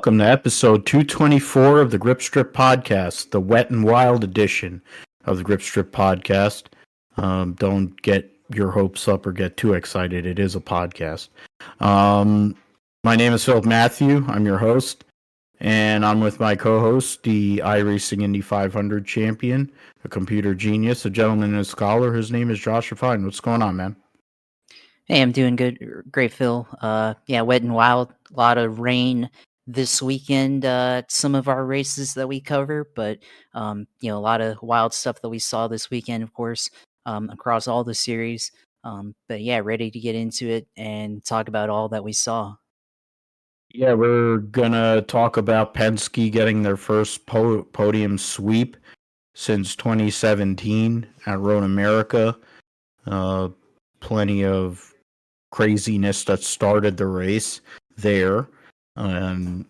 welcome to episode 224 of the Grip Strip Podcast, the wet and wild edition of the Grip Strip Podcast. Don't get your hopes up or get too excited. It is a podcast. My name is Philip Matthew. I'm your host, and I'm with my co-host, the iRacing Indy 500 champion, a computer genius, a gentleman and a scholar. His name is Josh Fine. What's going on, man? Hey, I'm doing good. Great, Phil. Wet and wild. A lot of rain this weekend. Some of our races that we cover, but a lot of wild stuff that we saw this weekend, of course, across all the series. Ready to get into it and talk about all that we saw. Yeah, we're gonna talk about Penske getting their first podium sweep since 2017 at Road America. Plenty of craziness that started the race there, and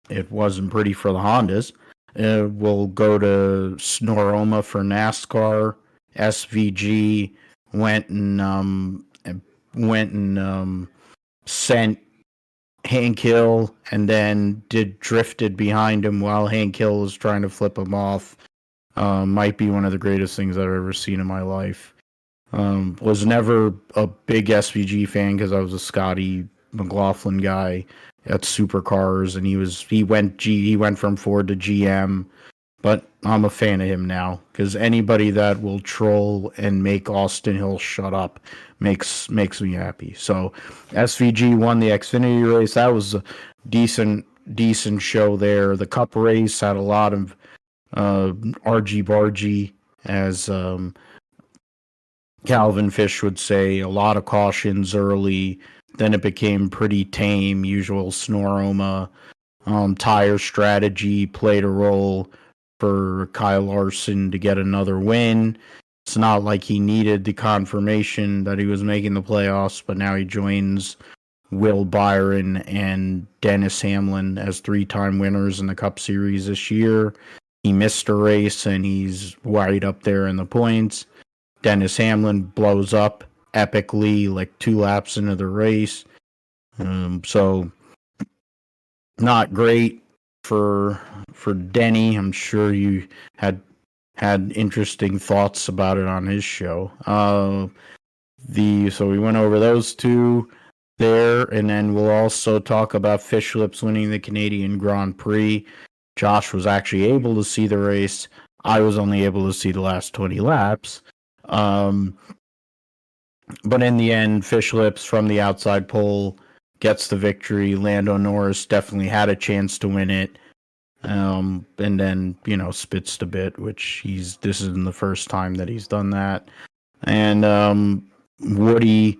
it wasn't pretty for the Hondas. We'll go to Snoreoma for NASCAR. SVG went and sent Hank Hill and then drifted behind him while Hank Hill was trying to flip him off. Might be one of the greatest things I've ever seen in my life. Was never a big SVG fan because I was a Scotty McLaughlin guy at supercars, and he went from Ford to GM, but I'm a fan of him now because anybody that will troll and make Austin Hill shut up makes me happy. So SVG won the XFinity race. That was a decent show there. The Cup race had a lot of argy-bargy, as Calvin Fish would say, a lot of cautions early. Then it became pretty tame. Usual Snoreoma tire strategy played a role for Kyle Larson to get another win. It's not like he needed the confirmation that he was making the playoffs, but now he joins Will Byron and Dennis Hamlin as three-time winners in the Cup Series this year. He missed a race, and he's right up there in the points. Dennis Hamlin blows up epically like 2 laps into the race. So not great for Denny. I'm sure you had interesting thoughts about it on his show. So we went over those two there, and then we'll also talk about Fish Lips winning the Canadian Grand Prix. Josh was actually able to see the race. I was only able to see the last 20 laps. But in the end, Fish Lips from the outside pole gets the victory. Lando Norris definitely had a chance to win it. And then, spits the bit, which this isn't the first time that he's done that. And Woody,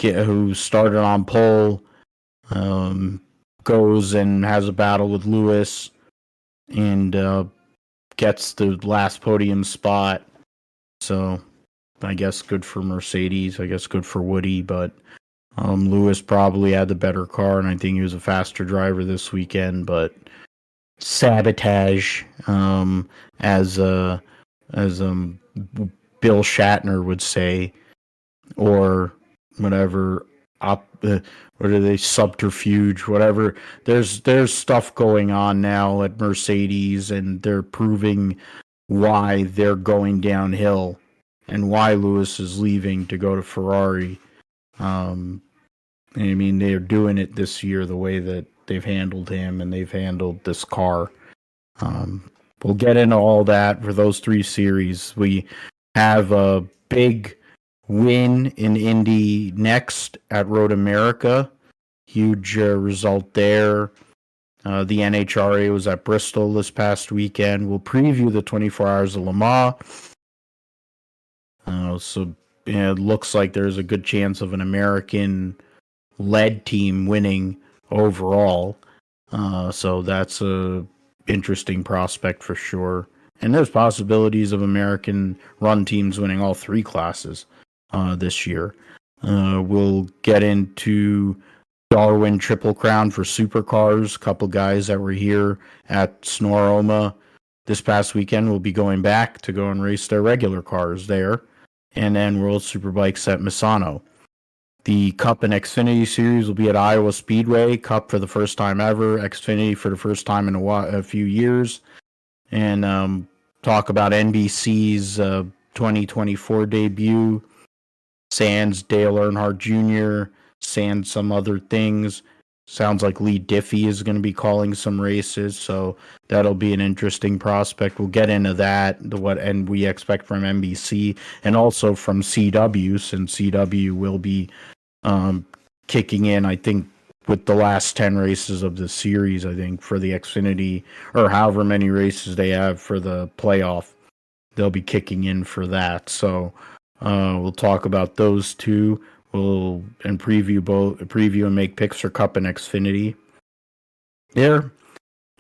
who started on pole, goes and has a battle with Lewis and gets the last podium spot. So I guess good for Mercedes. I guess good for Woody, but Lewis probably had the better car, and I think he was a faster driver this weekend. But sabotage, as Bill Shatner would say, or whatever. What are they? Subterfuge, whatever. There's stuff going on now at Mercedes, and they're proving why they're going downhill and why Lewis is leaving to go to Ferrari. They're doing it this year the way that they've handled him and they've handled this car. We'll get into all that for those 3 series. We have a big win in Indy next at Road America. Huge result there. The NHRA was at Bristol this past weekend. We'll preview the 24 Hours of Le Mans. It looks like there's a good chance of an American-led team winning overall. So that's a interesting prospect for sure. And there's possibilities of American-run teams winning all 3 classes this year. We'll get into Darwin Triple Crown for supercars. A couple guys that were here at Snoreoma this past weekend will be going back to go and race their regular cars there. And then World Superbikes at Misano. The Cup and XFinity series will be at Iowa Speedway. Cup for the first time ever. XFinity for the first time in a few years. And talk about NBC's 2024 debut. Sans Dale Earnhardt Jr., sans some other things. Sounds like Lee Diffie is going to be calling some races, so that'll be an interesting prospect. We'll get into that, and we expect from NBC and also from CW, since CW will be kicking in, I think, with the last 10 races of the series, I think, for the Xfinity, or however many races they have for the playoff. They'll be kicking in for that, so we'll talk about those two. We'll preview and make picks for Cup and Xfinity. There,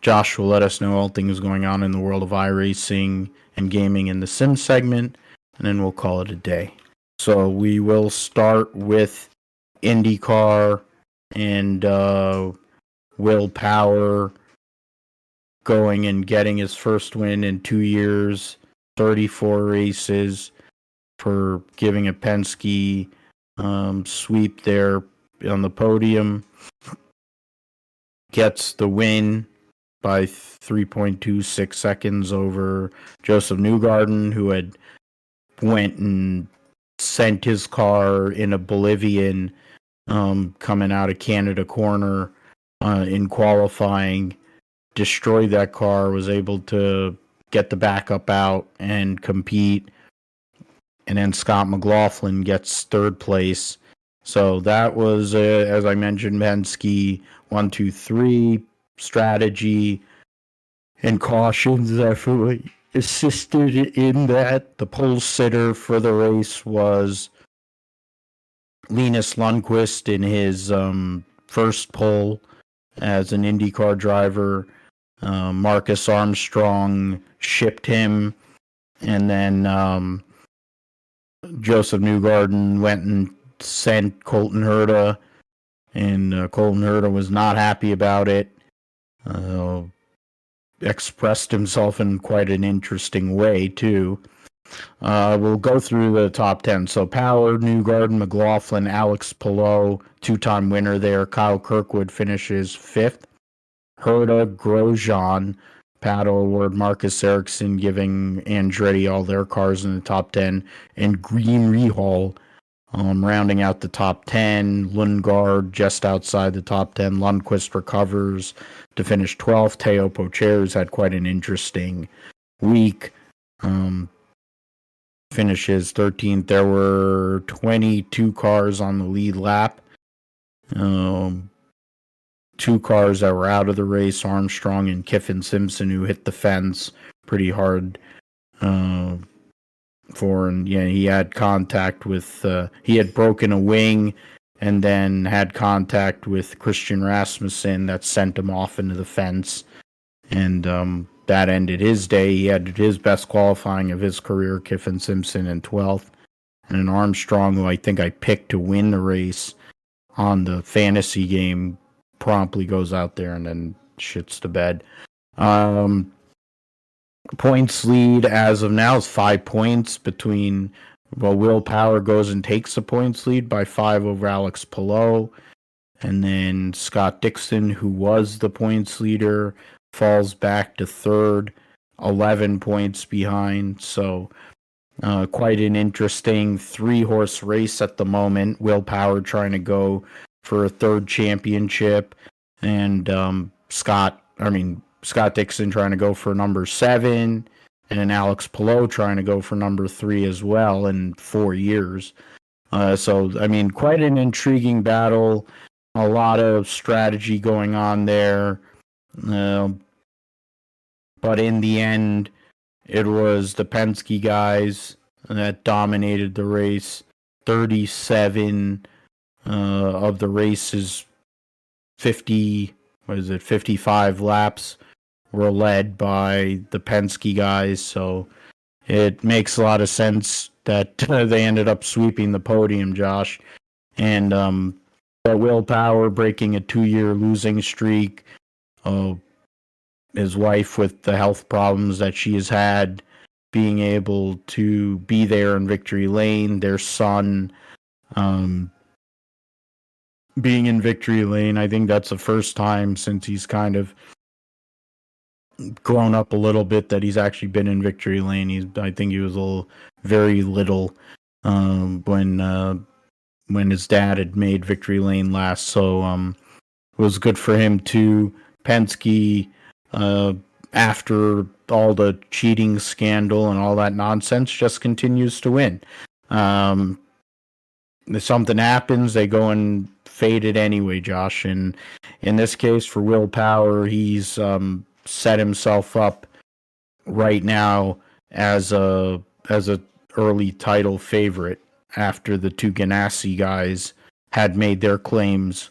Josh will let us know all things going on in the world of iRacing and gaming in the Sim segment, and then we'll call it a day. So we will start with IndyCar and Will Power going and getting his first win in 2 years, 34 races, for giving a Penske sweep there on the podium. Gets the win by 3.26 seconds over Joseph Newgarden, who had went and sent his car in a Bolivian coming out of Canada corner in qualifying, destroyed that car, was able to get the backup out and compete. And then Scott McLaughlin gets third place. So that was, as I mentioned, Penske 1, 2, 3 strategy and cautions that assisted in that. The pole sitter for the race was Linus Lundqvist in his first pole as an IndyCar driver. Marcus Armstrong shipped him, and then Joseph Newgarden went and sent Colton Herta, and Colton Herta was not happy about it. Expressed himself in quite an interesting way, too. We'll go through the top 10. So Power, Newgarden, McLaughlin, Alex Palou, two-time winner there. Kyle Kirkwood finishes 5th. Herta, Grosjean, Paddle Award, Marcus Ericsson giving Andretti all their cars in the top 10, and Green Rehal rounding out the top 10. Lundgaard just outside the top 10. Lundqvist recovers to finish 12th. Teo Pocher's had quite an interesting week. Finishes 13th. There were 22 cars on the lead lap. 2 cars that were out of the race, Armstrong and Kiffin Simpson, who hit the fence pretty hard and he had contact with, he had broken a wing and then had contact with Christian Rasmussen that sent him off into the fence. And that ended his day. He had his best qualifying of his career, Kiffin Simpson in 12th. And an Armstrong, who I think I picked to win the race on the fantasy game, promptly goes out there and then shits the bed. Points lead as of now is 5 points between, Will Power goes and takes the points lead by 5 over Alex Palou, and then Scott Dixon, who was the points leader, falls back to third, 11 points behind. So quite an interesting 3-horse race at the moment. Will Power trying to go for a third championship, and Scott Dixon trying to go for number 7, and then Alex Palou trying to go for number 3 as well in 4 years. So, quite an intriguing battle. A lot of strategy going on there. But in the end, it was the Penske guys that dominated the race. 37 of the race's 55 laps were led by the Penske guys, so it makes a lot of sense that they ended up sweeping the podium, Josh. And Will Power breaking a 2-year losing streak, his wife with the health problems that she has had, being able to be there in victory lane, their son being in victory lane. I think that's the first time since he's kind of grown up a little bit that he's actually been in victory lane. I think he was very little when his dad had made victory lane last. So it was good for him too. Penske, after all the cheating scandal and all that nonsense, just continues to win. If something happens, they go and fade it anyway, Josh. And in this case, for Will Power, he's set himself up right now as a early title favorite after the two Ganassi guys had made their claims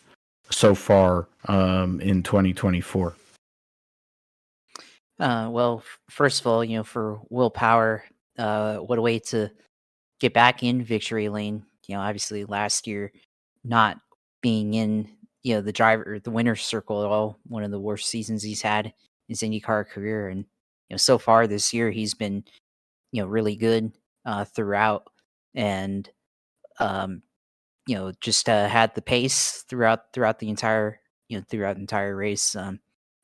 so far in 2024. Well, first of all, for Will Power, what a way to get back in victory lane. Obviously last year not being in, the winner's circle at all, one of the worst seasons he's had in his IndyCar career. And, so far this year he's been, really good throughout, and um, just had the pace throughout the entire, throughout the entire race.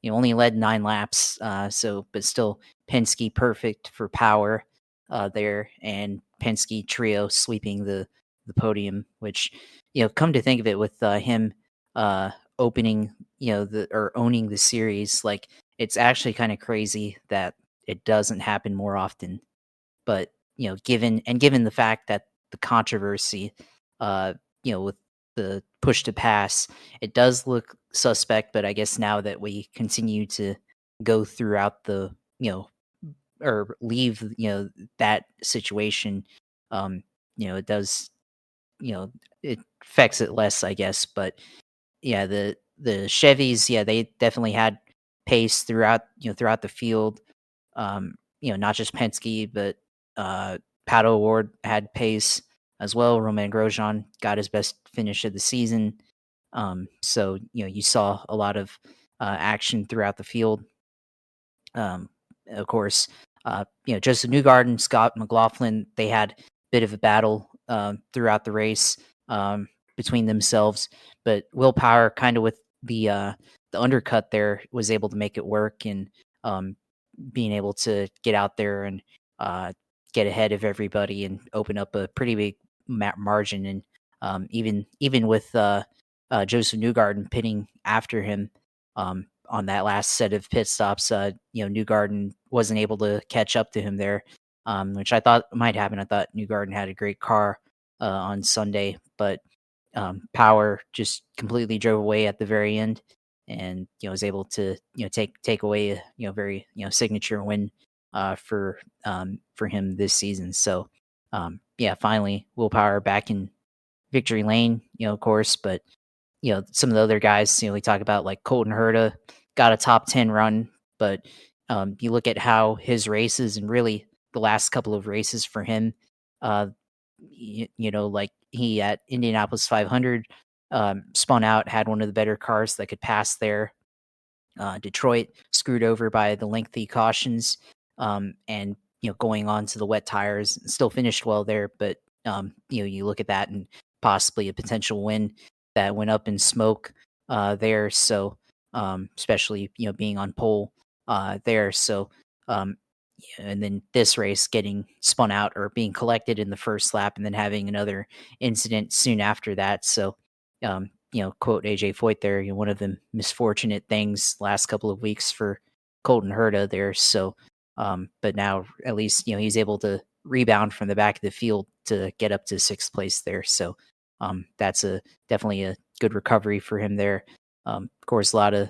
Only led 9 laps, but still Penske perfect for Power there, and Penske trio sweeping the podium. Which, come to think of it, with him opening, or owning the series, like, it's actually kind of crazy that it doesn't happen more often. But, given the fact that the controversy, uh, with the push to pass, it does look suspect. But I guess now that we continue to go throughout the, or leave, that situation, um, it does, it affects it less, I guess. But yeah, the Chevys, yeah, they definitely had pace throughout the field. Not just Penske, but Pato O'Ward had pace as well. Romain Grosjean got his best finish of the season. So you saw a lot of action throughout the field. Of course, Joseph Newgarden, Scott McLaughlin, they had a bit of a battle throughout the race between themselves, but Will Power, kind of with the undercut there, was able to make it work, and being able to get out there and uh, get ahead of everybody and open up a pretty big margin. And even with Joseph Newgarden pitting after him on that last set of pit stops, Newgarden wasn't able to catch up to him there, which I thought might happen. I thought Newgarden had a great car on Sunday, but Power just completely drove away at the very end, and was able to take away a very signature win for him this season. So yeah, finally Will Power back in victory lane, of course. But some of the other guys, we talk about, like Colton Herta got a top 10 run, but you look at how his races, and really the last couple of races for him, uh, like he at Indianapolis 500 spun out, had one of the better cars that could pass there. Detroit screwed over by the lengthy cautions, and going on to the wet tires, still finished well there. But you look at that and possibly a potential win that went up in smoke there. So especially being on pole there. So um, and then this race getting spun out or being collected in the first lap, and then having another incident soon after that. So quote AJ Foyt there, one of the misfortunate things last couple of weeks for Colton Herta there. So but now at least he's able to rebound from the back of the field to get up to 6th place there. So that's definitely a good recovery for him there. Of course, a lot of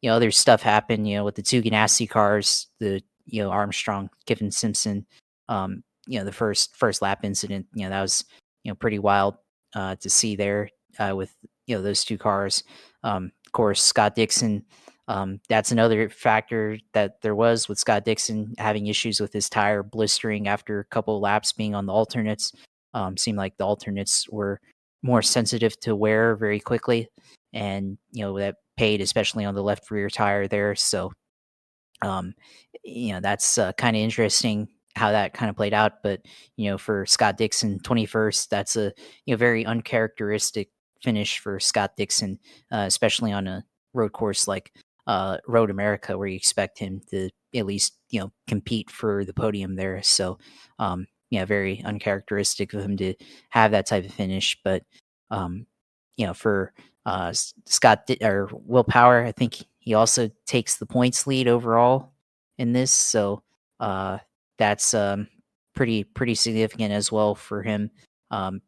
other stuff happened, with the two Ganassi cars, the Armstrong, Kiffin Simpson, the first lap incident, that was pretty wild to see there with those two cars. Of course, Scott Dixon. That's another factor that there was with Scott Dixon having issues with his tire blistering after a couple of laps being on the alternates. Seemed like the alternates were more sensitive to wear very quickly, and that paid, especially on the left rear tire there. So um, that's kind of interesting how that kind of played out. But for Scott Dixon, 21st, that's a very uncharacteristic finish for Scott Dixon, especially on a road course like Road America, where you expect him to at least compete for the podium there. So yeah, very uncharacteristic of him to have that type of finish. But for or Will Power, I think he also takes the points lead overall in this. So that's pretty significant as well for him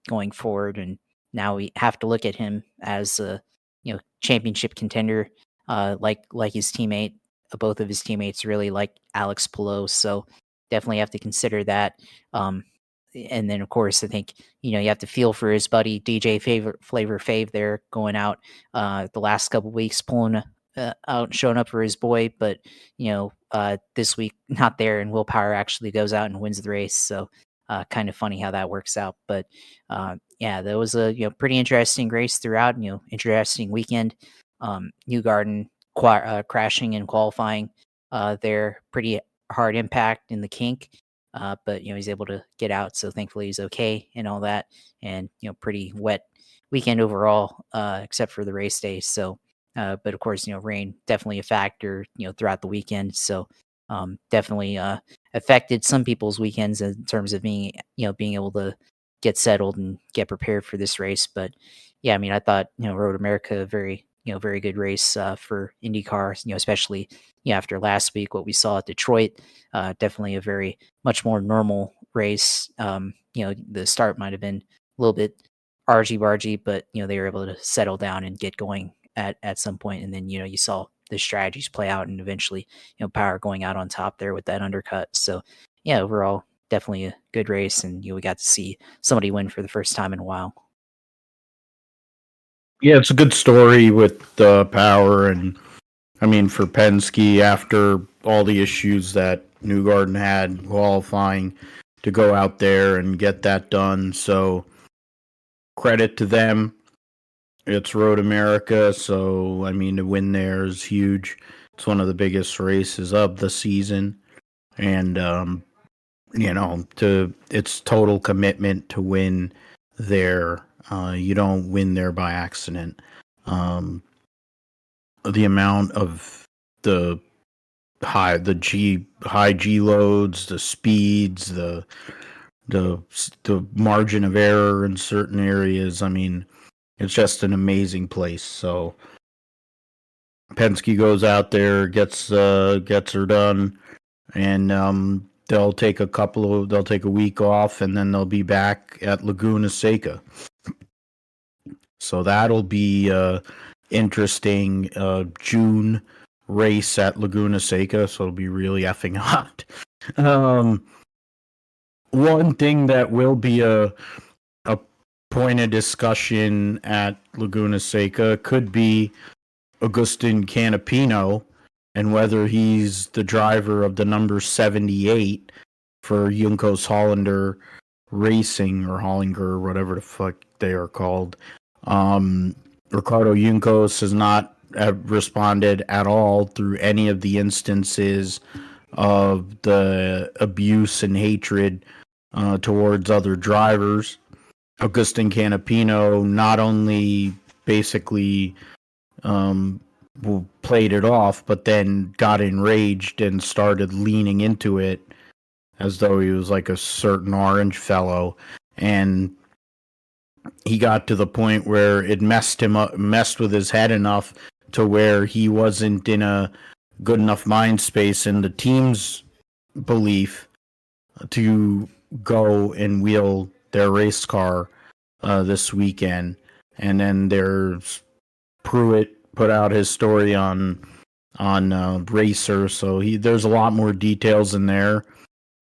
going forward. And now we have to look at him as a championship contender, like his teammate. Both of his teammates really like Alex Palou, so definitely have to consider that. And then of course I think you have to feel for his buddy DJ Flavor Fave there, going out the last couple weeks, pulling out and showing up for his boy, but this week not there, and Will Power actually goes out and wins the race. So kind of funny how that works out. But yeah, that was a pretty interesting race throughout. Interesting weekend. Newgarden crashing and qualifying there, pretty hard impact in the kink. But he's able to get out, so thankfully he's okay and all that. And pretty wet weekend overall, except for the race day. So, but of course, rain definitely a factor, throughout the weekend. So, definitely affected some people's weekends in terms of being able to get settled and get prepared for this race. But yeah, I mean, I thought Road America very good race for IndyCar, especially after last week, what we saw at Detroit. Definitely a very much more normal race. The start might have been a little bit argy-bargy, but they were able to settle down and get going at some point. And then you saw the strategies play out, and eventually Power going out on top there with that undercut. So yeah, overall definitely a good race, and we got to see somebody win for the first time in a while. Yeah, it's a good story with Power, and I mean for Penske, after all the issues that Newgarden had qualifying, to go out there and get that done. So credit to them. It's Road America, so I mean the win there is huge. It's one of the biggest races of the season, and it's total commitment to win there. You don't win there by accident. The amount of the high G loads, the speeds, the margin of error in certain areas. I mean, it's just an amazing place. So Penske goes out there, gets her done, and they'll take a week off, and then they'll be back at Laguna Seca. So that'll be interesting. June race at Laguna Seca, so it'll be really effing hot. One thing that will be a point of discussion at Laguna Seca could be Agustin Canapino and whether he's the driver of the number 78 for Juncos Hollander Racing, or Hollinger, or whatever the fuck they are called. Ricardo Juncos has not responded at all through any of the instances of the abuse and hatred towards other drivers. Agustin Canapino not only basically played it off, but then got enraged and started leaning into it as though he was like a certain orange fellow, and he got to the point where it messed with his head enough to where he wasn't in a good enough mind space in the team's belief to go and wheel their race car this weekend. And then there's Pruitt put out his story on Racer, so there's a lot more details in there.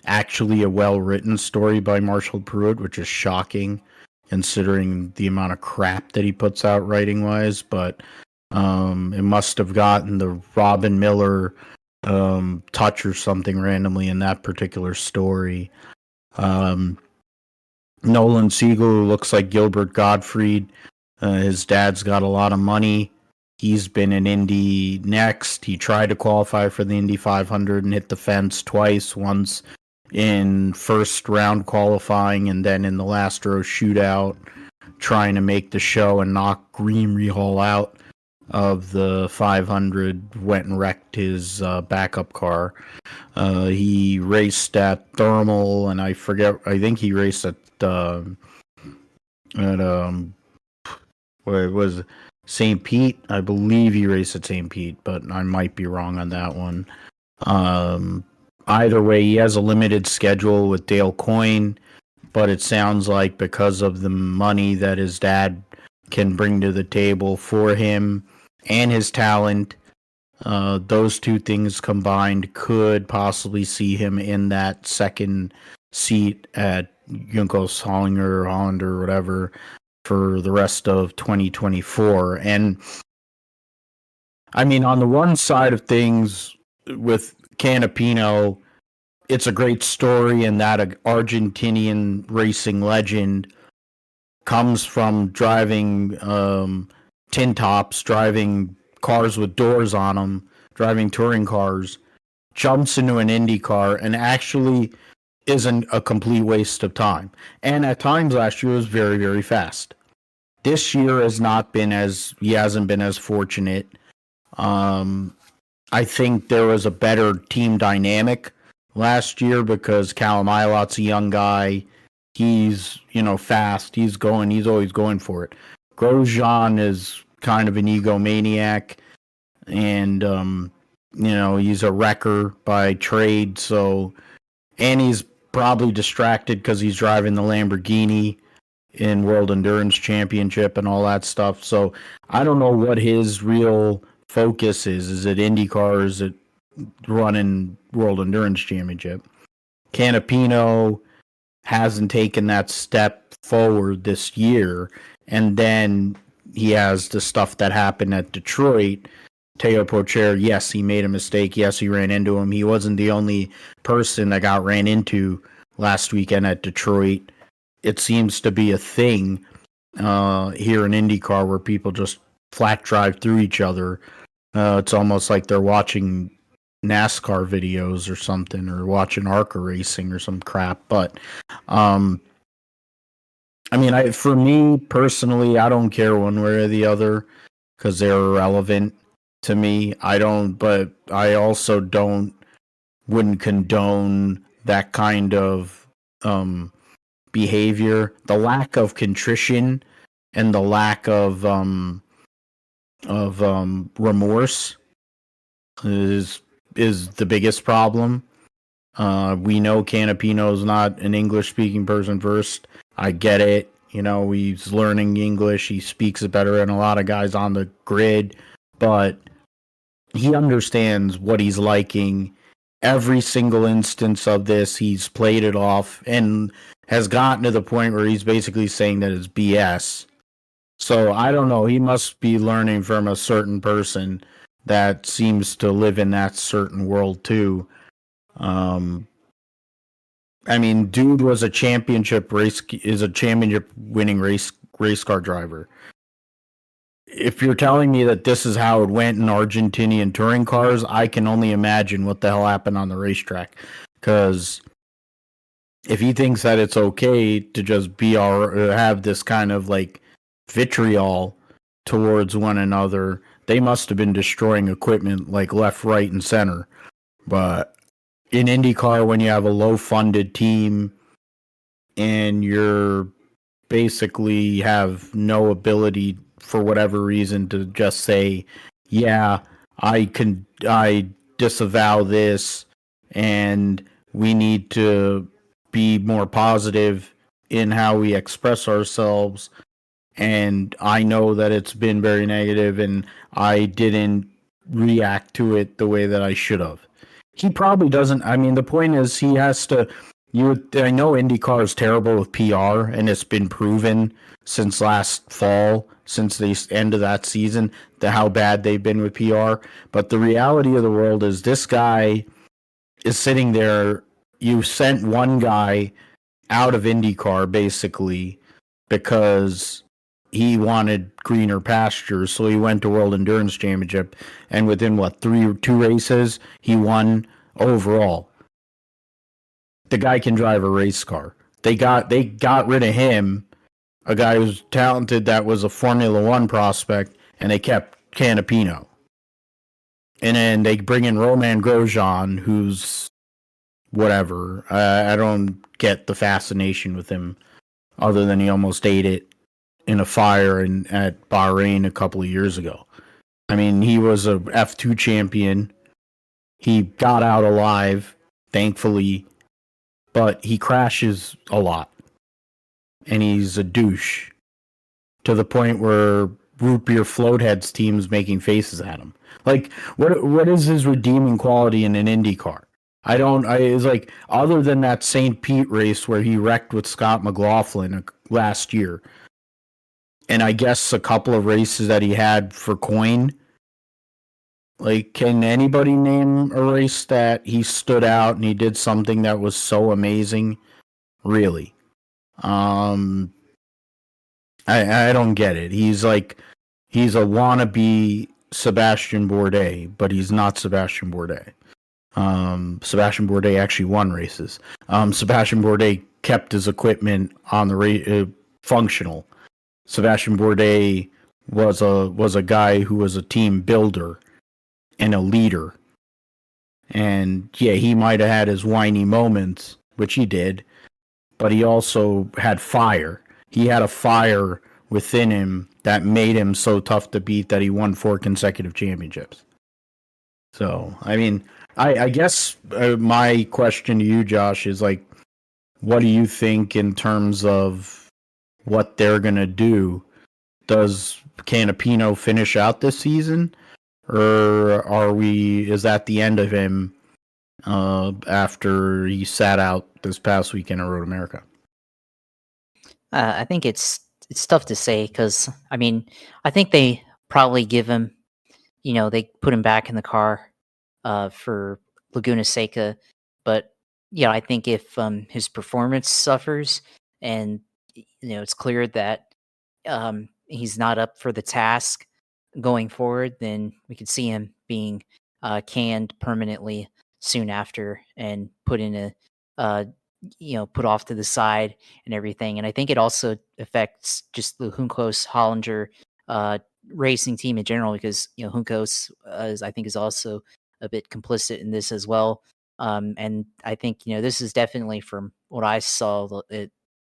Actually, a well-written story by Marshall Pruitt, which is shocking considering the amount of crap that he puts out writing-wise. But it must have gotten the Robin Miller touch or something randomly in that particular story. Nolan Siegel looks like Gilbert Gottfried. His dad's got a lot of money. He's been in Indy Next. He tried to qualify for the Indy 500 and hit the fence twice, once in first round qualifying and then in the last row shootout. trying to make the show and knock Green Hall out of the 500, went and wrecked his backup car. He raced at Thermal, and I think he raced at where it was St. Pete. I believe he raced at St. Pete, but I might be wrong on that one. Either way, he has a limited schedule with Dale Coyne, but it sounds like because of the money that his dad can bring to the table for him and his talent, those two things combined could possibly see him in that second seat at Juncos Holland or whatever for the rest of 2024. And I mean, on the one side of things with Canapino, it's a great story in that an Argentinian racing legend comes from driving tin tops, driving cars with doors on them, driving touring cars, jumps into an Indy car, and actually isn't a complete waste of time. And at times last year was very, very fast. This year he hasn't been as fortunate. I think there was a better team dynamic last year because Callum Ilot's a young guy. He's, fast. He's always going for it. Grosjean is kind of an egomaniac, and, he's a wrecker by trade. And he's probably distracted because he's driving the Lamborghini in World Endurance Championship and all that stuff. So I don't know what his real focus is. Is it IndyCar or is it running World Endurance Championship? Canapino hasn't taken that step forward this year, and then he has the stuff that happened at Detroit. Teo Pourchaire, yes, he made a mistake. Yes, he ran into him. He wasn't the only person that got ran into last weekend at Detroit. It seems to be a thing here in IndyCar where people just flat drive through each other. It's almost like they're watching NASCAR videos or something, or watching ARCA racing or some crap. But for me personally, I don't care one way or the other because they're irrelevant to me. But I also wouldn't condone that kind of behavior. The lack of contrition and the lack of remorse is the biggest problem. We know Canapino's not an English-speaking person first. I get it. He's learning English. He speaks it better than a lot of guys on the grid. But he understands what he's liking. Every single instance of this, he's played it off and has gotten to the point where he's basically saying that it's BS. So I don't know. He must be learning from a certain person that seems to live in that certain world too. Dude was a championship winning race car driver. If you're telling me that this is how it went in Argentinian touring cars, I can only imagine what the hell happened on the racetrack. Because if he thinks that it's okay to just have this kind of like vitriol towards one another, they must have been destroying equipment like left, right, and center. But in IndyCar, when you have a low-funded team and you're basically have no ability for whatever reason to just say, yeah, I disavow this and we need to be more positive in how we express ourselves. And I know that it's been very negative and I didn't react to it the way that I should have. He probably doesn't. The point is he has to. I know IndyCar is terrible with PR, and it's been proven since last fall, since the end of that season, how bad they've been with PR. But the reality of the world is this guy is sitting there. You sent one guy out of IndyCar basically because he wanted greener pastures, so he went to World Endurance Championship, and within 2 races, he won overall. The guy can drive a race car. They got rid of him a guy who's talented that was a Formula One prospect, and they kept Canapino. And then they bring in Roman Grosjean, who's whatever. I don't get the fascination with him, other than he almost ate it in a fire at Bahrain a couple of years ago. I mean, he was a F2 champion. He got out alive, thankfully, but he crashes a lot. And he's a douche to the point where root beer floatheads teams making faces at him. Like, what is his redeeming quality in an Indy car? It's like, other than that St. Pete race where he wrecked with Scott McLaughlin last year, and I guess a couple of races that he had for coin, like, can anybody name a race that he stood out and he did something that was so amazing? Really? I don't get it. He's a wannabe Sebastian Bourdais, but he's not Sebastian Bourdais. Sebastian Bourdais actually won races. Sebastian Bourdais kept his equipment on the functional. Sebastian Bourdais was a guy who was a team builder and a leader. And yeah, he might have had his whiny moments, which he did, but he also had fire. He had a fire within him that made him so tough to beat that he won 4 consecutive championships. So, I mean, I guess my question to you, Josh, is like, what do you think in terms of what they're going to do? Does Canapino finish out this season? Or is that the end of him after he sat out this past weekend at Road America? I think it's tough to say because, I mean, I think they probably give him, they put him back in the car for Laguna Seca. But, yeah, I think if his performance suffers and, it's clear that he's not up for the task going forward, then we could see him being canned permanently soon after and put in put off to the side and everything. And I think it also affects just the Juncos Hollinger uh, racing team in general because Juncos I think is also a bit complicit in this as well. And I think this is definitely from what I saw.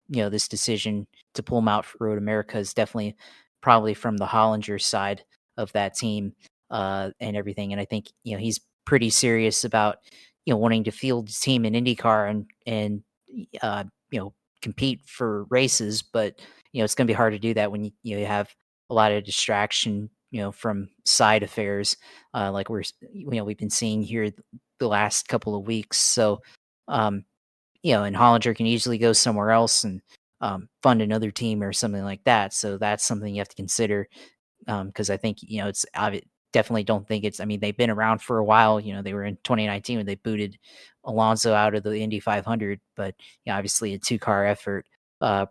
This decision to pull him out for Road America is definitely probably from the Hollinger side of that team and everything. And I think he's pretty serious about wanting to field his team in IndyCar and uh, compete for races. But it's going to be hard to do that when you have a lot of distraction from side affairs like we've been seeing here the last couple of weeks. So and Hollinger can easily go somewhere else and fund another team or something like that. So that's something you have to consider because I think definitely don't think it's. I mean, they've been around for a while. They were in 2019 when they booted Alonso out of the Indy 500, but obviously a 2-car effort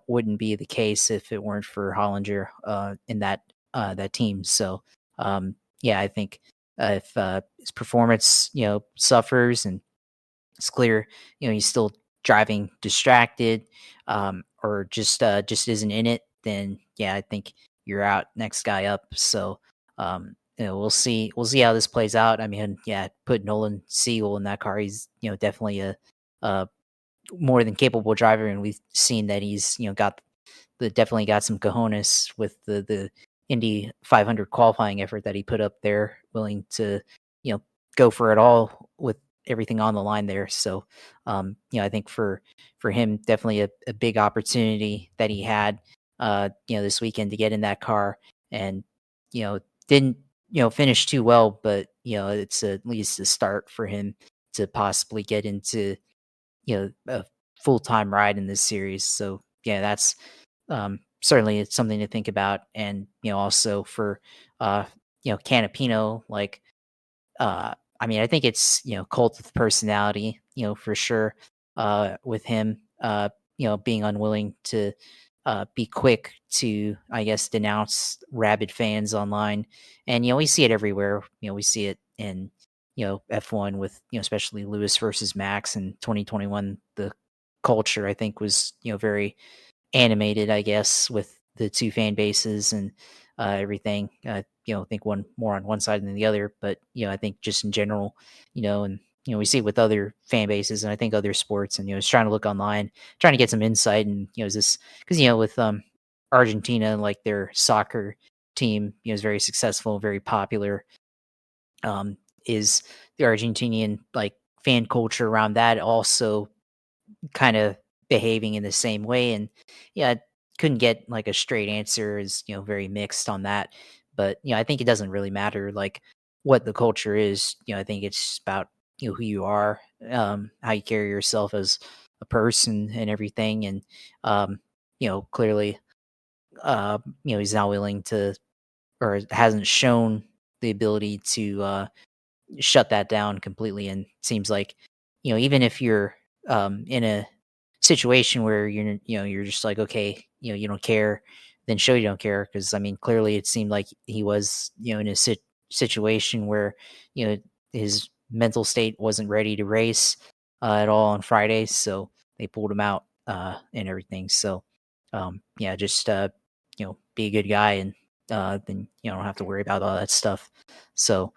wouldn't be the case if it weren't for Hollinger in that team. So I think if his performance suffers and it's clear he's still driving distracted or just isn't in it, then I think you're out, next guy up. So we'll see how this plays out. I mean, put Nolan Siegel in that car. He's definitely a more than capable driver, and we've seen that he's definitely got some cojones with the Indy 500 qualifying effort that he put up there, willing to go for it all with everything on the line there. So I think for him, definitely a big opportunity that he had this weekend to get in that car, and didn't finish too well, but it's at least a start for him to possibly get into a full-time ride in this series. So that's certainly it's something to think about. And also for Canapino, like I mean, I think it's cult of personality, for sure, with him being unwilling to be quick to, I guess, denounce rabid fans online. And we see it everywhere. We see it in F1 with especially Lewis versus Max in 2021. The culture, I think, was very animated, I guess, with the two fan bases and everything. I think one more on one side than the other, but I think just in general, and we see it with other fan bases and I think other sports, and it's trying to look online, trying to get some insight, and is this because with Argentina, like their soccer team, is very successful, very popular. Is the Argentinian like fan culture around that also kind of behaving in the same way? And I couldn't get like a straight answer. Is very mixed on that, but I think it doesn't really matter like what the culture is. I think it's about who you are, how you carry yourself as a person and everything. And clearly, he's not willing to, or hasn't shown the ability to shut that down completely. And seems like even if you're in a situation where you're just like, okay, you don't care, then show you don't care. Because I mean, clearly it seemed like he was in a situation where his mental state wasn't ready to race at all on Friday, so they pulled him out and everything. So just be a good guy, and then don't have to worry about all that stuff. So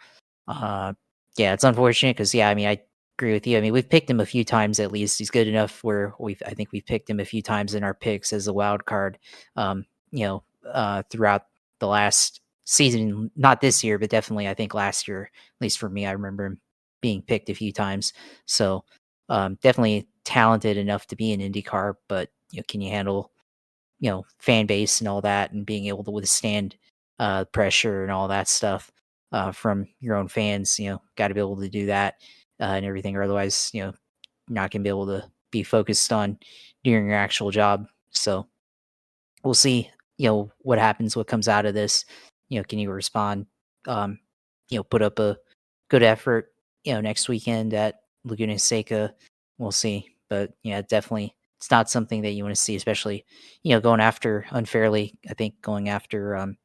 uh, yeah, it's unfortunate because I mean, I agree with you. I mean, we've picked him a few times at least. He's good enough where I think we've picked him a few times in our picks as a wild card. Throughout the last season, not this year, but definitely I think last year. At least for me, I remember him being picked a few times. So definitely talented enough to be an IndyCar, but can you handle fan base and all that, and being able to withstand pressure and all that stuff from your own fans? Got to be able to do that and everything, or otherwise, you're not gonna be able to be focused on doing your actual job. So we'll see, what happens, what comes out of this. Can you respond? Um, put up a good effort, next weekend at Laguna Seca. We'll see, but definitely, it's not something that you want to see, especially going after unfairly. I think going after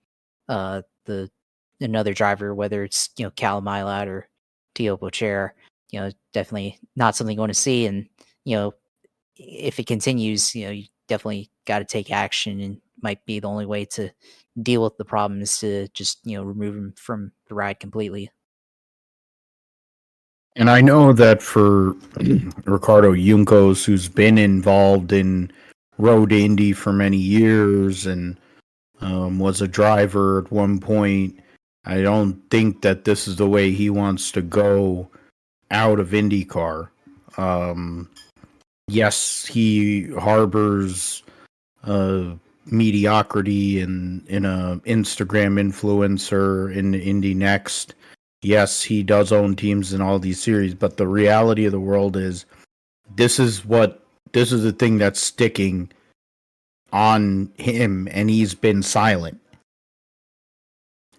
the another driver, whether it's Cal Milat or Tio Pocher, definitely not something you want to see. And if it continues, you definitely got to take action, and might be the only way to deal with the problem is to just remove him from the ride completely. And I know that for Ricardo Juncos, who's been involved in road Indy for many years and was a driver at one point, I don't think that this is the way he wants to go out of IndyCar. Yes, he harbors mediocrity in a Instagram influencer in Indy Next. Yes, he does own teams in all these series, but the reality of the world is this is the thing that's sticking on him, and he's been silent.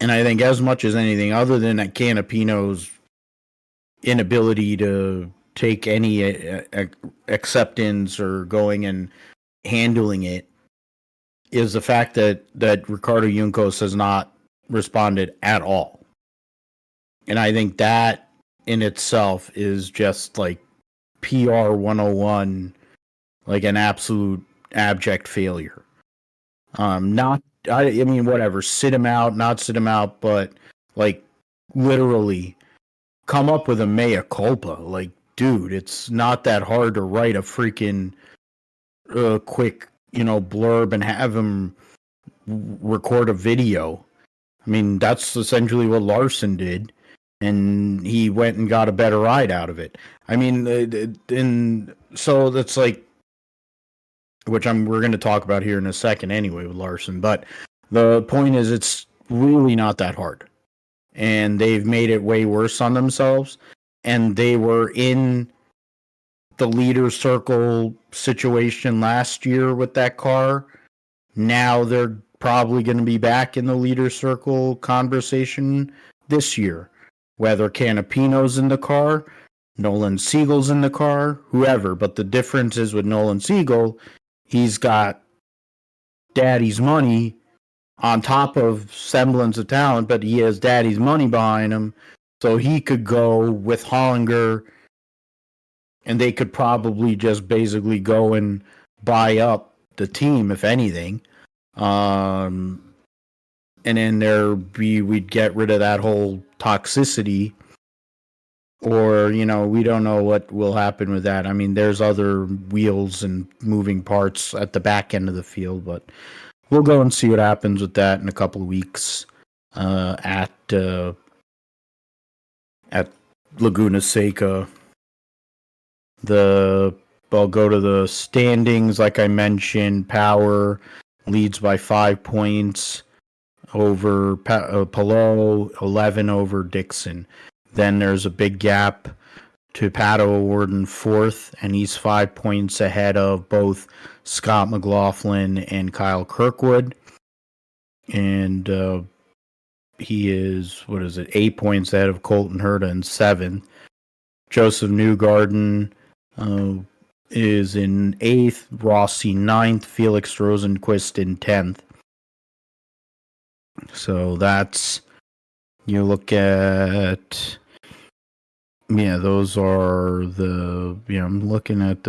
And I think as much as anything, other than that Canapino's inability to take any acceptance or going and handling it, is the fact that Ricardo Juncos has not responded at all. And I think that in itself is just like PR 101, like an absolute abject failure. Not, I mean, whatever, sit him out, not sit him out, but like literally come up with a mea culpa. Like, dude, it's not that hard to write a freaking quick, blurb and have him record a video. I mean, that's essentially what Larson did, and he went and got a better ride out of it. I mean, and so that's like, which we're going to talk about here in a second anyway with Larson. But the point is, it's really not that hard, and they've made it way worse on themselves. And they were in the leader circle situation last year with that car. Now they're probably going to be back in the leader circle conversation this year. Whether Canapino's in the car, Nolan Siegel's in the car, whoever. But the difference is with Nolan Siegel, he's got daddy's money on top of semblance of talent, but he has daddy's money behind him. So he could go with Hollinger, and they could probably just basically go and buy up the team, if anything. And then we'd get rid of that whole toxicity, or we don't know what will happen with that. I mean, there's other wheels and moving parts at the back end of the field, but we'll go and see what happens with that in a couple of weeks at Laguna Seca. I'll go to the standings. Like I mentioned, Power leads by 5 points over Palou, 11 over Dixon. Then there's a big gap to Pato O'Ward in fourth, and he's 5 points ahead of both Scott McLaughlin and Kyle Kirkwood. And he is, 8 points ahead of Colton Herta in seventh. Joseph Newgarden is in eighth, Rossi ninth, Felix Rosenquist in 10th. So that's, you look at, those are the, I'm looking at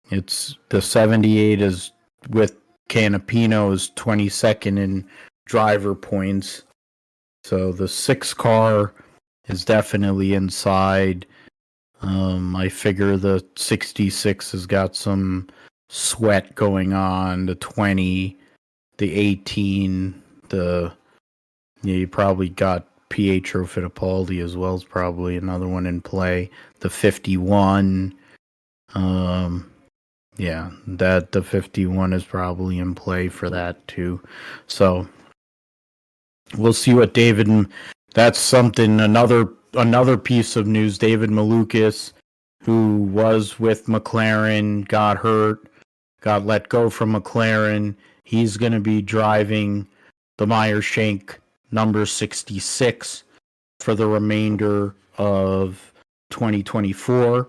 it's the 78 is with Canapino is 22nd in driver points. So the 6 car is definitely inside. I figure the 66 has got some sweat going on. The 20, the 18, you probably got Pietro Fittipaldi as well as probably another one in play. The 51, the 51 is probably in play for that too. So we'll see what that's something, another piece of news. David Malukas, who was with McLaren, got hurt, got let go from McLaren. He's going to be driving the Meyer-Shank number 66 for the remainder of 2024,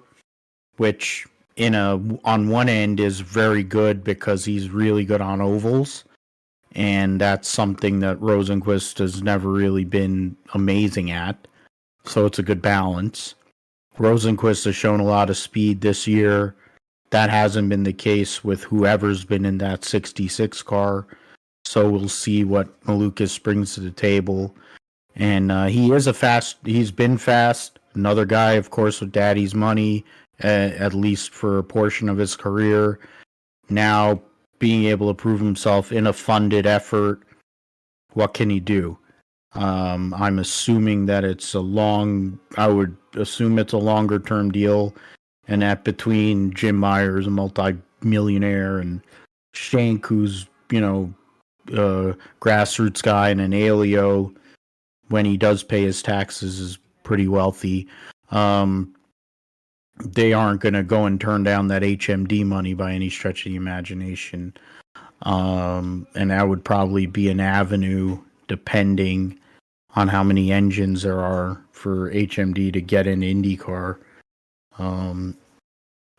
which on one end is very good because he's really good on ovals. And that's something that Rosenquist has never really been amazing at. So it's a good balance. Rosenquist has shown a lot of speed this year. That hasn't been the case with whoever's been in that 66 car. So we'll see what Malukas brings to the table. And he's been fast. Another guy, of course, with daddy's money, at least for a portion of his career. Now being able to prove himself in a funded effort, what can he do? I'm assuming that I would assume it's a longer term deal, and that between Jim Myers, a multi-millionaire, and Shank, who's, grassroots guy, and an Alio, when he does pay his taxes, is pretty wealthy. They aren't going to go and turn down that HMD money by any stretch of the imagination. And that would probably be an avenue, depending on how many engines there are, for HMD to get an IndyCar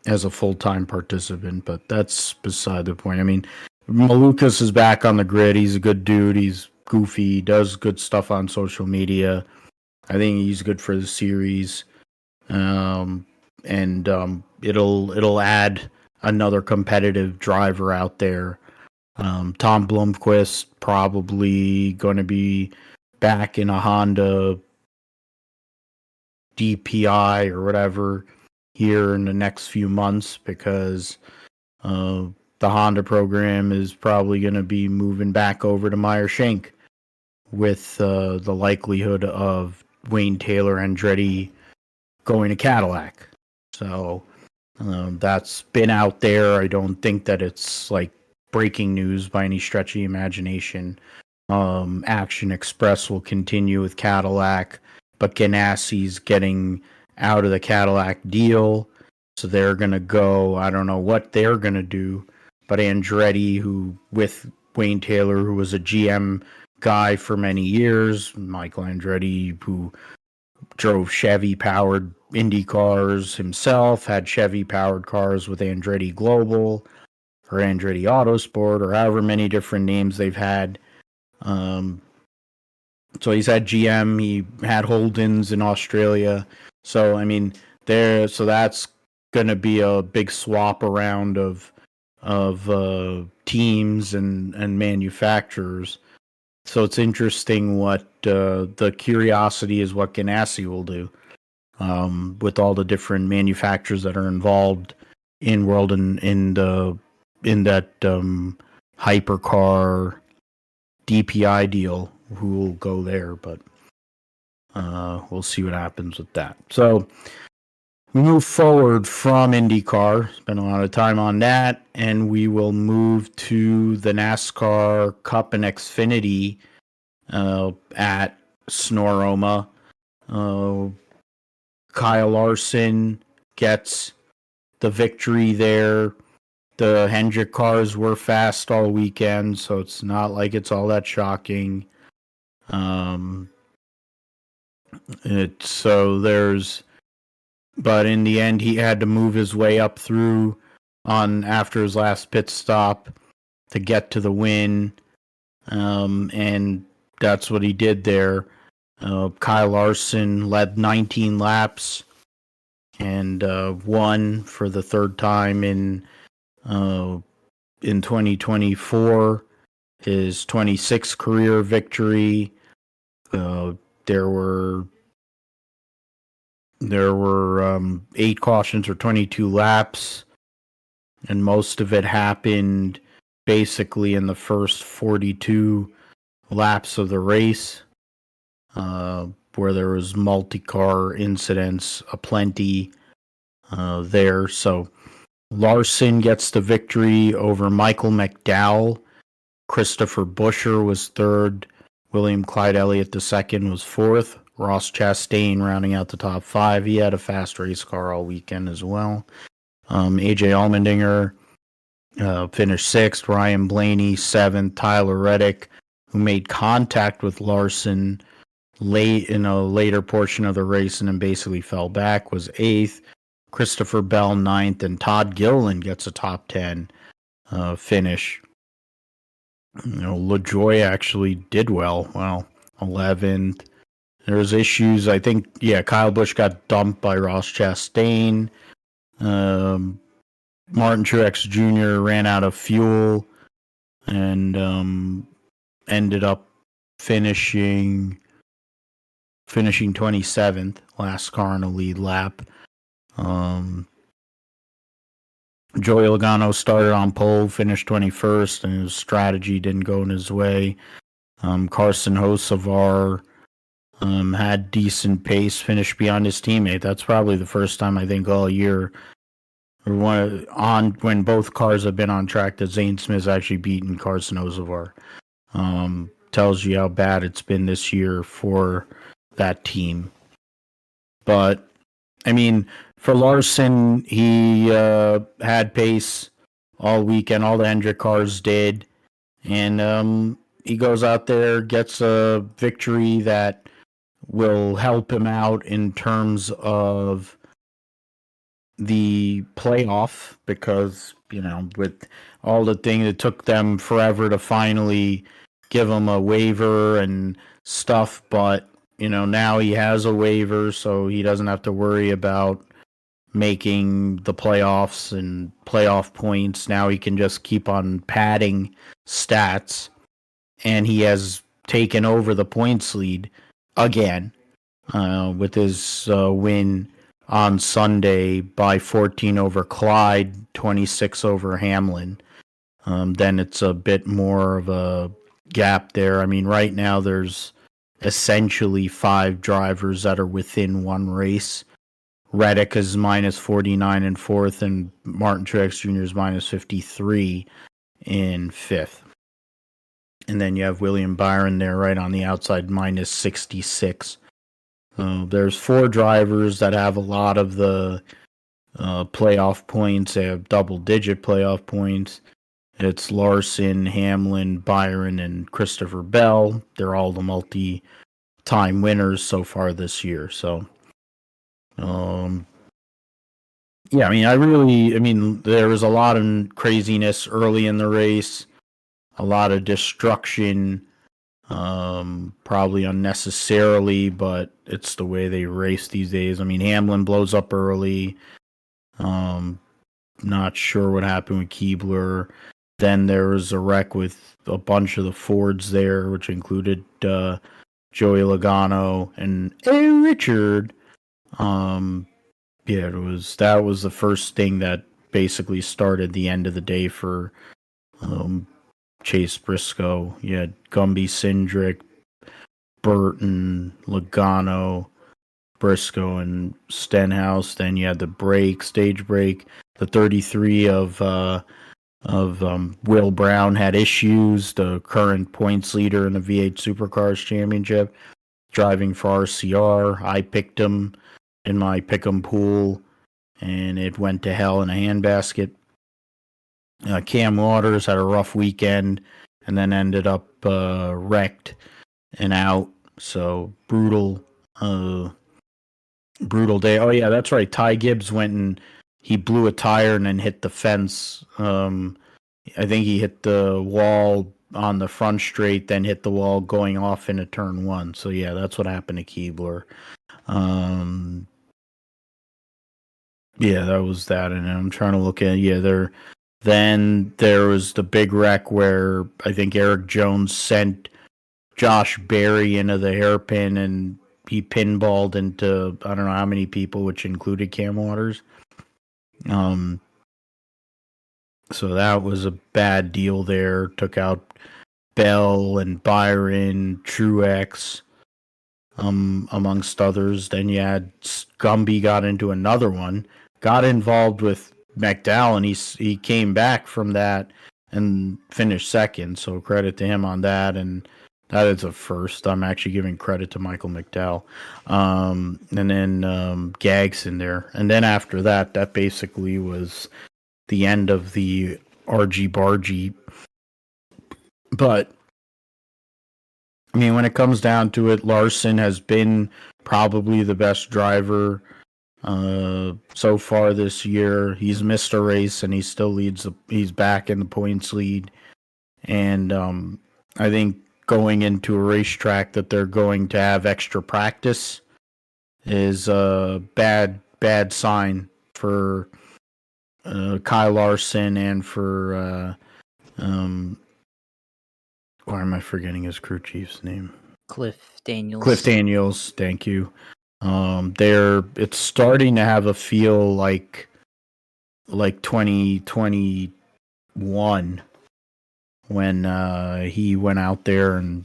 as a full-time participant. But that's beside the point. I mean, Malukas is back on the grid. He's a good dude. He's goofy. He does good stuff on social media. I think he's good for the series. And it'll add another competitive driver out there. Tom Blomqvist probably going to be back in a Honda DPI or whatever here in the next few months, because the Honda program is probably going to be moving back over to Meyer-Shank, with the likelihood of Wayne Taylor Andretti going to Cadillac. So that's been out there. I don't think that it's like breaking news by any stretch of the imagination. Action Express will continue with Cadillac, but Ganassi's getting out of the Cadillac deal, so they're going to go. I don't know what they're going to do, but Andretti, who with Wayne Taylor, who was a GM guy for many years, Michael Andretti, who drove Chevy-powered Indy cars himself, had Chevy-powered cars with Andretti Global or Andretti Autosport, or however many different names they've had. So he's had GM, he had Holden's in Australia. So, I mean, so that's going to be a big swap around of teams and manufacturers. So it's interesting what the curiosity is what Ganassi will do with all the different manufacturers that are involved in world and in that hypercar DPI deal. Who will go there? But we'll see what happens with that. So we move forward from IndyCar, spend a lot of time on that, and we will move to the NASCAR Cup and XFinity at Snoreoma. Kyle Larson gets the victory there. The Hendrick cars were fast all weekend, so it's not like it's all that shocking. But in the end, he had to move his way up through after his last pit stop to get to the win, and that's what he did there. Kyle Larson led 19 laps and won for the third time in 2024, his 26th career victory. There were 8 cautions or 22 laps, and most of it happened basically in the first 42 laps of the race, where there was multi-car incidents aplenty there. So Larson gets the victory over Michael McDowell. Christopher Buescher was third. William Clyde Elliott II was fourth. Ross Chastain rounding out the top 5. He had a fast race car all weekend as well. AJ Allmendinger finished 6th. Ryan Blaney 7th. Tyler Reddick, who made contact with Larson late in a later portion of the race and then basically fell back, was 8th. Christopher Bell 9th, and Todd Gilliland gets a top 10 finish. LaJoie actually did well. 11th. There's issues. I think, Kyle Busch got dumped by Ross Chastain. Martin Truex Jr. ran out of fuel and ended up finishing 27th, last car in a lead lap. Joey Logano started on pole, finished 21st, and his strategy didn't go in his way. Carson Hocevar had decent pace, finished beyond his teammate. That's probably the first time I think all year, or when both cars have been on track, that Zane Smith's actually beaten Carson Hocevar. Tells you how bad it's been this year for that team. But I mean, for Larson, he had pace all weekend. All the Hendrick cars did, and he goes out there, gets a victory that will help him out in terms of the playoff, because with all the thing, it took them forever to finally give him a waiver and stuff, but now he has a waiver, so he doesn't have to worry about making the playoffs and playoff points. Now he can just keep on padding stats, and he has taken over the points lead again with his win on Sunday by 14 over Clyde, 26 over Hamlin. Then it's a bit more of a gap there. I mean, right now there's essentially 5 drivers that are within one race. Reddick is minus 49 in 4th, and Martin Truex Jr. is minus 53 in 5th. And then you have William Byron there right on the outside, minus 66. There's 4 drivers that have a lot of the playoff points. They have double-digit playoff points. It's Larson, Hamlin, Byron, and Christopher Bell. They're all the multi-time winners so far this year. So, there was a lot of craziness early in the race, a lot of destruction, probably unnecessarily, but it's the way they race these days. I mean, Hamlin blows up early. not sure what happened with Keebler. Then there was a wreck with a bunch of the Fords there, which included Joey Logano and Richard. Yeah, that was the first thing that basically started the end of the day for Chase Briscoe. You had Gumby, Cindric, Burton, Logano, Briscoe, and Stenhouse. Then you had the stage break. The 33 of Will Brown had issues. The current points leader in the V8 Supercars Championship, driving for RCR. I picked him in my pick'em pool, and it went to hell in a handbasket. Cam Waters had a rough weekend, and then ended up wrecked and out. So brutal day. Oh yeah, that's right. Ty Gibbs went and he blew a tire and then hit the fence. I think he hit the wall on the front straight, then hit the wall going off into turn one. So yeah, that's what happened to Keebler. Yeah, that was that. And I'm trying to look at Then there was the big wreck where I think Eric Jones sent Josh Berry into the hairpin and he pinballed into I don't know how many people, which included Cam Waters. So that was a bad deal there. Took out Bell and Byron, Truex, amongst others. Then you had Gumby got into another one, got involved with McDowell, and he came back from that and finished second. So credit to him on that. And that is a first. I'm actually giving credit to Michael McDowell. And then Gags in there. And then after that, that basically was the end of the RG Bargy. But I mean, when it comes down to it, Larson has been probably the best driver so far this year. He's missed a race and he still leads. He's back in the points lead, and I think going into a racetrack that they're going to have extra practice is a bad sign for Kyle Larson and for why am I forgetting his crew chief's name? Cliff Daniels. Cliff Daniels, thank you. It's starting to have a feel like 2021 when he went out there and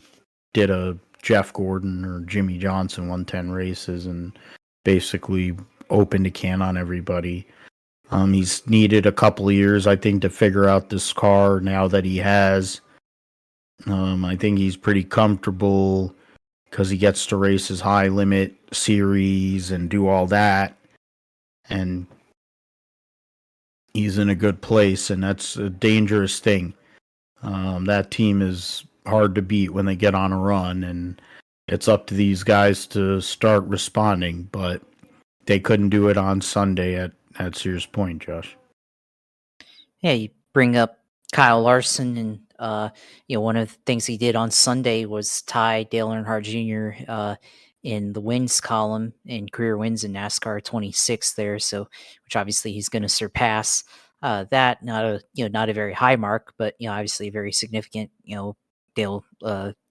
did a Jeff Gordon or Jimmy Johnson 110 races and basically opened a can on everybody. He's needed a couple of years, I think, to figure out this car. Now that he has, I think he's pretty comfortable because he gets to race his high limit series and do all that. And he's in a good place, and that's a dangerous thing. That team is hard to beat when they get on a run, and it's up to these guys to start responding, but they couldn't do it on Sunday at Sears Point, Josh. Yeah, you bring up Kyle Larson, and one of the things he did on Sunday was tie Dale Earnhardt Jr. In the wins column in career wins in NASCAR 26 there. So, which obviously he's going to surpass that. Not a very high mark, but obviously a very significant. Dale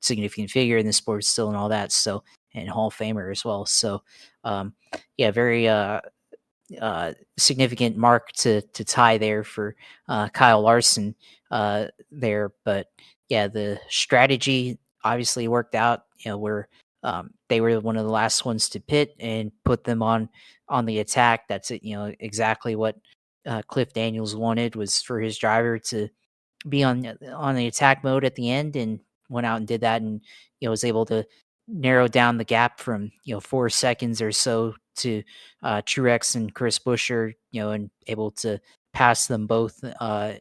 significant figure in the sport still and all that. So, and Hall of Famer as well. So, very significant mark to tie there for Kyle Larson there. But yeah, the strategy obviously worked out. Where they were one of the last ones to pit and put them on the attack. That's it. Exactly what Cliff Daniels wanted was for his driver to be on the attack mode at the end, and went out and did that, and was able to narrow down the gap from 4 seconds or so to Truex and Chris Buescher, and able to pass them both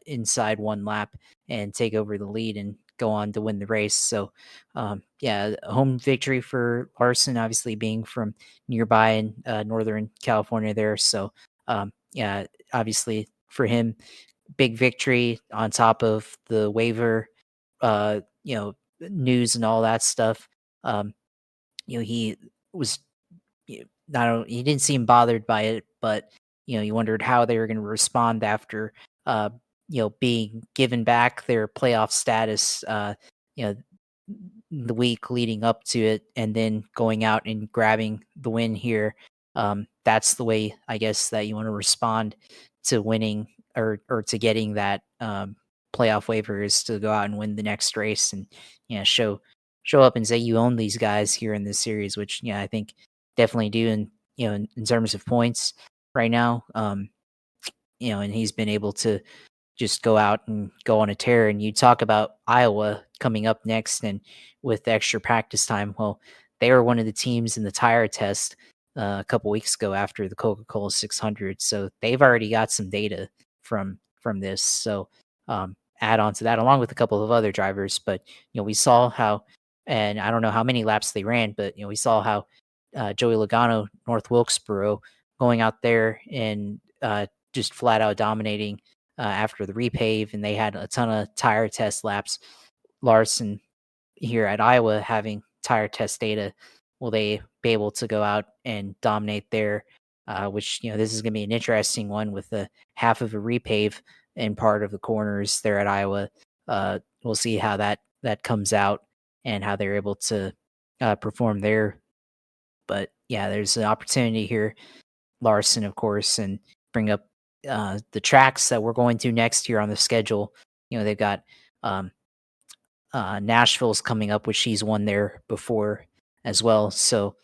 inside one lap and take over the lead and go on to win the race. So home victory for Larson, obviously being from nearby in Northern California there. So obviously for him, big victory on top of the waiver, news and all that stuff. He was, he didn't seem bothered by it, but you wondered how they were going to respond after uh, being given back their playoff status. You know, the week leading up to it, and then going out and grabbing the win here. That's the way I guess that you want to respond to winning or to getting that playoff waiver, is to go out and win the next race and show up and say you own these guys here in this series, which I think definitely do in terms of points right now. And he's been able to just go out and go on a tear. And you talk about Iowa coming up next and with extra practice time. Well, they were one of the teams in the tire test a couple weeks ago after the Coca-Cola 600, so they've already got some data from this. So add on to that, along with a couple of other drivers. But we saw how, and I don't know how many laps they ran, but we saw how Joey Logano, North Wilkesboro, going out there and just flat out dominating after the repave, and they had a ton of tire test laps. Larson here at Iowa having tire test data, will they be able to go out and dominate there? Which this is going to be an interesting one with the half of a repave and part of the corners there at Iowa. We'll see how that comes out and how they're able to perform there. But yeah, there's an opportunity here, Larson, of course, and bring up the tracks that we're going to next year on the schedule. They've got um, Nashville's coming up, which he's won there before as well. So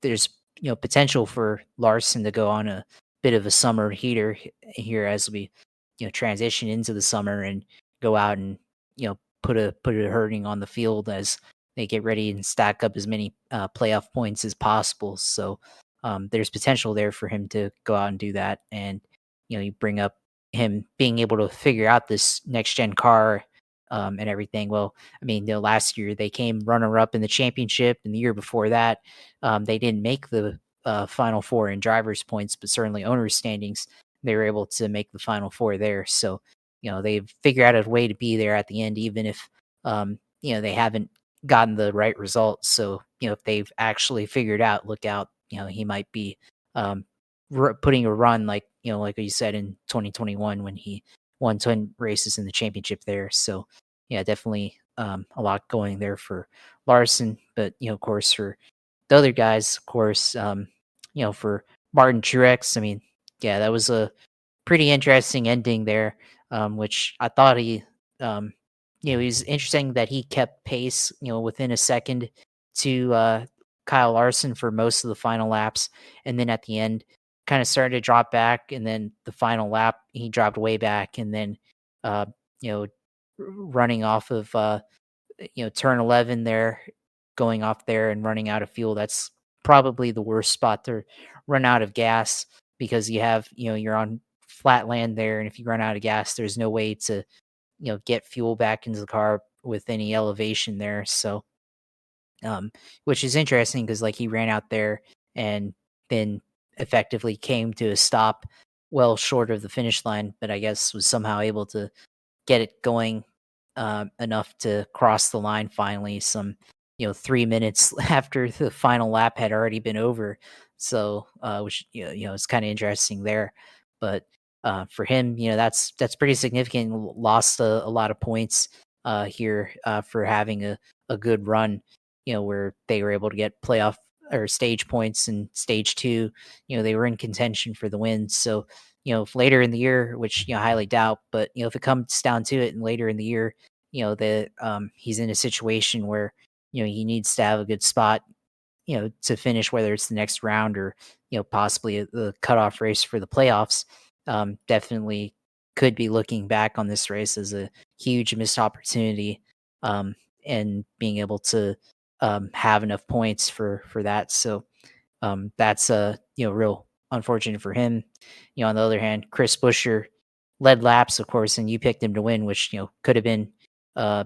there's potential for Larson to go on a bit of a summer heater here as we transition into the summer and go out and put a hurting on the field as they get ready and stack up as many playoff points as possible. So there's potential there for him to go out and do that. And you bring up him being able to figure out this next gen car and everything. Well, I mean, last year they came runner up in the championship, and the year before that, they didn't make the final four in drivers' points, but certainly owners' standings. They were able to make the final four there. So, they've figured out a way to be there at the end, even if, they haven't gotten the right results. So, if they've actually figured out, look out, he might be putting a run like you said in 2021 when he won 10 races in the championship there. So, yeah, definitely a lot going there for Larson. But, of course, for the other guys, of course, for Martin Truex, I mean, yeah, that was a pretty interesting ending there, which I thought he's interesting that he kept pace, within a second to Kyle Larson for most of the final laps. And then at the end, kind of started to drop back. And then the final lap, he dropped way back. And then, uh, you know, running off of, turn 11 there, going off there and running out of fuel. That's probably the worst spot to run out of gas because you're on flat land there. And if you run out of gas, there's no way to, get fuel back into the car with any elevation there. So, which is interesting because like he ran out there and then effectively came to a stop well short of the finish line, but I guess was somehow able to get it going enough to cross the line finally. Some 3 minutes after the final lap had already been over. So, which it's kind of interesting there, but for him, that's pretty significant. Lost a lot of points here for having a good run, where they were able to get playoff or stage points in stage two. They were in contention for the win. So, if later in the year, which I highly doubt, but if it comes down to it, and later in the year, that he's in a situation where he needs to have a good spot, to finish, whether it's the next round or possibly the cutoff race for the playoffs. Definitely could be looking back on this race as a huge missed opportunity, and being able to have enough points for that. So that's real unfortunate for him. On the other hand, Chris Buescher led laps, of course, and you picked him to win, which could have been uh,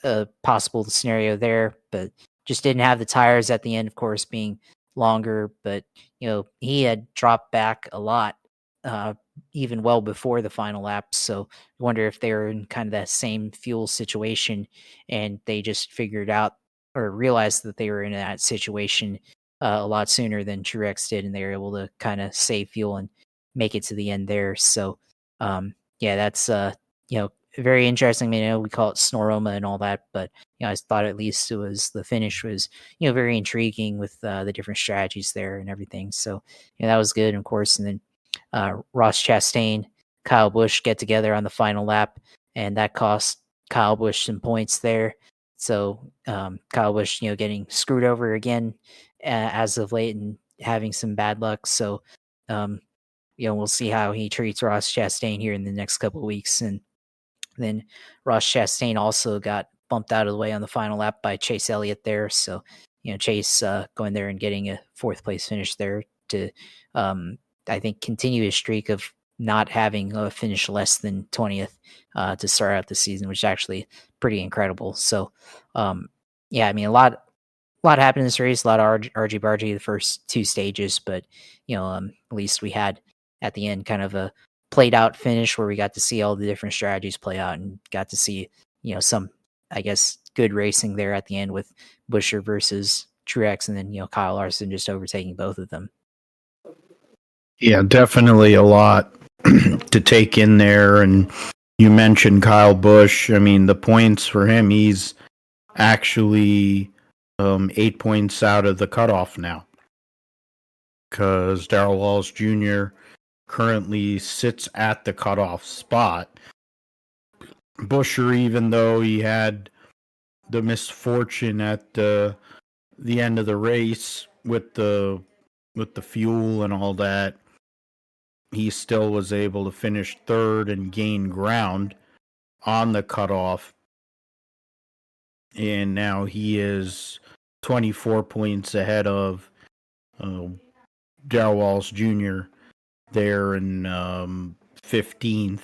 a possible scenario there, but just didn't have the tires at the end, of course, being longer. But he had dropped back a lot, uh, even well before the final lap. So I wonder if they were in kind of that same fuel situation, and they just figured out or realized that they were in that situation a lot sooner than Truex did, and they were able to kind of save fuel and make it to the end there. So yeah, that's very interesting. I mean, I know we call it Snoreoma and all that, but I thought at least the finish was very intriguing with the different strategies there and everything. So that was good, of course. And then Ross Chastain, Kyle Busch get together on the final lap, and that cost Kyle Busch some points there. So Kyle Busch, getting screwed over again as of late and having some bad luck. So we'll see how he treats Ross Chastain here in the next couple of weeks. And then Ross Chastain also got bumped out of the way on the final lap by Chase Elliott there. So, Chase going there and getting a fourth place finish there to, I think, continue his streak of not having a finish less than 20th to start out the season, which is actually pretty incredible. So, yeah, I mean, a lot happened in this race, a lot of argy bargy the first two stages, but at least we had at the end kind of a played out finish where we got to see all the different strategies play out and got to see some, I guess, good racing there at the end with Buescher versus Truex, and then Kyle Larson just overtaking both of them. Yeah, definitely a lot to take in there. And you mentioned Kyle Busch. I mean, the points for him, he's actually 8 points out of the cutoff now, because Darrell Wallace Jr. currently sits at the cutoff spot. Buescher, even though he had the misfortune at the end of the race with the fuel and all that, he still was able to finish third and gain ground on the cutoff. And now he is 24 points ahead of Darrell Wallace Jr. there in 15th.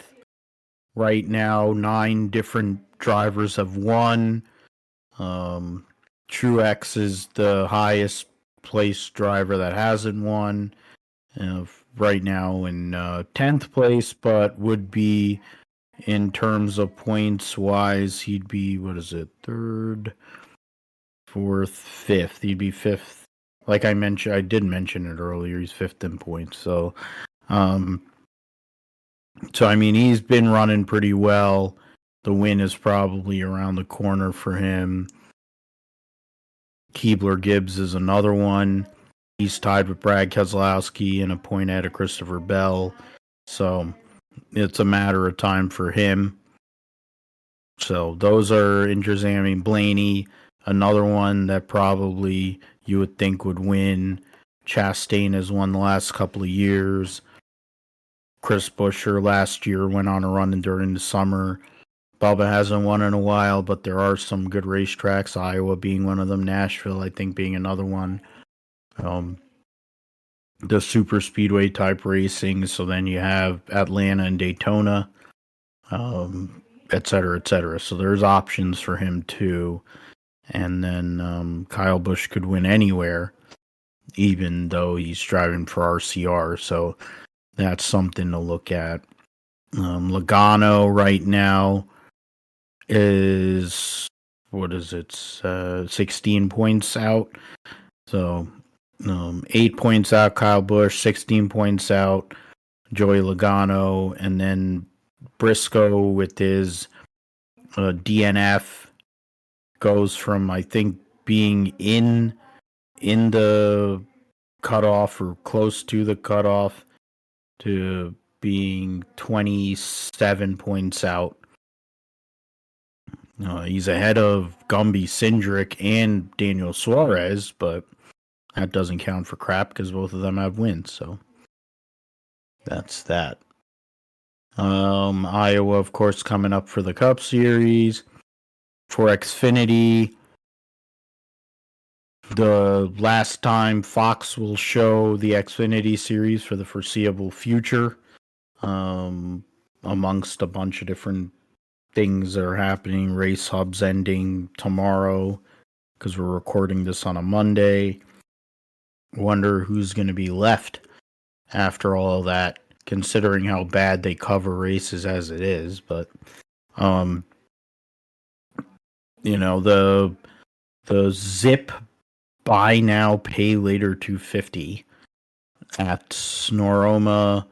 Right now, 9 different drivers have won. Truex is the highest placed driver that hasn't won. Right now in 10th place, but would be, in terms of points wise, he'd be, third, fourth, fifth. He'd be fifth. Like I mentioned, I did mention it earlier, he's fifth in points. So I mean, he's been running pretty well. The win is probably around the corner for him. Keebler Gibbs is another one. He's tied with Brad Keselowski and a point ahead of Christopher Bell. So it's a matter of time for him. So those are interesting. I mean, Blaney, another one that probably you would think would win. Chastain has won the last couple of years. Chris Buescher last year went on a run during the summer. Bubba hasn't won in a while, but there are some good racetracks, Iowa being one of them, Nashville, I think, being another one. The super speedway type racing, so then you have Atlanta and Daytona, et cetera, et cetera. So there's options for him too. And then Kyle Busch could win anywhere, even though he's driving for RCR. So that's something to look at. Logano right now is 16 points out. So 8 points out Kyle Busch, 16 points out Joey Logano, and then Briscoe with his DNF goes from, I think, being in the cutoff or close to the cutoff to being 27 points out. He's ahead of Gumby, Cindric, and Daniel Suarez, but that doesn't count for crap because both of them have wins. So that's that. Iowa, of course, coming up for the Cup Series. For Xfinity, the last time Fox will show the Xfinity Series for the foreseeable future, amongst a bunch of different things that are happening. Race hubs ending tomorrow because we're recording this on a Monday. Wonder who's going to be left after all that, considering how bad they cover races as it is. But the Zip buy now pay later $250 at Snoreoma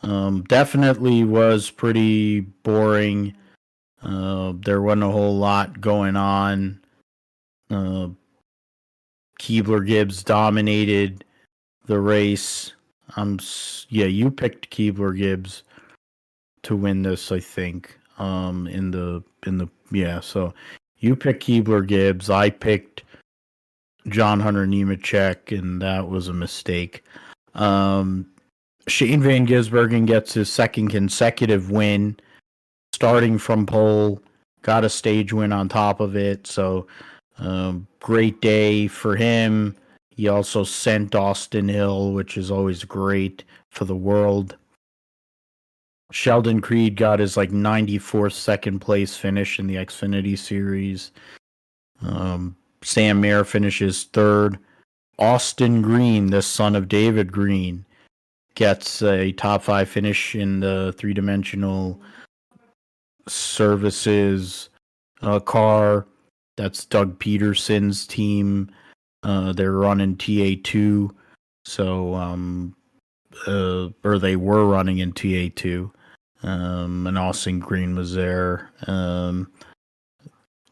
Definitely was pretty boring. There wasn't a whole lot going on. Keebler Gibbs dominated the race. You picked Keebler Gibbs to win this, I think. So you picked Keebler Gibbs. I picked John Hunter Nemechek, and that was a mistake. Shane Van Gisbergen gets his second consecutive win, starting from pole, got a stage win on top of it. So, great day for him. He also sent Austin Hill, which is always great for the world. Sheldon Creed got his 94th second place finish in the Xfinity series. Sam Mayer finishes third. Austin Green, the son of David Green, gets a top 5 finish in the three-dimensional services car. That's Doug Peterson's team. They're running TA2, so or they were running in TA2. And Austin Green was there.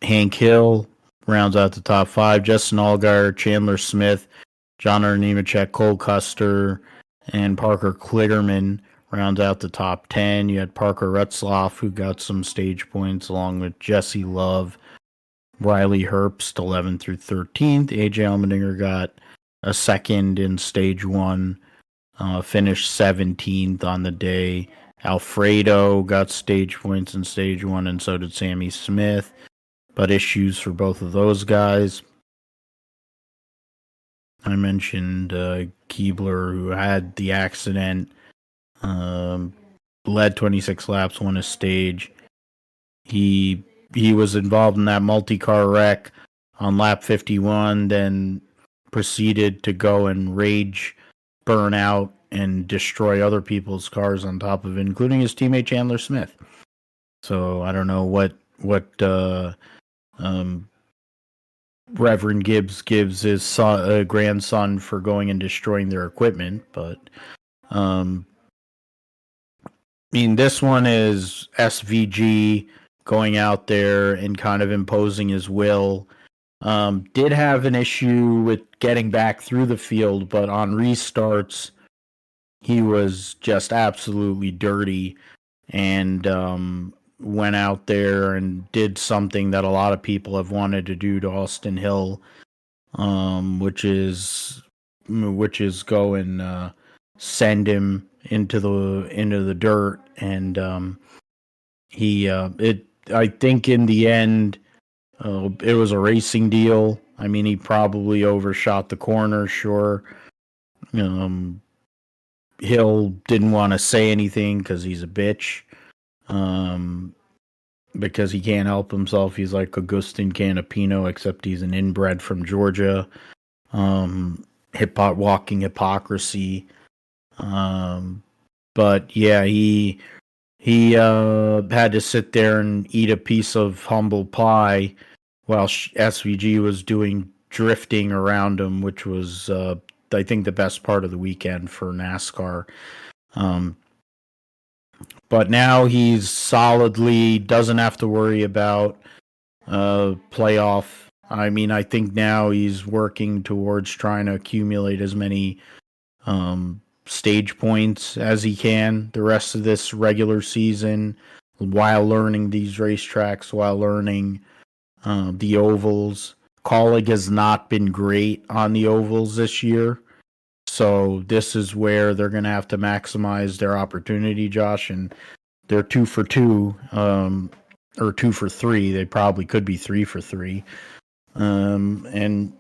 Hank Hill rounds out the top 5. Justin Allgaier, Chandler Smith, John R. Nemechek, Cole Custer, and Parker Kligerman rounds out the top 10. You had Parker Retzlaff, who got some stage points, along with Jesse Love, Riley Herbst, 11th through 13th. AJ Allmendinger got a second in stage 1, finished 17th on the day. Alfredo got stage points in stage 1, and so did Sammy Smith, but issues for both of those guys. I mentioned Keebler, who had the accident, led 26 laps, won a stage. He was involved in that multi-car wreck on lap 51, then proceeded to go and rage, burn out, and destroy other people's cars on top of it, including his teammate Chandler Smith. So I don't know what Reverend Gibbs gives his son, grandson for going and destroying their equipment, but this one is SVG going out there and kind of imposing his will. Did have an issue with getting back through the field, but on restarts, he was just absolutely dirty and went out there and did something that a lot of people have wanted to do to Austin Hill, which is go and send him into the dirt, and I think in the end it was a racing deal. I mean, he probably overshot the corner, sure. Hill didn't want to say anything because he's a bitch. Because he can't help himself. He's like Agustin Canapino, except he's an inbred from Georgia. Walking hypocrisy. But yeah, he had to sit there and eat a piece of humble pie while SVG was doing drifting around him, which was I think the best part of the weekend for NASCAR. But now he's solidly doesn't have to worry about playoff. I mean, I think now he's working towards trying to accumulate as many stage points as he can the rest of this regular season, while learning these racetracks, while learning the ovals. Colleague has not been great on the ovals this year. So this is where they're going to have to maximize their opportunity, Josh, and they're 2 for 2, or 2 for 3. They probably could be 3 for 3. And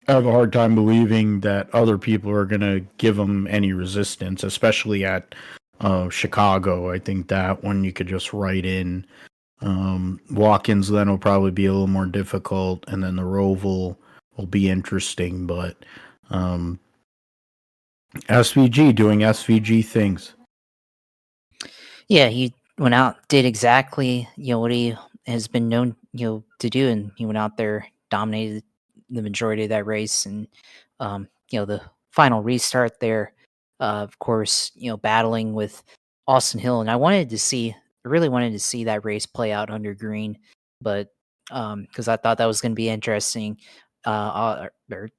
I have a hard time believing that other people are going to give them any resistance, especially at Chicago. I think that one you could just write in. Watkins then will probably be a little more difficult, and then the Roval will be interesting, but SVG doing SVG things. Yeah, he went out, did exactly what he has been known to do, and he went out there, dominated the majority of that race, and the final restart there, of course, battling with Austin Hill, and I really wanted to see that race play out under green, but because I thought that was going to be interesting. Or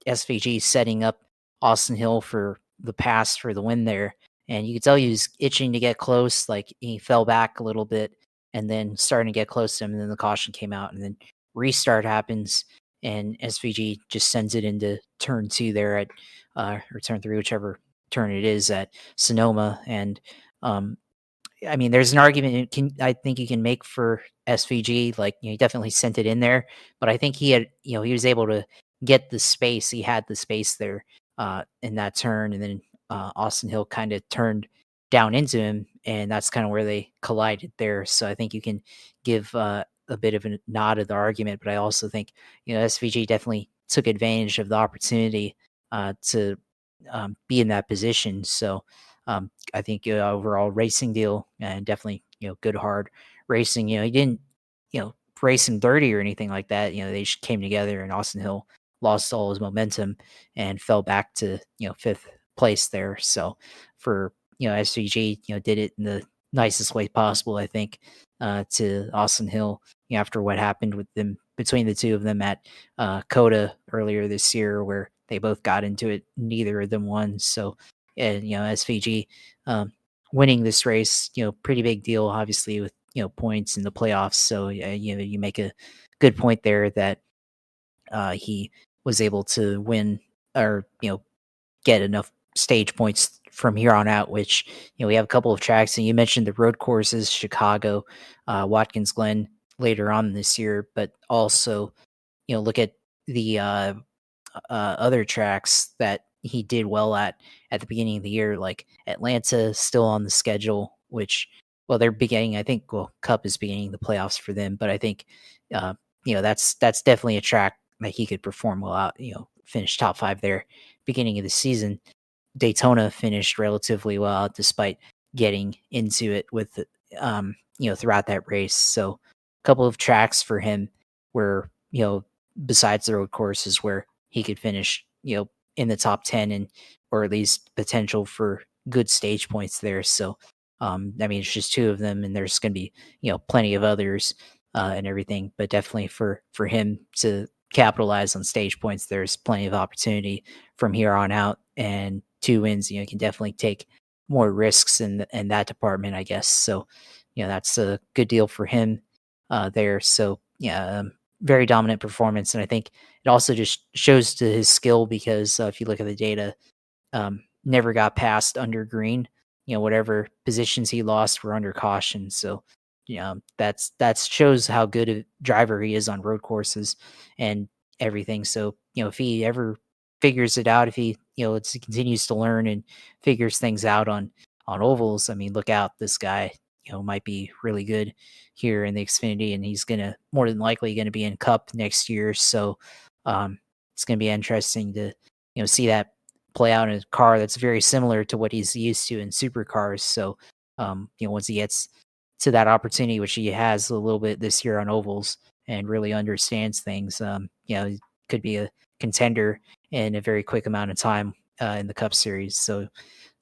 SVG setting up Austin Hill for the pass for the win there, and you could tell he was itching to get close. Like he fell back a little bit, and then starting to get close to him, and then the caution came out, and then restart happens, and SVG just sends it into turn 2 there at or turn 3, whichever turn it is at Sonoma. And um, I mean, there's an argument I think you can make for SVG. Like, he definitely sent it in there, but I think he had, he was able to get the space. He had the space there in that turn, and then Austin Hill kind of turned down into him, and that's kind of where they collided there. So I think you can give a bit of a nod of the argument, but I also think SVG definitely took advantage of the opportunity to be in that position. So I think overall racing deal, and definitely good hard racing. He didn't race him dirty or anything like that. They just came together, and Austin Hill lost all his momentum and fell back to 5th place there. So for SVG, did it in the nicest way possible, I think, to Austin Hill. After what happened with them between the two of them at Coda earlier this year, where they both got into it, neither of them won. So, and SVG winning this race, pretty big deal, obviously, with points in the playoffs. So you make a good point there that he was able to win, or get enough stage points from here on out, which we have a couple of tracks, and you mentioned the road courses, Chicago, Watkins Glen later on this year, but also look at the other tracks that he did well at the beginning of the year, like Atlanta still on the schedule, which, well, they're beginning, I think, well, Cup is beginning the playoffs for them, but I think that's definitely a track that he could perform well out, finish top 5 there beginning of the season. Daytona finished relatively well despite getting into it with throughout that race. So a couple of tracks for him where besides the road courses where he could finish in the top 10, and or at least potential for good stage points there. So I mean, it's just 2 of them, and there's going to be plenty of others and everything, but definitely for him to capitalize on stage points, there's plenty of opportunity from here on out. And 2 wins, you can definitely take more risks in that department, I guess. So that's a good deal for him there. So yeah, very dominant performance, and I think it also just shows to his skill, because if you look at the data, never got past under green. Whatever positions he lost were under caution. So that shows how good a driver he is on road courses and everything. So if he ever figures it out, if he continues to learn and figures things out on ovals, I mean, look out, this guy might be really good here in the Xfinity, and he's gonna more than likely gonna be in Cup next year. So it's gonna be interesting to see that play out in a car that's very similar to what he's used to in supercars. So once he gets to that opportunity, which he has a little bit this year on ovals, and really understands things, he could be a contender in a very quick amount of time in the Cup Series. So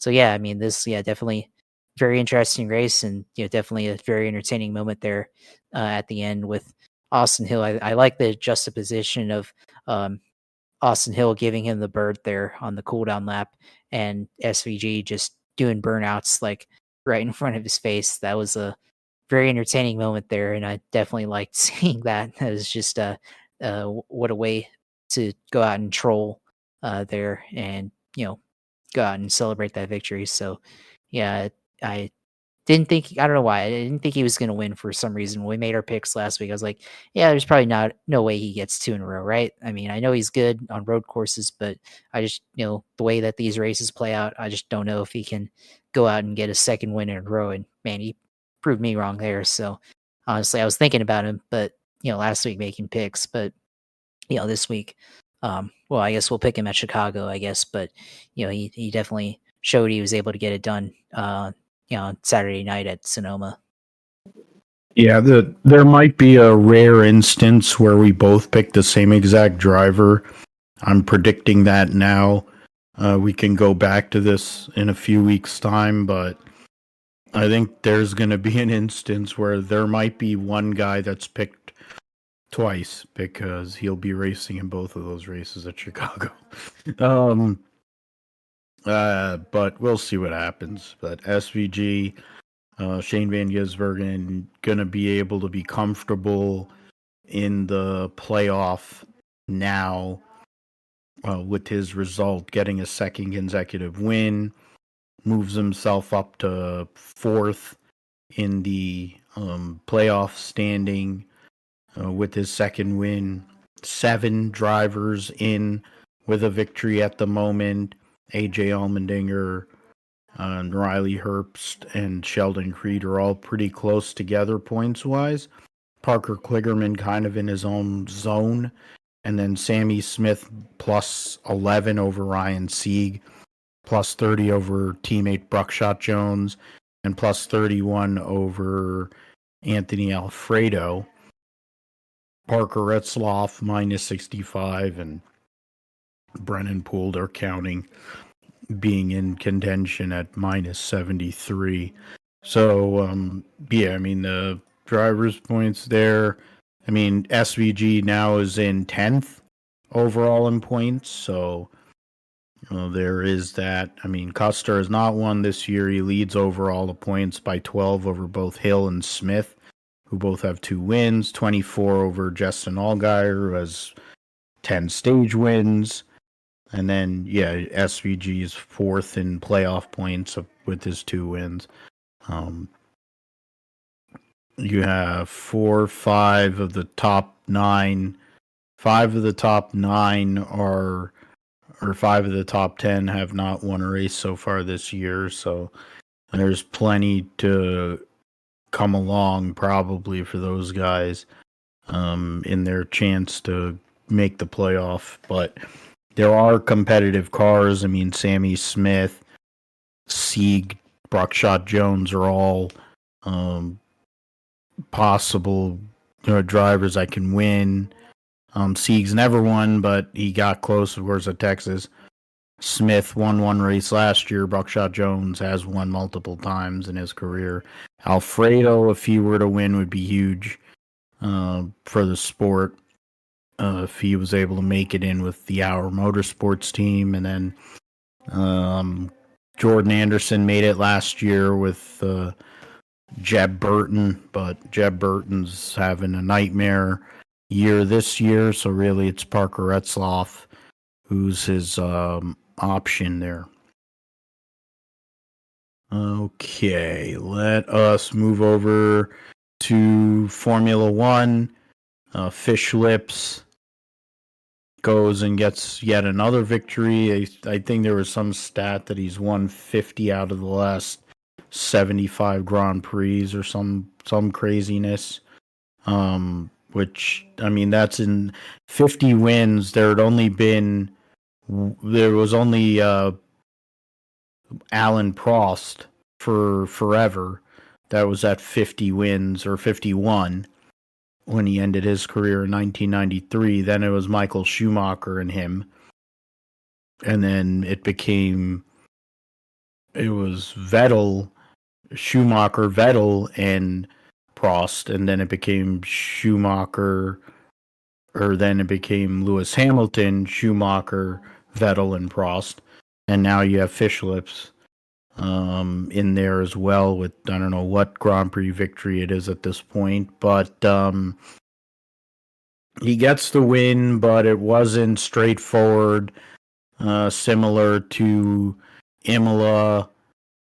yeah, I mean, this, definitely very interesting race, and definitely a very entertaining moment there at the end with Austin Hill. I like the juxtaposition of Austin Hill giving him the bird there on the cooldown lap, and SVG just doing burnouts like right in front of his face. That was a very entertaining moment there, and I definitely liked seeing that. It was just what a way to go out and troll there, and go out and celebrate that victory. So yeah, I didn't think, I don't know why, I didn't think he was gonna win for some reason. When we made our picks last week, I was like, "Yeah, there's probably no way he gets 2 in a row, right?" I mean, I know he's good on road courses, but I just, the way that these races play out, I just don't know if he can go out and get a 2nd win in a row, and man, he proved me wrong there. So, honestly, I was thinking about him, but, last week making picks, but, this week, well, I guess we'll pick him at Chicago, I guess, but, he definitely showed he was able to get it done, on Saturday night at Sonoma. Yeah, there might be a rare instance where we both pick the same exact driver. I'm predicting that now. We can go back to this in a few weeks' time, but I think there's going to be an instance where there might be one guy that's picked twice because he'll be racing in both of those races at Chicago. But we'll see what happens. But SVG, Shane Van Gisbergen, gonna be able to be comfortable in the playoff now with his result, getting a second consecutive win, moves himself up to fourth in the playoff standing with his second win. 7 drivers in with a victory at the moment. AJ Allmendinger, Riley Herbst, and Sheldon Creed are all pretty close together points-wise. Parker Kligerman kind of in his own zone. And then Sammy Smith plus 11 over Ryan Sieg, plus 30 over teammate Buckshot Jones, and plus 31 over Anthony Alfredo. Parker Retzloff minus 65, and Brennan Poole, counting, being in contention at minus 73. So, yeah, I mean, the driver's points there. I mean, SVG now is in 10th overall in points, so there is that. I mean, Custer has not won this year. He leads overall the points by 12 over both Hill and Smith, who both have 2 wins, 24 over Justin Allgaier, who has 10 stage wins. And then, yeah, SVG is 4th in playoff points with his 2 wins. You have 5 of the top 9. 5 of the top 9 or 5 of the top 10 have not won a race so far this year. So there's plenty to come along probably for those guys in their chance to make the playoff. But there are competitive cars. I mean, Sammy Smith, Sieg, Buckshot Jones are all possible drivers that can win. Sieg's never won, but he got close, of course, at Texas. Smith won 1 race last year. Buckshot Jones has won multiple times in his career. Alfredo, if he were to win, would be huge for the sport. If he was able to make it in with the Hour Motorsports team. And then Jordan Anderson made it last year with Jeb Burton, but Jeb Burton's having a nightmare year this year, so really it's Parker Retzloff who's his option there. Okay, let us move over to Formula One. Fish Lips goes and gets yet another victory. I think there was some stat that he's won 50 out of the last 75 Grand Prix or some craziness. Which, I mean, that's in 50 wins. There was only Alan Prost for forever that was at 50 wins, or 51 when he ended his career in 1993. Then it was Michael Schumacher and him. And then it was Schumacher, Vettel, and Prost, and then it became Schumacher, or then it became Lewis Hamilton, Schumacher, Vettel, and Prost, and now you have Fish Lips in there as well with, I don't know what Grand Prix victory it is at this point, but he gets the win, but it wasn't straightforward, similar to Imola,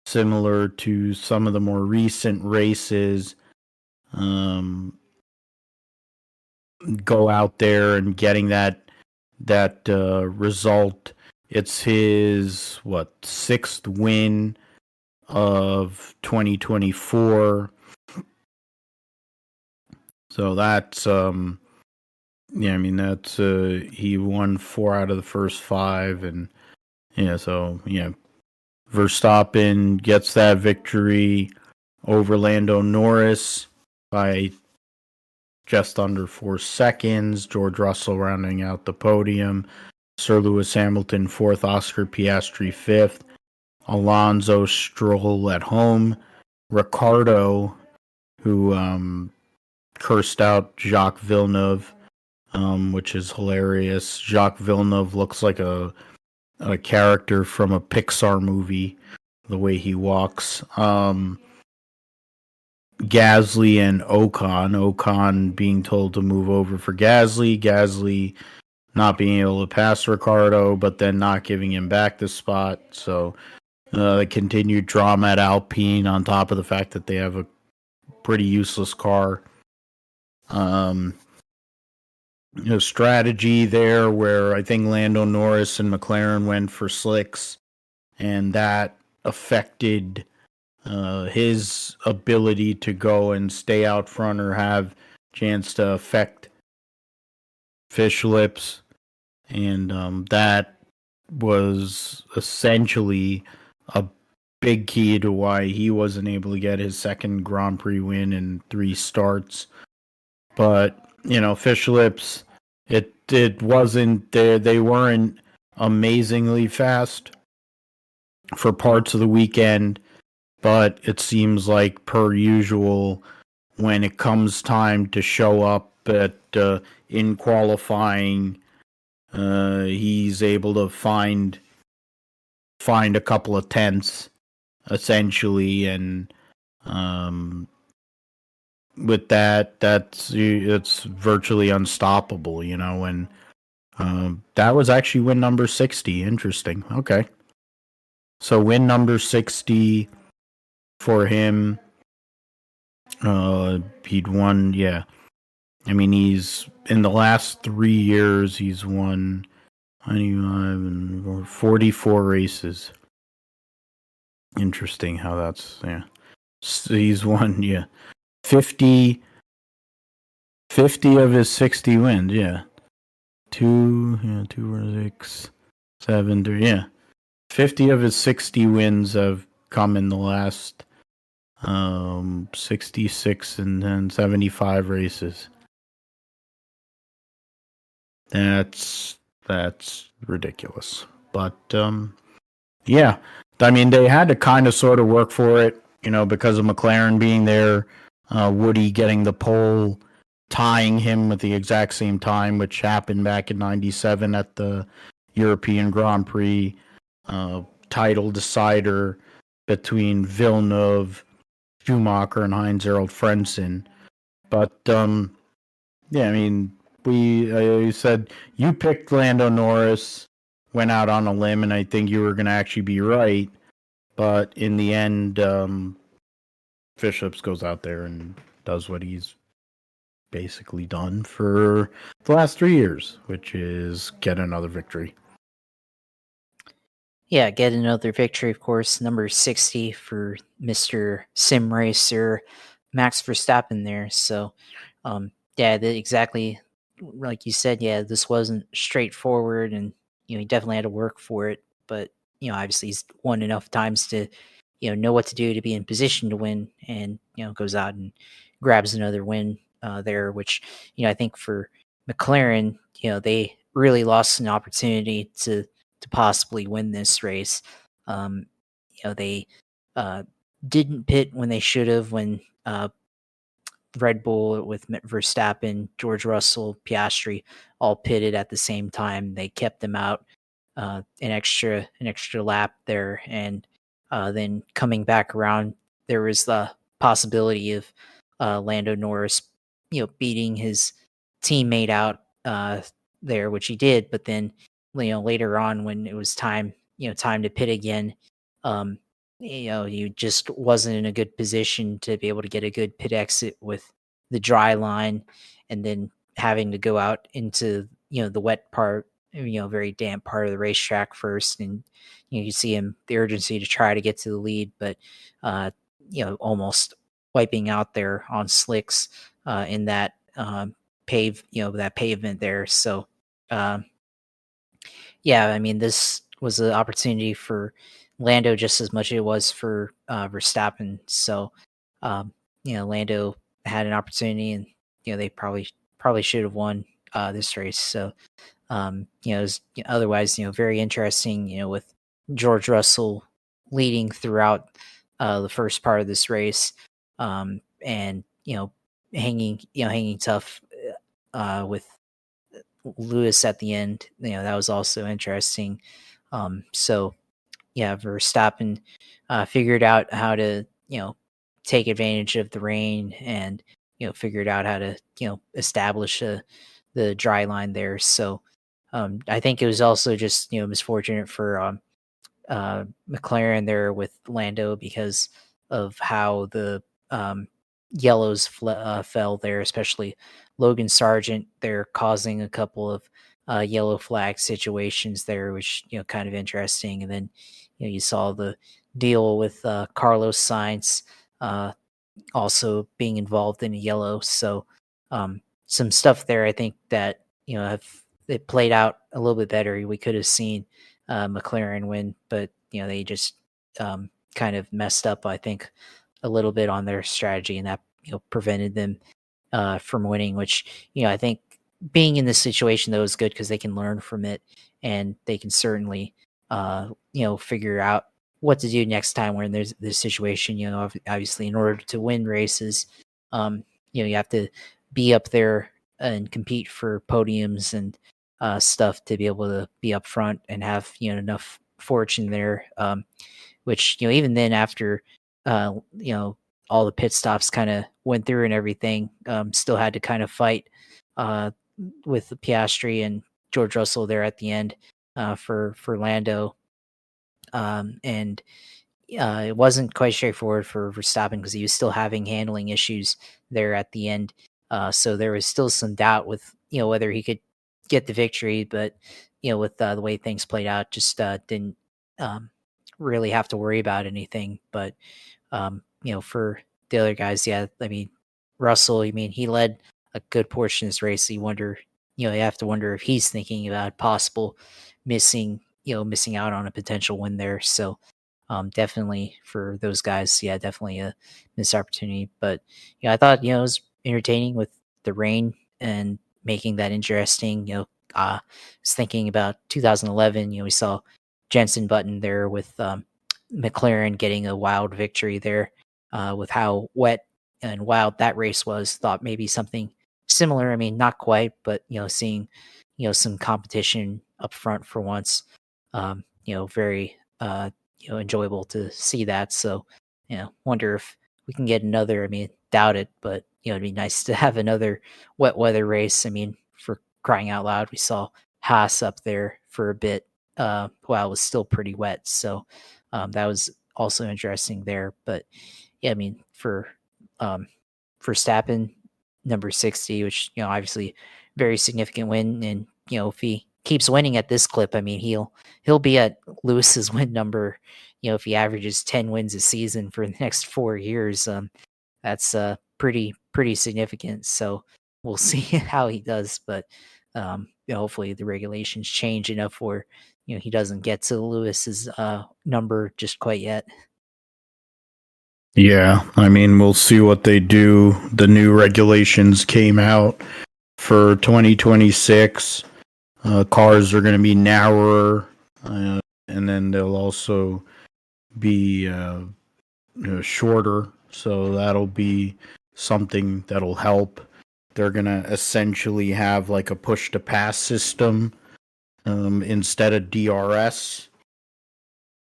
similar to some of the more recent races. Go out there and getting that result. It's his 6th win of 2024. So that's yeah, I mean that's he won 4 out of the first 5, and so Verstappen gets that victory over Lando Norris by just under 4 seconds. George Russell rounding out the podium. Sir Lewis Hamilton 4th, Oscar Piastri 5th, Alonso Stroll at home, Ricardo, who cursed out Jacques Villeneuve, which is hilarious. Jacques Villeneuve looks like a character from a Pixar movie, the way he walks. Gasly and Ocon being told to move over for Gasly not being able to pass Ricardo, but then not giving him back the spot. So the continued drama at Alpine on top of the fact that they have a pretty useless car. Strategy there where I think Lando Norris and McLaren went for slicks, and that affected his ability to go and stay out front or have chance to affect fish lips, and that was essentially a big key to why he wasn't able to get his second Grand Prix win in 3 starts. But fish lips, it wasn't there. They weren't amazingly fast for parts of the weekend, but it seems like per usual when it comes time to show up at in qualifying, he's able to find a couple of tenths essentially, and with it's virtually unstoppable, and that was actually win number 60. Interesting. Okay. So win number 60 for him. He'd won, yeah. I mean, he's in the last 3 years, he's won 44 races. Interesting how that's, yeah. So he's won, 50 of his 60 wins, yeah. 2 or 6, 7, 3, yeah. 50 of his 60 wins have come in the last 66 and then 75 races. That's ridiculous. But yeah, I mean, they had to kind of sort of work for it, because of McLaren being there, Woody getting the pole, tying him with the exact same time, which happened back in '97 at the European Grand Prix, title decider between Villeneuve, Schumacher, and Heinz-Harald Frentzen. But yeah, I mean, you said you picked Lando Norris, went out on a limb, and I think you were going to actually be right. But in the end, Fishups goes out there and does what he's basically done for the last 3 years, which is get another victory. Yeah, get another victory, of course. Number 60 for Mr. Sim Racer, Max Verstappen there. So, yeah, exactly like you said, yeah, this wasn't straightforward, and he definitely had to work for it. But obviously, he's won enough times to know what to do to be in position to win, and goes out and grabs another win there. Which I think for McLaren, they really lost an opportunity to possibly win this race. They didn't pit when they should have, when Red Bull with Verstappen, George Russell, Piastri all pitted at the same time. They kept them out an extra lap there, and then coming back around, there was the possibility of Lando Norris, beating his teammate out there, which he did. But then, later on when it was time to pit again, he just wasn't in a good position to be able to get a good pit exit with the dry line, and then having to go out into the wet part, very damp part of the racetrack first, and you see him the urgency to try to get to the lead, but almost wiping out there on slicks in that that pavement there. So yeah, I mean, this was an opportunity for Lando just as much as it was for Verstappen. So Lando had an opportunity, and they probably should have won this race. So it was otherwise very interesting. With George Russell leading throughout the first part of this race, and hanging tough with Lewis at the end. That was also interesting. So yeah, Verstappen figured out how to take advantage of the rain, and figured out how to establish the dry line there. So I think it was also just misfortunate for McLaren there with Lando because of how the yellows fell there, especially Logan Sargent. They're causing a couple of yellow flag situations there, which kind of interesting. And then you saw the deal with Carlos Sainz also being involved in a yellow. So some stuff there, I think that if it played out a little bit better, we could have seen McLaren win, but they just kind of messed up, I think, a little bit on their strategy, and that prevented them from winning. Which I think being in this situation though is good because they can learn from it, and they can certainly figure out what to do next time when there's this situation. Obviously, in order to win races, you have to be up there and compete for podiums and stuff to be able to be up front and have enough fortune there. Which even then, after all the pit stops kind of went through and everything, still had to kind of fight with Piastri and George Russell there at the end for Lando. And it wasn't quite straightforward for Verstappen because he was still having handling issues there at the end. So there was still some doubt with whether he could get the victory, but with the way things played out, just didn't really have to worry about anything. But for the other guys, yeah, I mean Russell, he led a good portion of this race. So you have to wonder if he's thinking about possible missing out on a potential win there. So definitely for those guys, yeah, definitely a missed opportunity. But I thought it was entertaining with the rain and making that interesting. I was thinking about 2011. We saw Jensen Button there with McLaren getting a wild victory there with how wet and wild that race was. Thought maybe something similar. I mean, not quite, but seeing some competition up front for once. Very enjoyable to see that. So, wonder if we can get another. I mean, doubt it, but it'd be nice to have another wet weather race. I mean, for crying out loud, we saw Haas up there for a bit while it was still pretty wet. So that was also interesting there. But yeah, I mean, for Verstappen, number 60, which obviously very significant win, and if he keeps winning at this clip, I mean he'll be at Lewis's win number. If he averages 10 wins a season for the next 4 years, that's pretty significant. So we'll see how he does, but hopefully the regulations change enough where he doesn't get to Lewis's number just quite yet. Yeah, I mean, we'll see what they do. The new regulations came out for 2026. Cars are going to be narrower, and then they'll also be shorter. So that'll be something that'll help. They're going to essentially have like a push-to-pass system instead of DRS.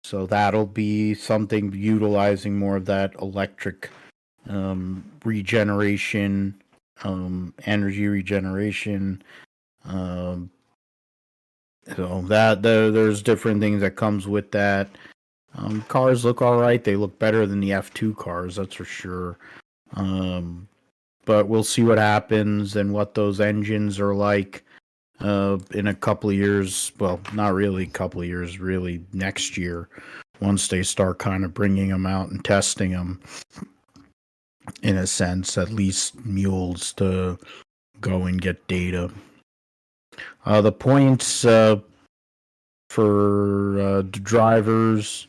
So that'll be something utilizing more of that electric regeneration, energy regeneration. So there's different things that comes with that. Cars look all right. They look better than the F2 cars, that's for sure. But we'll see what happens and what those engines are like in a couple of years. Well, not really a couple of years, really next year, once they start kind of bringing them out and testing them, in a sense, at least mules to go and get data. The points for the drivers,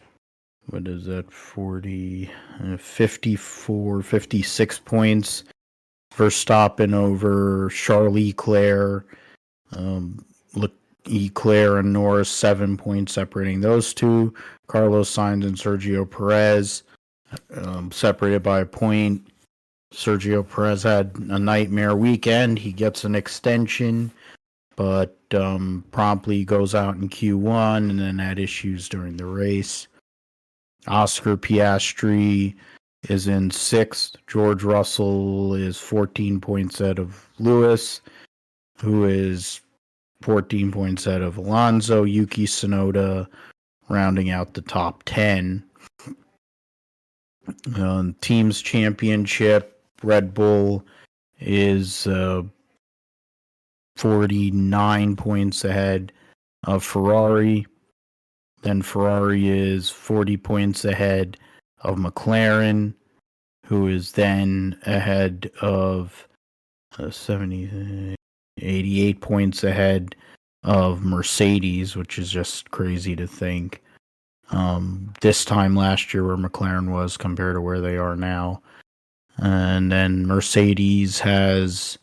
what is that, 40, 54, 56 points. Verstappen over Charles Leclerc, Leclerc and Norris, 7 points separating those two. Carlos Sainz and Sergio Perez, separated by a point. Sergio Perez had a nightmare weekend. He gets an extension, but promptly goes out in Q1 and then had issues during the race. Oscar Piastri is in 6th. George Russell is 14 points ahead of Lewis, who is 14 points ahead of Alonso. Yuki Tsunoda rounding out the top 10. Teams Championship, Red Bull is 49 points ahead of Ferrari. Then Ferrari is 40 points ahead of McLaren, who is then ahead of 88 points ahead of Mercedes, which is just crazy to think. This time last year where McLaren was compared to where they are now. And then Mercedes has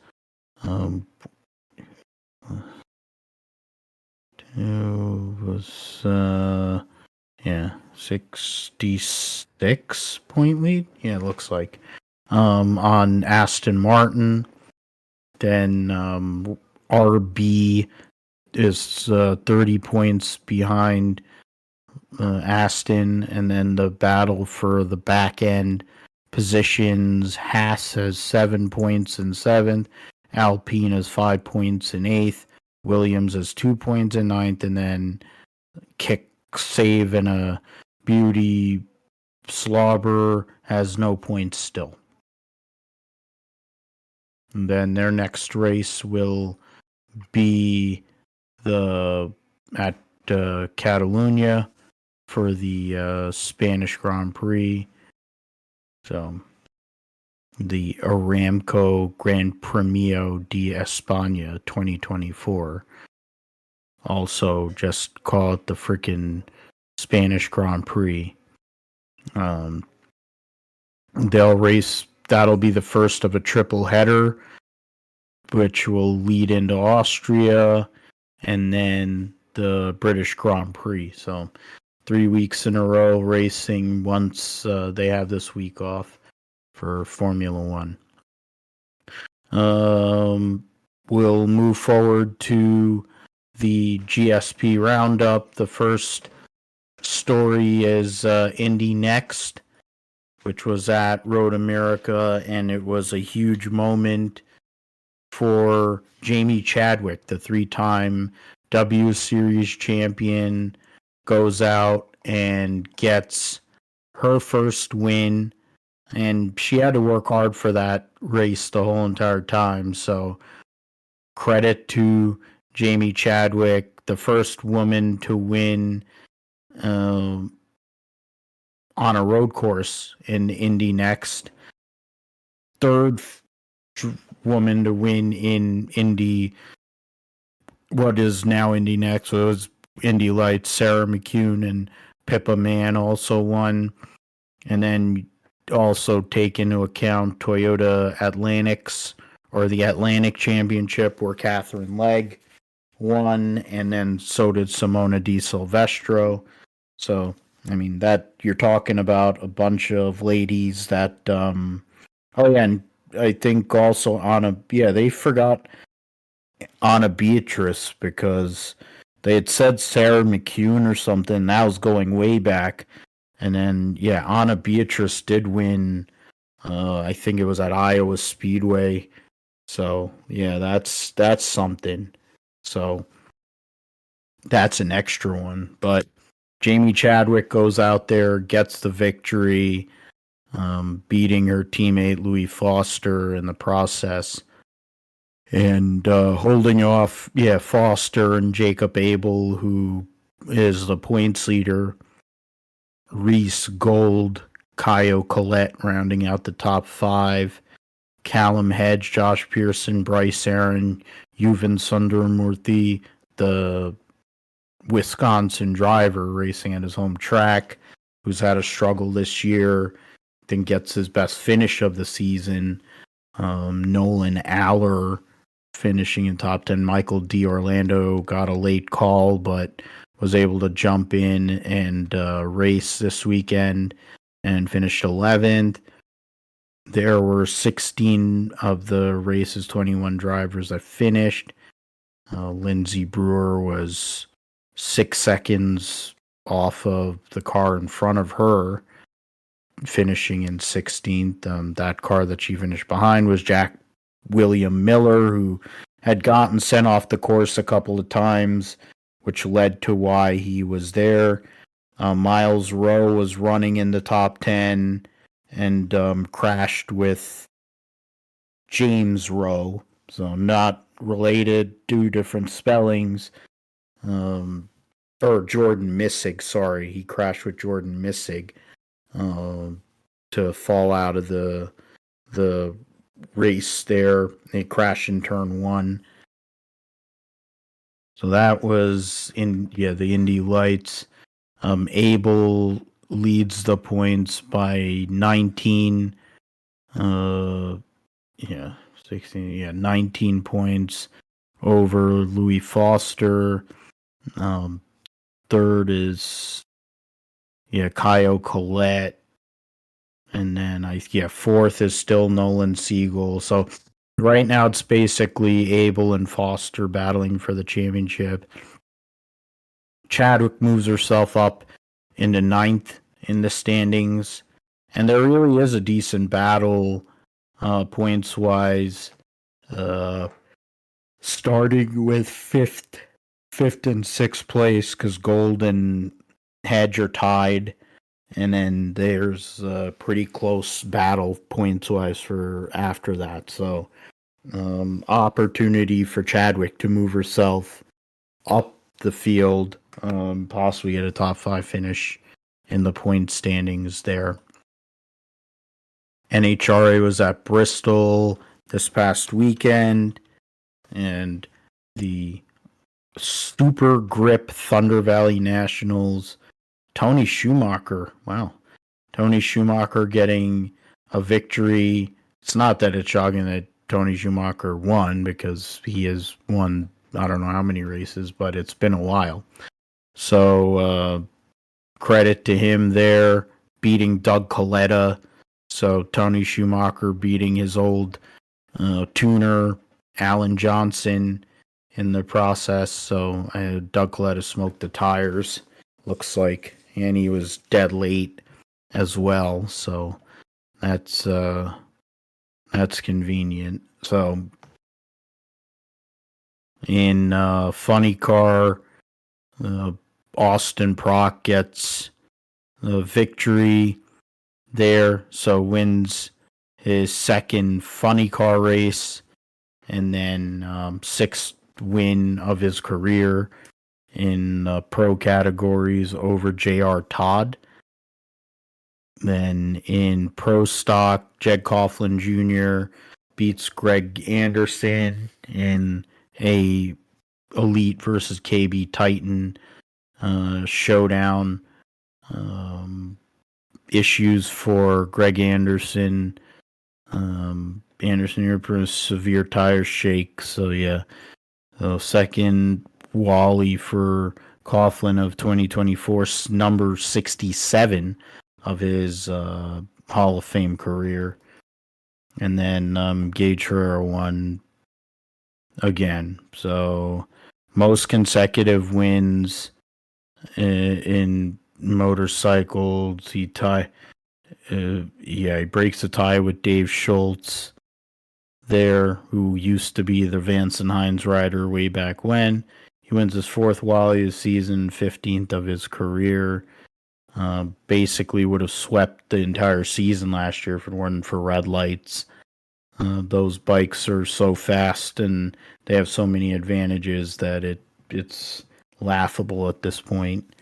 66 point lead. Yeah, it looks like. On Aston Martin. Then RB is 30 points behind Aston, and then the battle for the back end positions. Haas has 7 points in 7th. Alpine has 5 points in 8th. Williams has 2 points in 9th, and then kick save and a beauty slobber has no points still. And then their next race will be at Catalunya for the Spanish Grand Prix. So the Aramco Gran Premio de España 2024. Also, just call it the freaking Spanish Grand Prix. They'll race. That'll be the first of a triple header, which will lead into Austria and then the British Grand Prix. So 3 weeks in a row racing once they have this week off for Formula One. We'll move forward to the GSP Roundup. The first story is Indy Next, which was at Road America, and it was a huge moment for Jamie Chadwick, the 3-time W Series champion, goes out and gets her first win, and she had to work hard for that race the whole entire time, so credit to Jamie Chadwick, the first woman to win on a road course in Indy Next, third woman to win in Indy, what is now Indy Next. So it was Indy Lights. Sarah McCune and Pippa Mann also won. And then also take into account Toyota Atlantics, or the Atlantic Championship, where Catherine Legg won, and then so did Simona Di Silvestro. So, I mean, that you're talking about a bunch of ladies that, and I think also they forgot Anna Beatrice, because they had said Sarah McCune or something. That was going way back. And then, Anna Beatrice did win. I think it was at Iowa Speedway. So, that's something. So, that's an extra one. But Jamie Chadwick goes out there, gets the victory, beating her teammate Louis Foster in the process, and holding off Foster and Jacob Abel, who is the points leader. Reese Gold, Kaio Collette rounding out the top 5. Callum Hedge, Josh Pearson, Bryce Aaron, Yuvan Sundarmurthy, the Wisconsin driver racing at his home track, who's had a struggle this year, then gets his best finish of the season. Nolan Aller finishing in top 10. Michael D'Orlando got a late call, but was able to jump in and race this weekend and finished 11th. There were 16 of the race's 21 drivers that finished. Lindsey Brewer was 6 seconds off of the car in front of her, finishing in 16th. That car that she finished behind was Jack William Miller, who had gotten sent off the course a couple of times, which led to why he was there. Miles Rowe was running in the top 10 and crashed with James Rowe, so not related, two different spellings. Or Jordan Missig, sorry. He crashed with Jordan Missig to fall out of the race there. They crashed in turn 1. So that was the Indy Lights. Abel leads the points by 19. 19 points over Louis Foster. Third is Kyle Collette. And then fourth is still Nolan Siegel. So right now it's basically Abel and Foster battling for the championship. Chadwick moves herself up into 9th in the standings. And there really is a decent battle points-wise. Starting with 5th and 6th place, because Gold and Hedge are tied. And then there's a pretty close battle points-wise for after that. So opportunity for Chadwick to move herself up the field, possibly get a top 5 finish in the point standings there. NHRA was at Bristol this past weekend, and the Super Grip Thunder Valley Nationals, Tony Schumacher getting a victory. It's not that it's shocking that Tony Schumacher won, because he has won I don't know how many races, but it's been a while. So credit to him there, beating Doug Coletta. So Tony Schumacher beating his old tuner, Alan Johnson, in the process. So Doug Coletta smoked the tires, looks like, and he was dead late as well. So that's convenient. So in funny car, Austin Prock gets the victory there, so wins his second funny car race, and then 6th win of his career in pro categories over J.R. Todd. Then in pro stock, Jed Coughlin Jr. beats Greg Anderson in a Elite versus KB Titan showdown. Issues for Greg Anderson. Anderson here for a severe tire shake. So second Wally for Coughlin of 2024, number 67 of his Hall of Fame career. And then Gage Herrera won again. So most consecutive wins in motorcycles. He breaks the tie with Dave Schultz there, who used to be the Vance and Hines rider way back when. He wins his 4th Wally of the season, 15th of his career. Basically would have swept the entire season last year if it weren't for red lights. Those bikes are so fast and they have so many advantages that it's laughable at this point.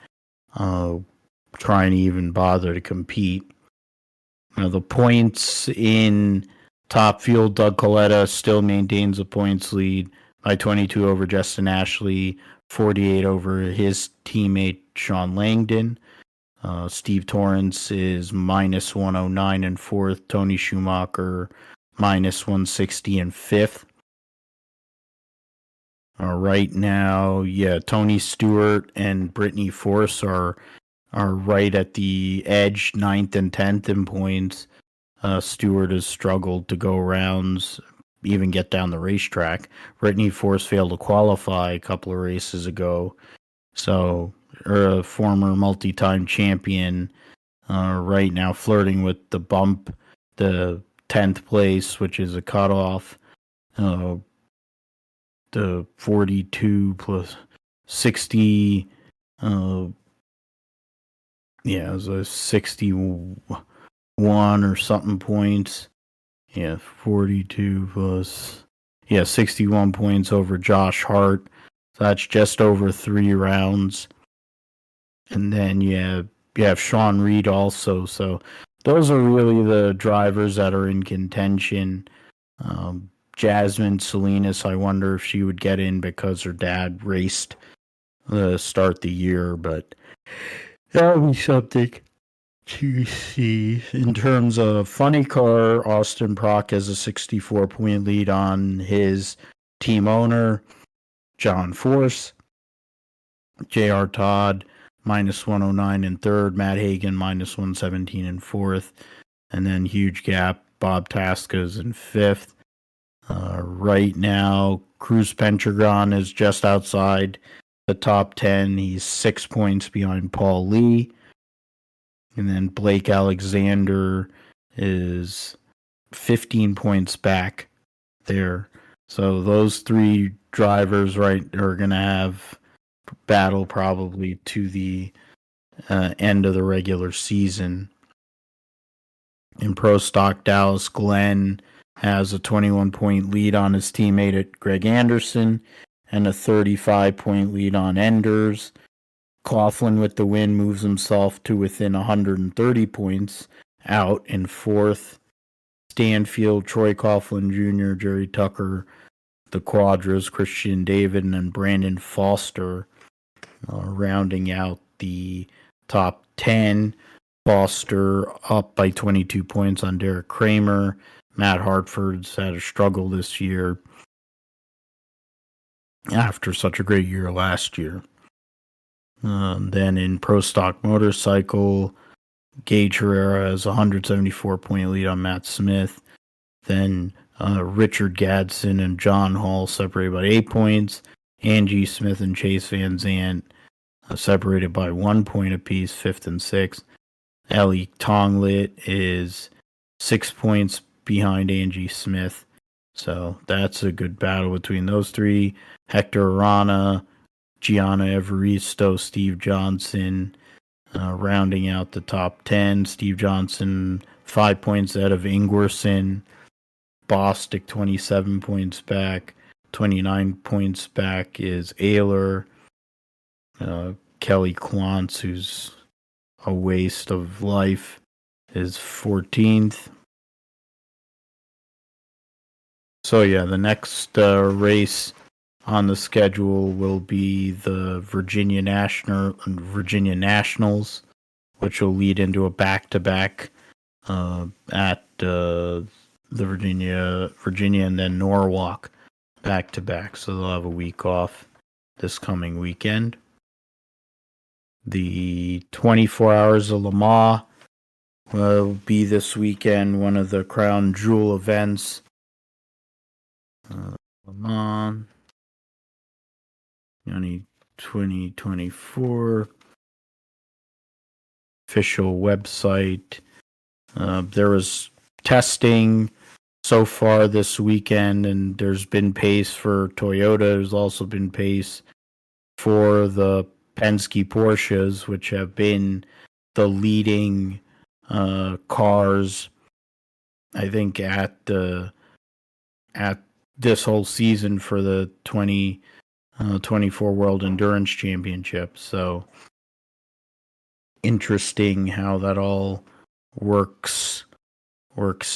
Trying to even bother to compete. The points in top field, Doug Coletta still maintains a points lead by 22 over Justin Ashley, 48 over his teammate Sean Langdon. Steve Torrance is minus 109 in 4th. Tony Schumacher minus 160 in 5th. Right now, Tony Stewart and Brittany Force are right at the edge, 9th and 10th in points. Stewart has struggled to go rounds, even get down the racetrack. Brittany Force failed to qualify a couple of races ago. So, a former multi-time champion, right now flirting with the bump, the 10th place, which is a cutoff. The 42 plus 60, it was a 61 or something points. 42 plus, 61 points over Josh Hart. So that's just over 3 rounds. And then you have Sean Reed also. So those are really the drivers that are in contention. Jasmine Salinas, I wonder if she would get in because her dad raced to start the year, but that'll be something to see. In terms of funny car, Austin Prock has a 64-point lead on his team owner, John Force. J.R. Todd, minus 109 in third. Matt Hagan, minus 117 in fourth. And then huge gap, Bob Tasca's in fifth. Right now, Cruz Pentragon is just outside the top 10. He's 6 points behind Paul Lee. And then Blake Alexander is 15 points back there. So those 3 drivers are going to have battle probably to the end of the regular season. In Pro Stock, Dallas Glenn has a 21-point lead on his teammate at Greg Anderson and a 35-point lead on Enders. Coughlin with the win moves himself to within 130 points out in fourth. Stanfield, Troy Coughlin Jr., Jerry Tucker, the Quadras, Christian David, and Brandon Foster rounding out the top 10. Foster up by 22 points on Derek Kramer. Matt Hartford's had a struggle this year after such a great year last year. Then in Pro Stock Motorcycle, Gage Herrera has a 174-point lead on Matt Smith. Then Richard Gadsden and John Hall separated by 8 points. Angie Smith and Chase Van Zandt separated by 1 point apiece, 5th and 6th. Ellie Tonglet is 6 points behind Angie Smith. So that's a good battle between those 3. Hector Arana, Gianna Evaristo, Steve Johnson rounding out the top 10. Steve Johnson 5 points ahead of Ingwerson. Bostic 27 points back. 29 points back is Ayler. Kelly Klontz, who's a waste of life, is 14th. So the next race on the schedule will be the Virginia Nationals, which will lead into a back-to-back at the Virginia and then Norwalk back-to-back. So they'll have a week off this coming weekend. The 24 Hours of Le Mans will be this weekend, one of the crown jewel events. Le Mans 2024 official website. There was testing so far this weekend, and there's been pace for Toyota. There's also been pace for the Penske Porsches, which have been the leading cars, I think, at this whole season for the 2024 World Endurance Championship. So interesting how that all works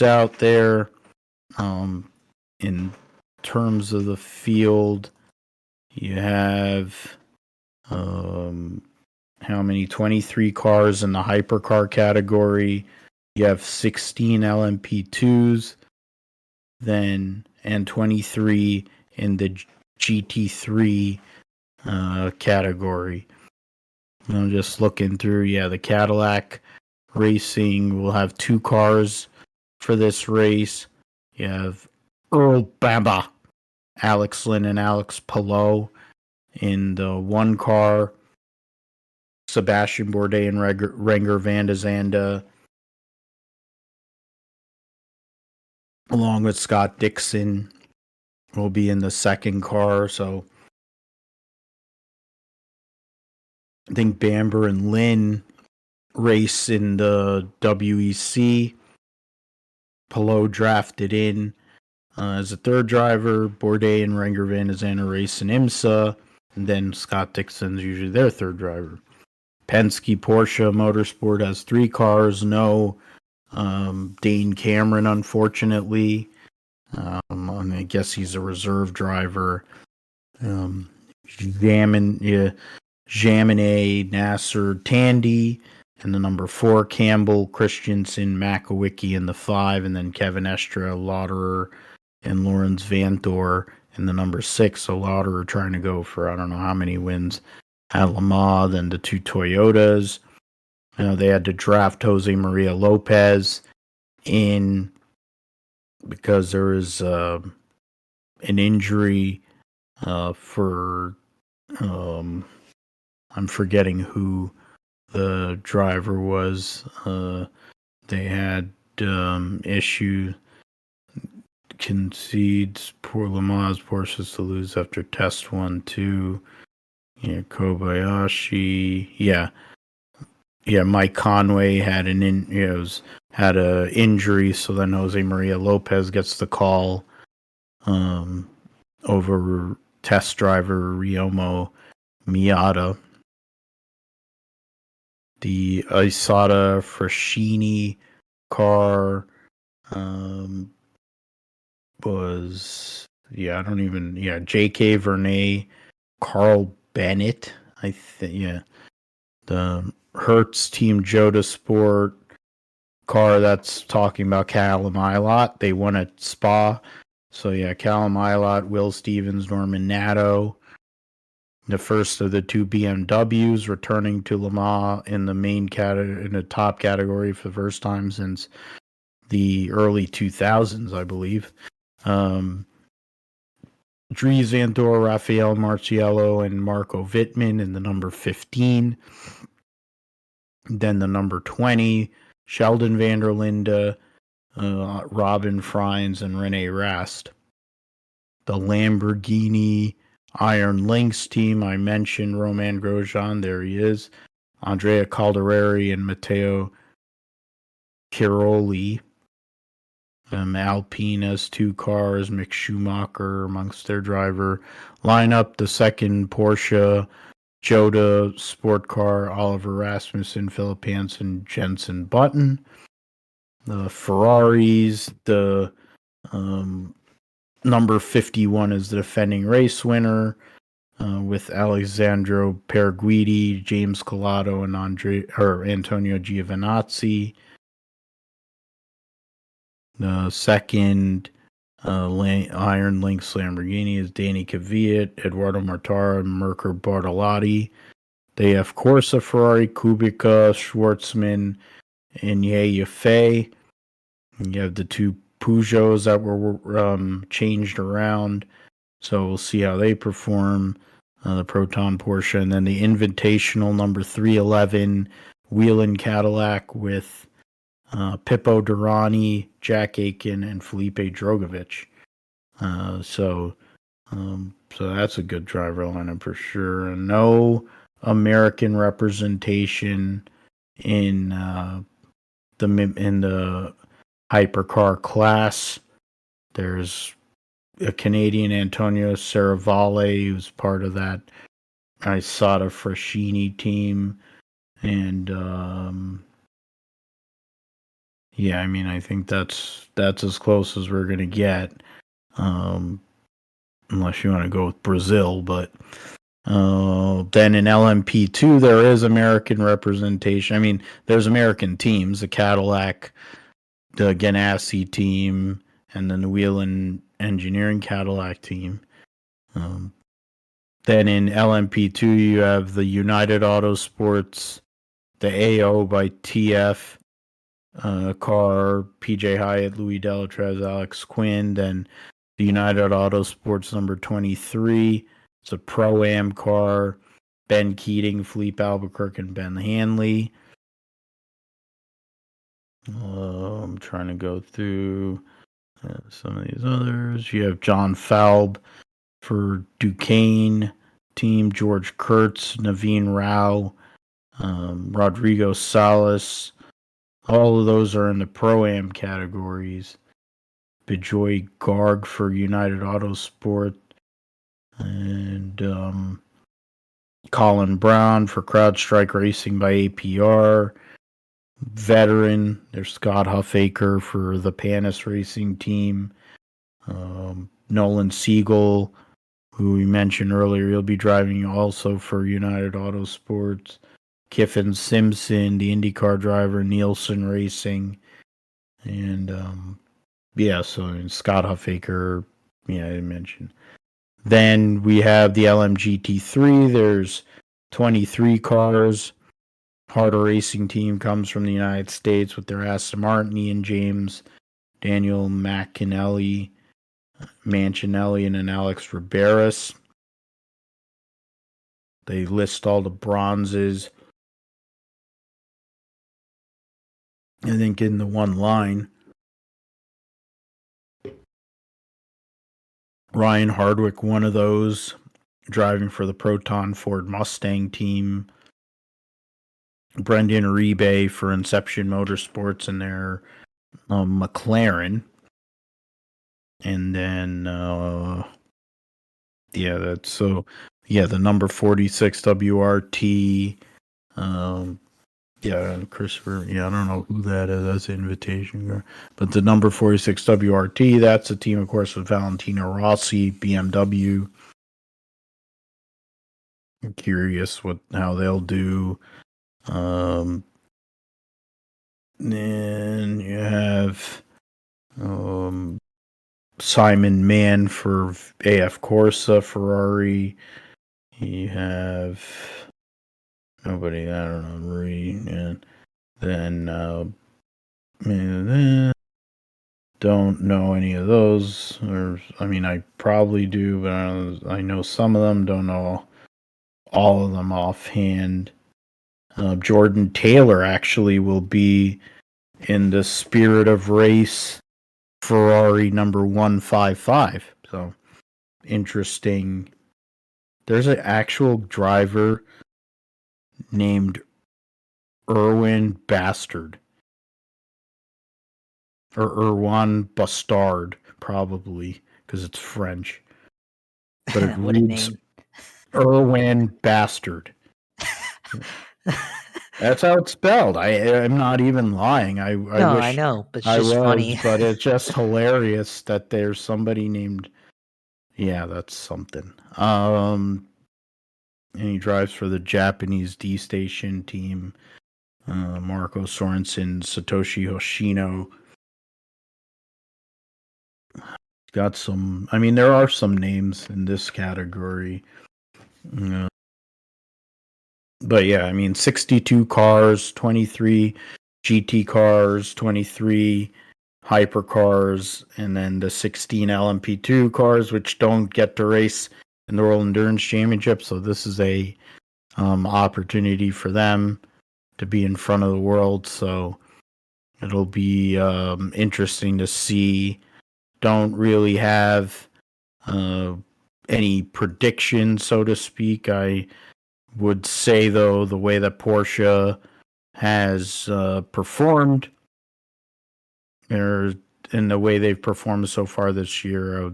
out there. In terms of the field, you have how many? 23 cars in the hypercar category. You have 16 LMP2s, and 23 in the GT3 category. I'm just looking through. Yeah, the Cadillac Racing will have 2 cars for this race. You have Earl Bamba, Alex Lynn, and Alex Palou in the 1 car. Sebastian Bourdais and Renger van der Zande, along with Scott Dixon, will be in the 2nd car. So I think Bamber and Lynn race in the WEC. Palou drafted in as a 3rd driver. Bourdais and Renger van der Zande race in IMSA. And then Scott Dixon's usually their 3rd driver. Penske Porsche Motorsport has 3 cars. No Dane Cameron, unfortunately. I guess he's a reserve driver. Jaminet, Nasser, Tandy, and the number 4, Campbell, Christensen, Makowicki in the 5, and then Kevin Estra, Lauderer, and Lawrence Vantor in the number 6. So Lauderer trying to go for I don't know how many wins at Le Mans, then the 2 Toyotas. They had to draft Jose Maria Lopez in because there was an injury for I'm forgetting who the driver was. They had issue concedes poor Le Mans Porsches to lose after test 1-2. Yeah, Kobayashi. Yeah, Mike Conway had had a injury, so then Jose Maria Lopez gets the call over test driver Ryomo Miata. The Isata Fraschini car was J.K. Vernay, Carl Bennett, I think, the Hertz Team Joda Sport car that's talking about Callum Ilott. They won at Spa. So Callum Ilott, Will Stevens, Norman Nato. The first of the 2 BMWs returning to Le Mans in the main in the top category for the first time since the early 2000s, I believe. Dries Vantor, Rafael Marciello, and Marco Wittmann in the number 15. Then the number 20, Sheldon van der Linde, Robin Freins, and Rene Rast. The Lamborghini Iron Lynx team, I mentioned Romain Grosjean, there he is. Andrea Calderari and Matteo Chiroli. Alpine has 2 cars, Mick Schumacher amongst their driver lineup. The 2nd Porsche Joda sport car, Oliver Rasmussen, Philip Hansen, Jensen Button. The Ferraris, the number 51 is the defending race winner with Alessandro Perguidi, James Colato, and Antonio Giovinazzi. The 2nd Iron Lynx Lamborghini is Danny Kvyat, Eduardo Mortara, and Mirko Bartolotti. They have Corsa Ferrari, Kubica, Schwartzman, and Yaffe. And you have the 2 Peugeots that were changed around, so we'll see how they perform. The Proton Porsche, and then the Invitational number 311 Whelen Cadillac with Pippo Durrani, Jack Aiken, and Felipe Drogovic. So that's a good driver lineup for sure. And no American representation in the hypercar class. There's a Canadian, Antonio Serravalle, who's part of that Isata Fraschini team. And I think that's as close as we're gonna get, unless you want to go with Brazil. But then in LMP2 there is American representation. There's American teams, the Cadillac, the Ganassi team, and then the Whelen Engineering Cadillac team. Then in LMP2, you have the United Autosports, the AO by TF car, PJ Hyatt, Louis Delatrez, Alex Quinn. Then the United Autosports number 23. It's a Pro-Am car. Ben Keating, Philippe Albuquerque, and Ben Hanley. I'm trying to go through some of these others. You have John Falb for Duquesne team, George Kurtz, Naveen Rao, Rodrigo Salas. All of those are in the Pro-Am categories. Bejoy Garg for United Autosport. And Colin Brown for CrowdStrike Racing by APR. Veteran, there's Scott Huffaker for the Panis Racing team. Nolan Siegel, who we mentioned earlier, he'll be driving also for United Autosports. Kiffin Simpson, the IndyCar driver, Nielsen Racing. And so Scott Huffaker, I mentioned. Then we have the LMGT3. There's 23 cars. Harder Racing team comes from the United States with their Aston Martin, Ian James, Daniel Mancinelli, and then Alex Riberas. They list all the bronzes, I think, in the one line. Ryan Hardwick, one of those, driving for the Proton Ford Mustang team. Brendan Uribe for Inception Motorsports and their McLaren. And then, the number 46 WRT. Christopher, I don't know who that is. That's the invitation car. But the number 46 WRT, that's a team, of course, with Valentino Rossi, BMW. I'm curious how they'll do. Then you have Simon Mann for AF Corsa Ferrari. You have nobody, I don't know, Marie. And then don't know any of those. I probably do, but I know some of them. Don't know all of them offhand. Jordan Taylor actually will be in the Spirit of Race Ferrari number 155. So interesting. There's an actual driver named Erwin Bastard. Or Erwan Bastard, probably, because it's French. But it What a reads name. Erwin Bastard. That's how it's spelled. I'm not even lying. I wish I know, but it's I just was, funny. but it's just hilarious that there's somebody named. Yeah, that's something. And he drives for the Japanese D Station team. Marco Sorensen, Satoshi Hoshino. Got some. There are some names in this category. But 62 cars, 23 GT cars, 23 hypercars, and then the 16 LMP2 cars, which don't get to race in the World Endurance Championship. So this is a opportunity for them to be in front of the world. So it'll be interesting to see. Don't really have any predictions, so to speak. I would say, though, the way that Porsche has performed, or in the way they've performed so far this year, I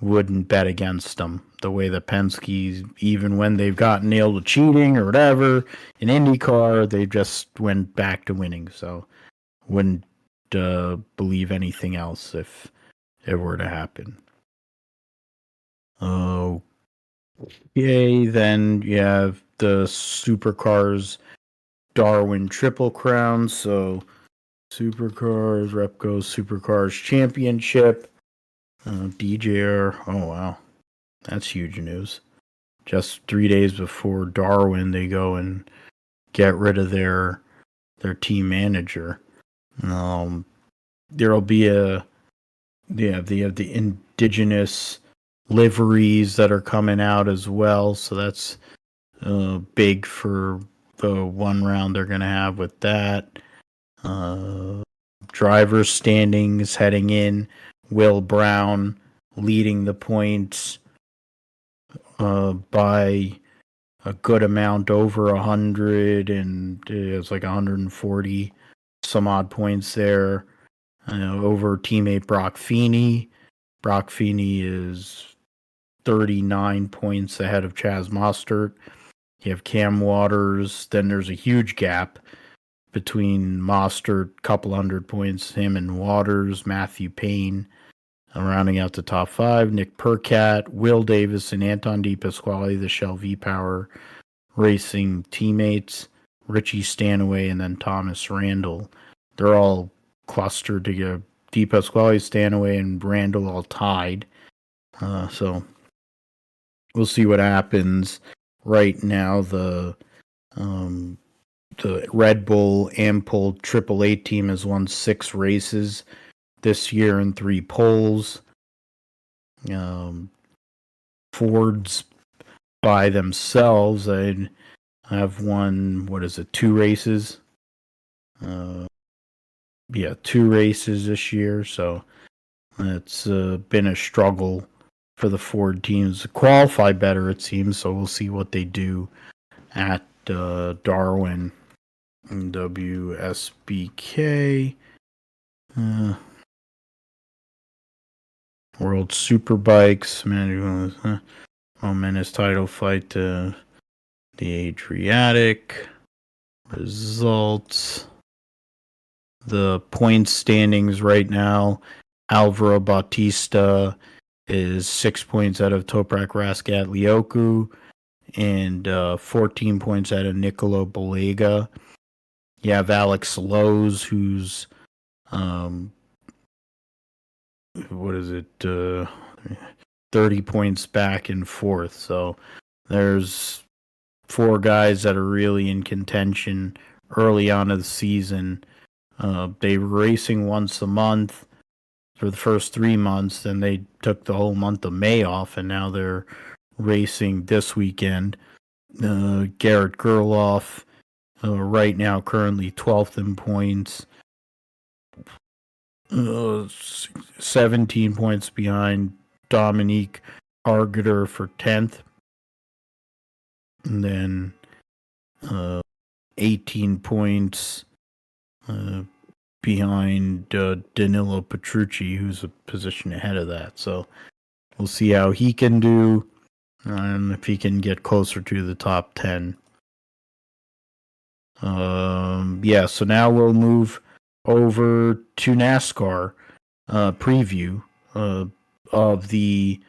wouldn't bet against them. The way that Penske, even when they've gotten nailed with cheating or whatever in IndyCar, they just went back to winning. So wouldn't believe anything else if it were to happen. Okay, then you have the Supercars Darwin Triple Crown. So Supercars, Repco Supercars Championship. DJR. Oh, wow. That's huge news. Just 3 days before Darwin, they go and get rid of their team manager. There'll be they have the indigenous liveries that are coming out as well, so that's big for the one round they're going to have with that. Driver standings heading in. Will Brown leading the points by a good amount, over 100, and it's like 140 some odd points there. Over teammate Brock Feeney. Brock Feeney is 39 points ahead of Chaz Mostert. You have Cam Waters. Then there's a huge gap between Mostert, couple hundred points, him and Waters. Matthew Payne rounding out the top 5. Nick Percat, Will Davis, and Anton De Pasquale, the Shell V-Power Racing teammates. Richie Stanaway, and then Thomas Randall. They're all clustered together. De Pasquale, Stanaway, and Randall all tied. So we'll see what happens. Right now, the Red Bull Ampol AAA team has won 6 races this year in 3 poles. Fords by themselves, I have won, 2 races? 2 races this year, so it's been a struggle for the Ford teams to qualify better, it seems, so we'll see what they do at Darwin. WSBK. World Superbikes. Momentous title fight to the Adriatic. Results. The point standings right now. Alvaro Bautista is 6 points out of Toprak Raskat Lioku and 14 points out of Nicolo Balega. You have Alex Lowe's, who's 30 points back and forth. So there's 4 guys that are really in contention early on in the season. They were racing once a month for the first 3 months, then they took the whole month of May off, and now they're racing this weekend. Garrett Gerloff, right now currently 12th in points, 17 points behind Dominique Hargeter for 10th, and then 18 points behind Danilo Petrucci, who's a position ahead of that. So we'll see how he can do, and if he can get closer to the top 10. So now we'll move over to NASCAR preview of the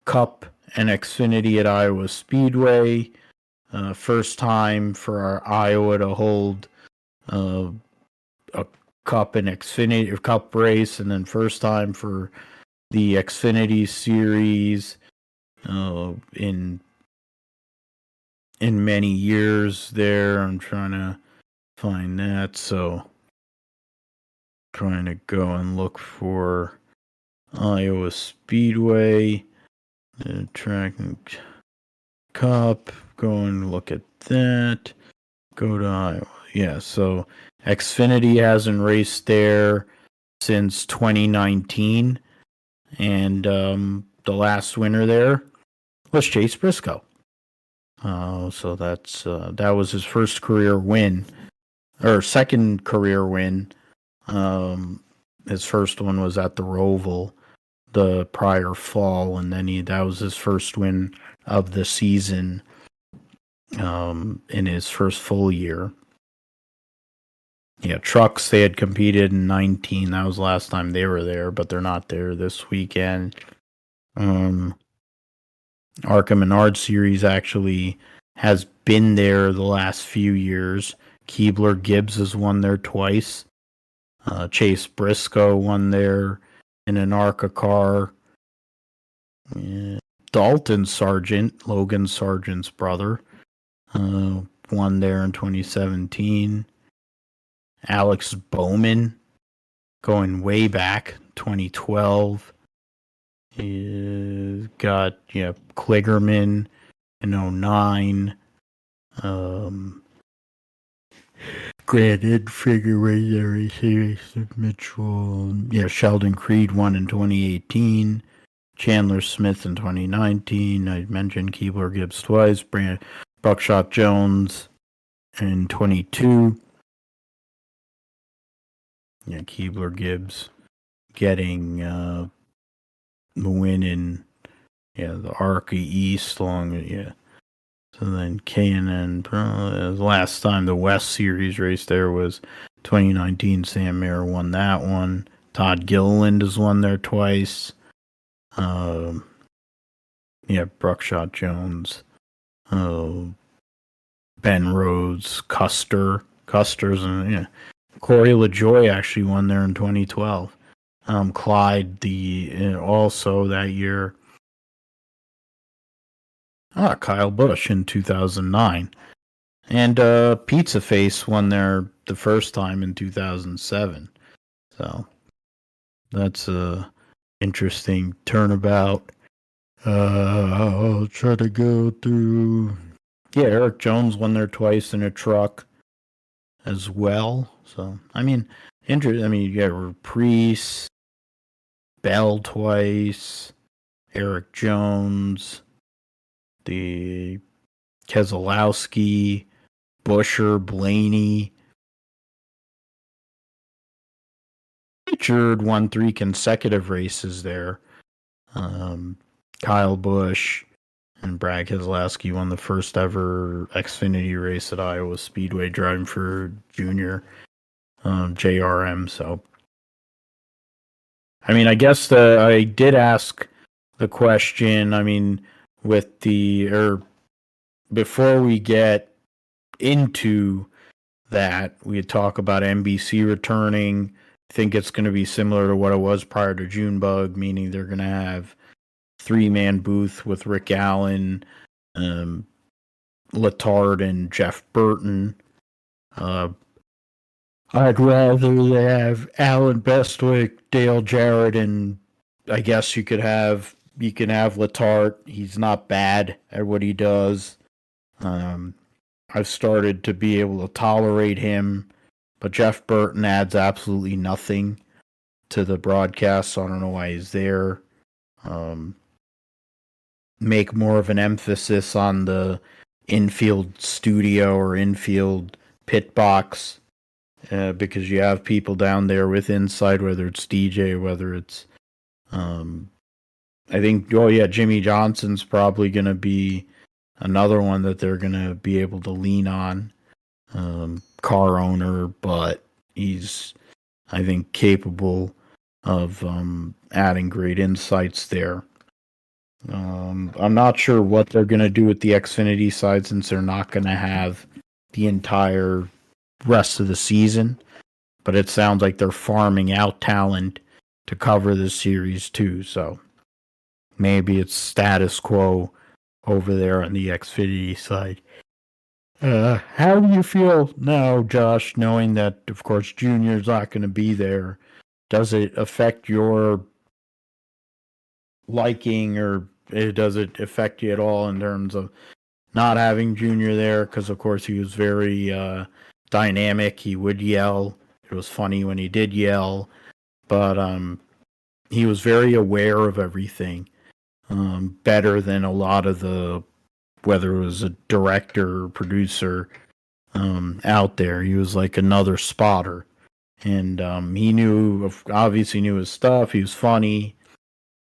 Cup and XFinity at Iowa Speedway. First time for our Iowa to hold a Cup and XFinity Cup race, and then first time for the Xfinity Series in many years there. I'm trying to find that, so trying to go and look for Iowa Speedway track Cup. Go and look at that. Go to Iowa. Yeah, so Xfinity hasn't raced there since 2019, and the last winner there was Chase Briscoe. So that was his first career win, or second career win. His first one was at the Roval the prior fall, and then that was his first win of the season in his first full year. Yeah, trucks, they had competed in 19. That was the last time they were there, but they're not there this weekend. ARCA Menard Series actually has been there the last few years. Keebler Gibbs has won there twice. Chase Briscoe won there in an ARCA car. Dalton Sargent, Logan Sargent's brother, won there in 2017. Alex Bowman, going way back, 2012. He got Kligerman in 2009. Granted, figure race Mitchell. Sheldon Creed won in 2018. Chandler Smith in 2019. I mentioned Keebler Gibbs twice. Buckshot Jones in 22. Keebler Gibbs getting the win in the Arca East So then K&N, the last time the West Series race there was 2019. Sam Mayer won that one. Todd Gilliland has won there twice. Buckshot Jones. Ben Rhodes, Custer's, and Corey LaJoie actually won there in 2012. Clyde also that year. Kyle Busch in 2009. And Pizza Face won there the first time in 2007. So that's a interesting turnabout. I'll try to go through. Eric Jones won there twice in a truck as well. So Priest, Bell twice, Eric Jones, the Keselowski, Busher, Blaney. Richard won 3 consecutive races there. Kyle Busch and Brad Keselowski won the first ever Xfinity race at Iowa Speedway, driving for Junior JRM. So, I guess I did ask the question. Before we get into that, we talk about NBC returning. I think it's going to be similar to what it was prior to Junebug, meaning they're going to have 3-man booth with Rick Allen, Letard, and Jeff Burton. I'd rather they have Alan Bestwick, Dale Jarrett, and I guess you can have Letard. He's not bad at what he does. I've started to be able to tolerate him, but Jeff Burton adds absolutely nothing to the broadcast, so I don't know why he's there. Make more of an emphasis on the infield studio or infield pit box, because you have people down there with inside, whether it's DJ, whether it's I think Jimmy Johnson's probably going to be another one that they're going to be able to lean on. Car owner, but he's, I think, capable of adding great insights there. I'm not sure what they're going to do with the Xfinity side, since they're not going to have the entire rest of the season, but it sounds like they're farming out talent to cover the series too, so maybe it's status quo over there on the Xfinity side. How do you feel now, Josh, knowing that, of course, Junior's not going to be there? Does it affect your liking, or does it affect you at all in terms of not having Junior there? Because, of course, he was very dynamic. He would yell. It was funny when he did yell, but he was very aware of everything, better than a lot of the, whether it was a director or producer out there. He was like another spotter, and he obviously knew his stuff. He was funny,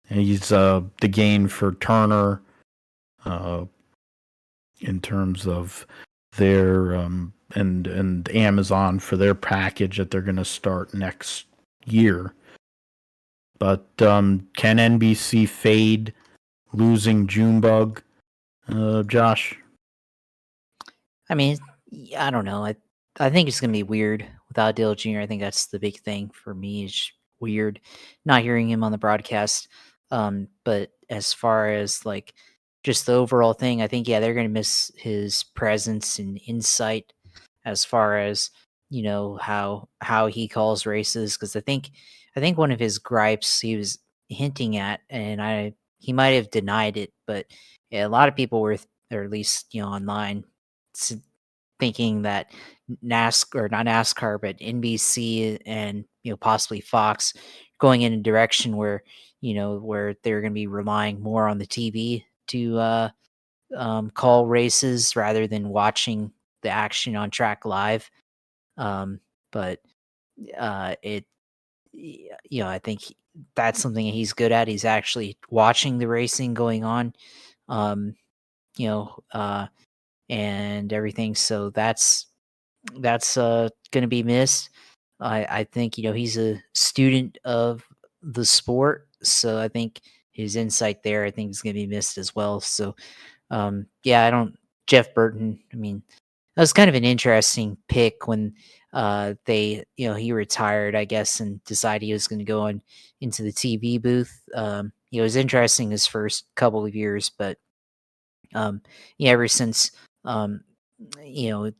and he's the gain for Turner in terms of their and Amazon for their package that they're going to start next year. But can NBC fade losing Junebug, Josh? I don't know. I think it's gonna be weird without Dale Jr. I think that's the big thing for me. Is weird not hearing him on the broadcast. But as far as like just the overall thing, I think yeah, they're gonna miss his presence and insight as far as how he calls races because I think one of his gripes he was hinting at, and he might have denied it, but yeah, a lot of people were, or at least online, s- thinking that NASCAR, or not NASCAR, but NBC and possibly Fox going in a direction where where they're going to be relying more on the TV to call races rather than watching the action on track live. Um, but it I think that's something he's good at. He's actually watching the racing going on. Um, you know, uh, and everything. So that's gonna be missed. I think, he's a student of the sport, so I think his insight there, I think, is gonna be missed as well. So, yeah, I don't Jeff Burton, I mean, that was kind of an interesting pick when, he retired, I guess, and decided he was gonna go on into the TV booth. It was interesting his first couple of years, but yeah, ever since um,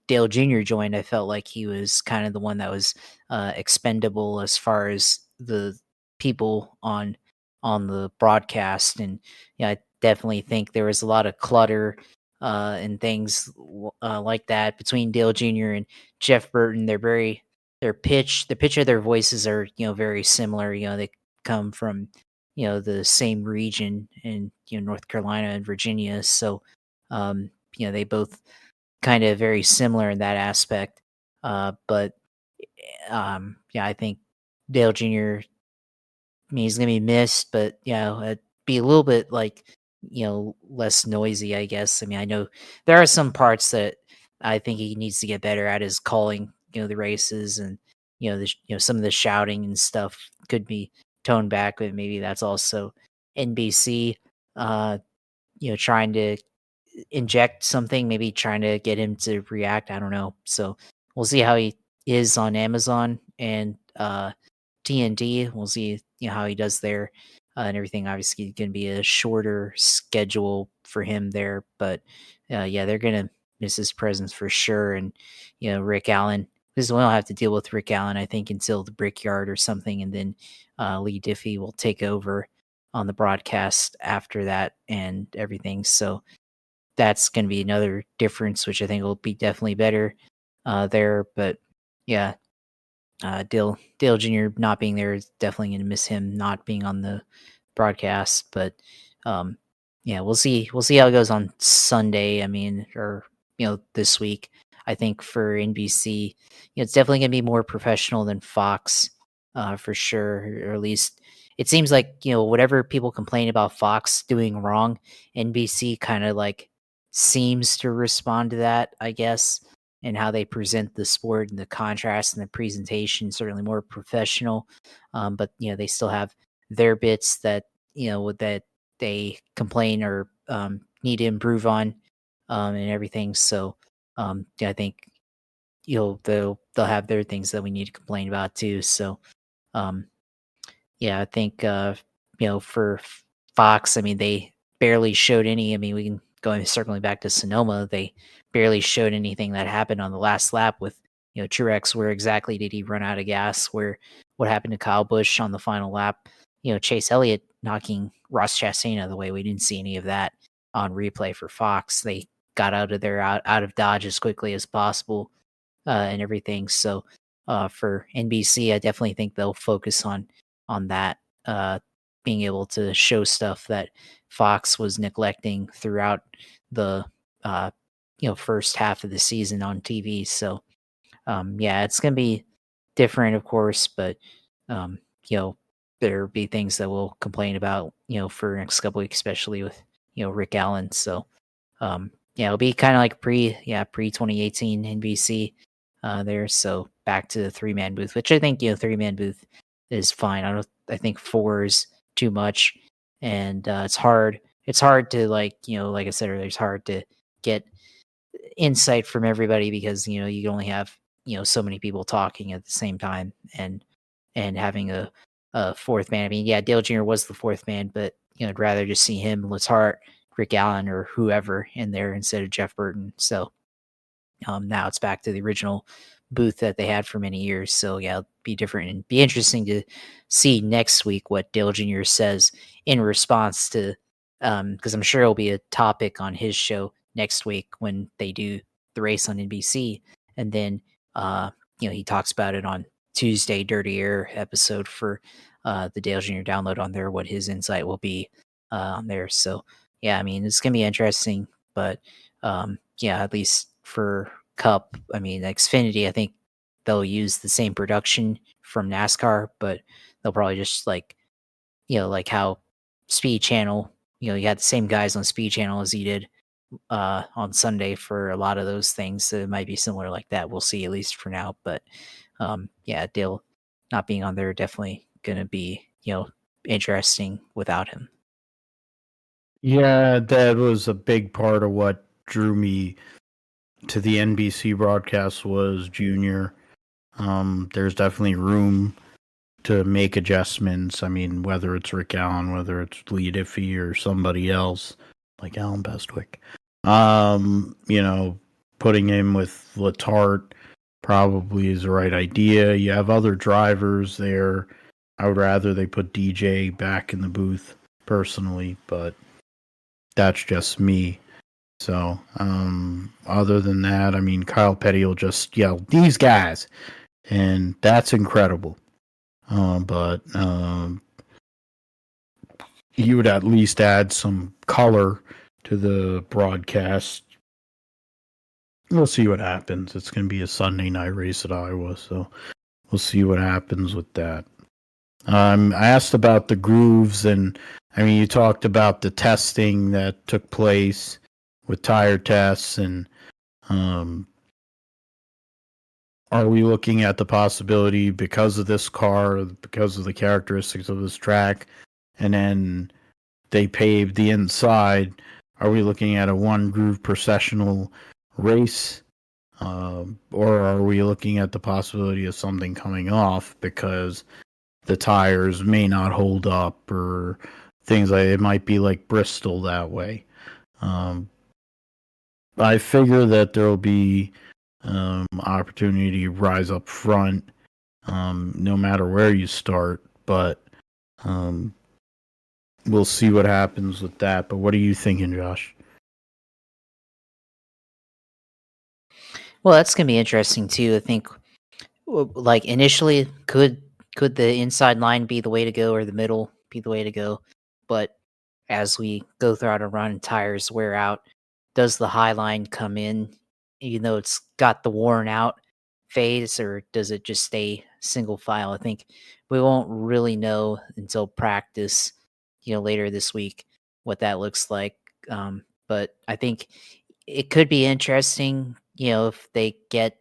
Dale Jr. joined, I felt like he was kind of the one that was expendable as far as the people on the broadcast, and yeah, I definitely think there was a lot of clutter and things like that between Dale Jr. and Jeff Burton. The pitch of their voices are very similar. They come from the same region in North Carolina and Virginia, so they both kind of very similar in that aspect. But yeah, I think Dale Jr. mean, he's gonna be missed, but it'd be a little bit like less noisy, I guess. I mean, I know there are some parts that I think he needs to get better at is calling, the races, and some of the shouting and stuff could be toned back, but maybe that's also NBC, uh, trying to inject something, maybe trying to get him to react. I don't know. So we'll see how he is on Amazon and TNT. We'll see how he does there and everything. Obviously, going to be a shorter schedule for him there, but yeah, they're going to miss his presence for sure. And Rick Allen. Because we don't have to deal with Rick Allen, I think, until the Brickyard or something, and then Lee Diffie will take over on the broadcast after that and everything. So that's gonna be another difference, which I think will be definitely better, there, but yeah, Dale Jr. not being there is definitely gonna miss him not being on the broadcast, but, um, yeah, we'll see how it goes on Sunday, I mean, or, this week. I think for NBC, it's definitely gonna be more professional than Fox, for sure, or at least it seems like, whatever people complain about Fox doing wrong, NBC kinda, like, seems to respond to that, I guess, and how they present the sport and the contrast and the presentation, certainly more professional. But they still have their bits that that they complain or need to improve on, and everything. So yeah, I think they'll have their things that we need to complain about too. So um, yeah, I think for Fox, I mean, they barely showed any. I mean, we can going circling back to Sonoma, they barely showed anything that happened on the last lap with Truex. Where exactly did he run out of gas? What happened to Kyle Busch on the final lap? Chase Elliott knocking Ross Chastain out of the way. We didn't see any of that on replay for Fox. They got out of there out of Dodge as quickly as possible and everything. So for NBC, I definitely think they'll focus on that, being able to show stuff that Fox was neglecting throughout the uh, first half of the season on TV. So yeah, it's gonna be different, of course, but um, you know there'll be things that we'll complain about, for the next couple weeks, especially with Rick Allen. So yeah, it'll be kind of like pre 2018 NBC there. So back to the 3-man booth, which I think 3-man booth is fine. I think 4 is too much, and it's hard. It's hard to like I said earlier, it's hard to get insight from everybody because you can only have so many people talking at the same time, and having a fourth man. I mean, yeah, Dale Jr. was the fourth man, but I'd rather just see him, Letarte, Rick Allen, or whoever in there instead of Jeff Burton. So now it's back to the original booth that they had for many years. So yeah, it'll be different and be interesting to see next week what Dale Jr. says in response to, because I'm sure it'll be a topic on his show next week when they do the race on NBC, and then he talks about it on Tuesday Dirty Air episode for the Dale Jr. download on there, what his insight will be on there. So yeah, I mean it's gonna be interesting, but yeah, at least for Cup, I mean, Xfinity, I think they'll use the same production from NASCAR, but they'll probably just like how Speed Channel, you had the same guys on Speed Channel as you did on Sunday for a lot of those things. So it might be similar like that. We'll see, at least for now. But yeah, Dale not being on there definitely going to be, interesting without him. Yeah, that was a big part of what drew me to the NBC broadcast was Junior. There's definitely room to make adjustments. I mean, whether it's Rick Allen, whether it's Lee Diffie or somebody else like Alan Bestwick. Putting him with Letarte probably is the right idea. You have other drivers there. I would rather they put DJ back in the booth personally, but that's just me. So, other than that, I mean, Kyle Petty will just yell, "These guys," and that's incredible. But you would at least add some color to the broadcast. We'll see what happens. It's going to be a Sunday night race at Iowa, so we'll see what happens with that. I asked about the grooves, and I mean, you talked about the testing that took place with tire tests, and are we looking at the possibility because of this car, because of the characteristics of this track, and then they paved the inside? Are we looking at a one groove processional race? Or are we looking at the possibility of something coming off because the tires may not hold up or things like it might be like Bristol that way? I figure that there will be opportunity to rise up front no matter where you start, but we'll see what happens with that. But what are you thinking, Josh? Well, that's gonna be interesting too. I think, like initially, could the inside line be the way to go, or the middle be the way to go? But as we go throughout a run and tires wear out, does the high line come in, even though it's got the worn out phase, or does it just stay single file? I think we won't really know until practice, later this week what that looks like. But I think it could be interesting, if they get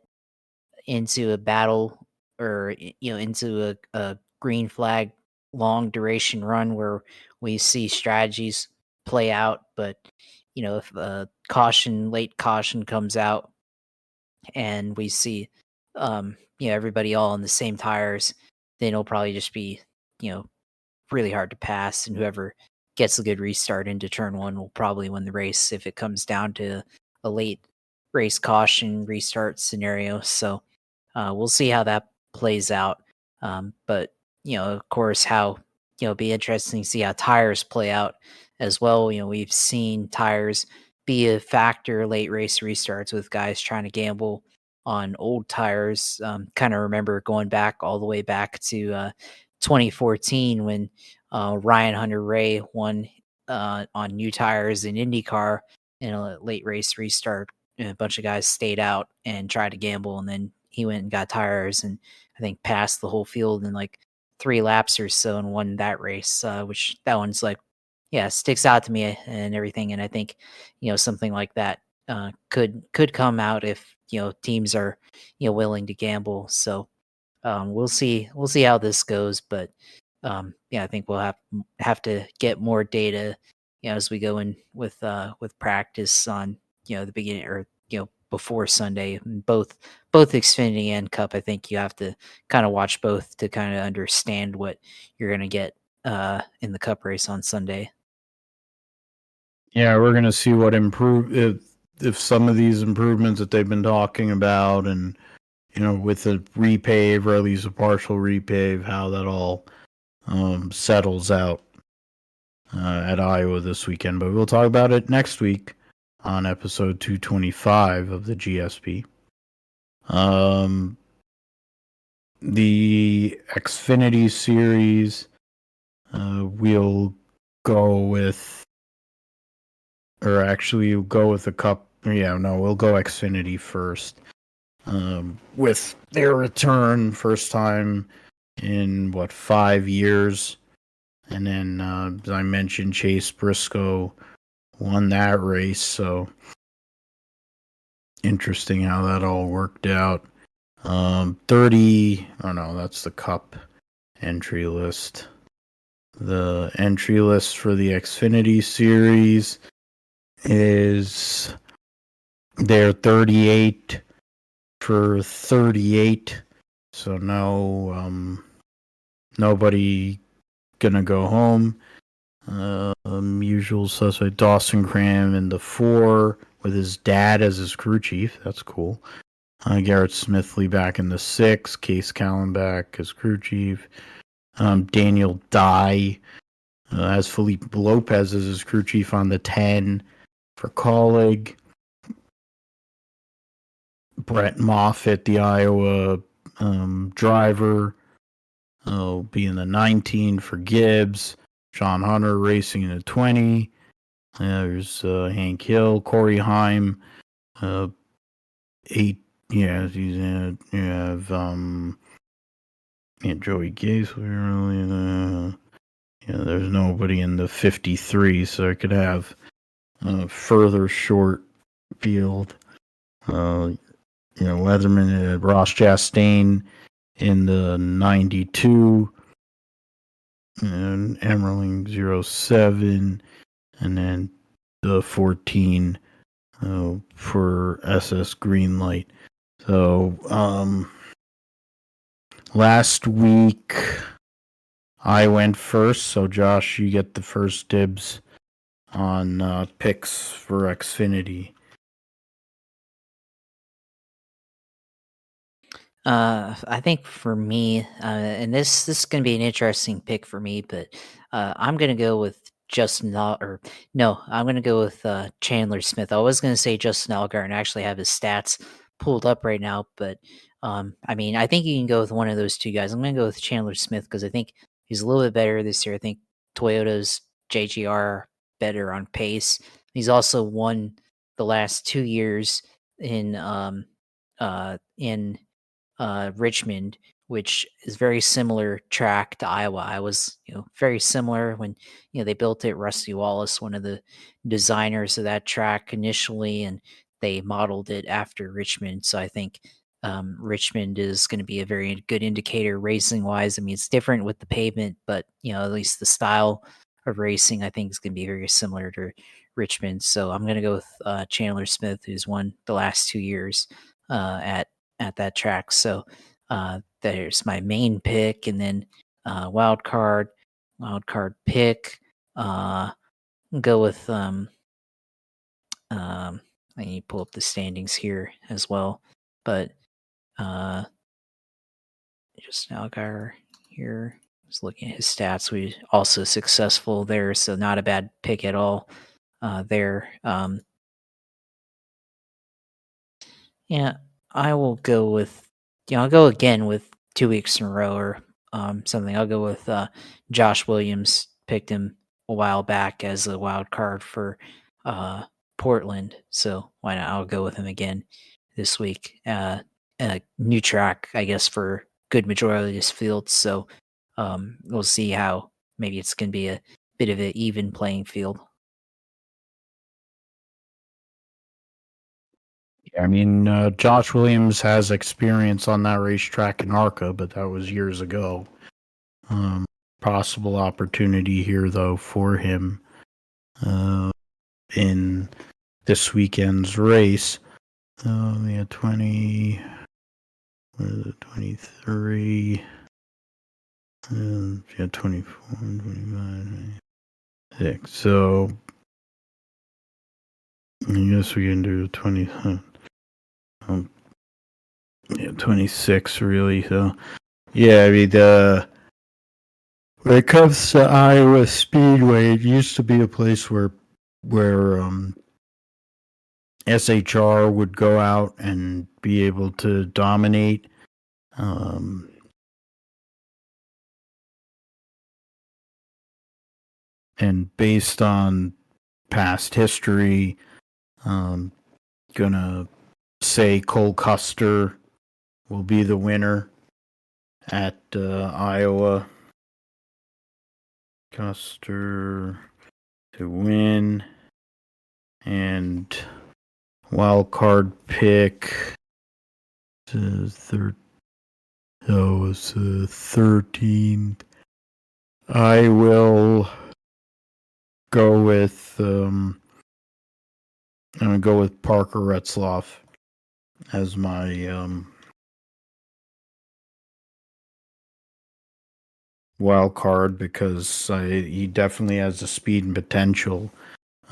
into a battle or into a green flag long duration run where we see strategies play out. But if late caution comes out and we see everybody all on the same tires, then it'll probably just be you know really hard to pass, and whoever gets a good restart into turn one will probably win the race if it comes down to a late race caution restart scenario. So we'll see how that plays out. But of course, how be interesting to see how tires play out as well. We've seen tires be a factor late race restarts with guys trying to gamble on old tires. Kind of remember going back all the way back to 2014 when Ryan Hunter-Ray won on new tires in IndyCar in a late race restart. A bunch of guys stayed out and tried to gamble, and then he went and got tires and I think passed the whole field in like 3 laps or so and won that race, which that one's like, yeah, sticks out to me and everything. And I think, something like that could come out if, teams are, willing to gamble. So we'll see how this goes, but yeah, I think we'll have to get more data, as we go in with practice on the beginning, or before Sunday. Both Xfinity and Cup. I think you have to kind of watch both to kind of understand what you're going to get in the Cup race on Sunday. Yeah, we're gonna see what improve if some of these improvements that they've been talking about, and with a repave or at least a partial repave, how that all settles out at Iowa this weekend. But we'll talk about it next week on episode 225 of the GSP. The XFinity series, we'll go with, or actually we'll go with the Cup. Yeah, no, we'll go XFinity first. With their return, first time in 5 years, and then as I mentioned, Chase Briscoe won that race, so interesting how that all worked out. 30. Oh no, that's the Cup entry list. The entry list for the Xfinity series is they're 38 for 38. So no, nobody gonna go home. Usual suspect Dawson Cram in the 4 with his dad as his crew chief. That's cool. Garrett Smithley back in the 6. Case Callenbach as crew chief. Daniel Dye has Felipe Lopez as his crew chief on the 10 for Colleague. Brett Moffitt, the Iowa driver, will be in the 19 for Gibbs. Sean Hunter racing in the 20. There's Hank Hill, Corey Heim, 8. Yeah, he's in. You have Joey Gase. There's nobody in the 53, so I could have a further short field. Leatherman, Ross Chastain in the 92, and Emmerling 07, and then the 14 for SS Greenlight. So last week I went first, so Josh, you get the first dibs on picks for Xfinity. I think for me, and this is going to be an interesting pick for me, but I'm going to go with Justin or no, I'm going to go with Chandler Smith. I was going to say Justin Allgaier and actually have his stats pulled up right now, but I mean, I think you can go with one of those two guys. I'm going to go with Chandler Smith because I think he's a little bit better this year. I think Toyota's JGR are better on pace. He's also won the last 2 years in Richmond, which is very similar track to Iowa. I was, very similar when, they built it. Rusty Wallace, one of the designers of that track initially, and they modeled it after Richmond. So I think Richmond is going to be a very good indicator racing wise. I mean, it's different with the pavement, but at least the style of racing I think is going to be very similar to Richmond. So I'm going to go with Chandler Smith, who's won the last 2 years at that track. So there's my main pick, and then wild card pick. Go with I need to pull up the standings here as well, but just Allgaier here. Just looking at his stats, we also successful there, so not a bad pick at all there. Yeah, I will go with, I'll go again with 2 weeks in a row or something. I'll go with Josh Williams. Picked him a while back as a wild card for Portland, so why not? I'll go with him again this week. A new track, I guess, for good majority of this field. So we'll see how maybe it's going to be a bit of an even playing field. I mean, Josh Williams has experience on that racetrack in ARCA, but that was years ago. Possible opportunity here, though, for him in this weekend's race. 20, 23, 24, 25, 26. So I guess we can do 20. 26 really. So yeah, I mean when it comes to Iowa Speedway, it used to be a place where SHR would go out and be able to dominate. And based on past history, gonna say Cole Custer will be the winner at Iowa. Custer to win, and wild card pick. It's 13th. I will go with I'm gonna go with Parker Retzloff as my wild card because he definitely has the speed and potential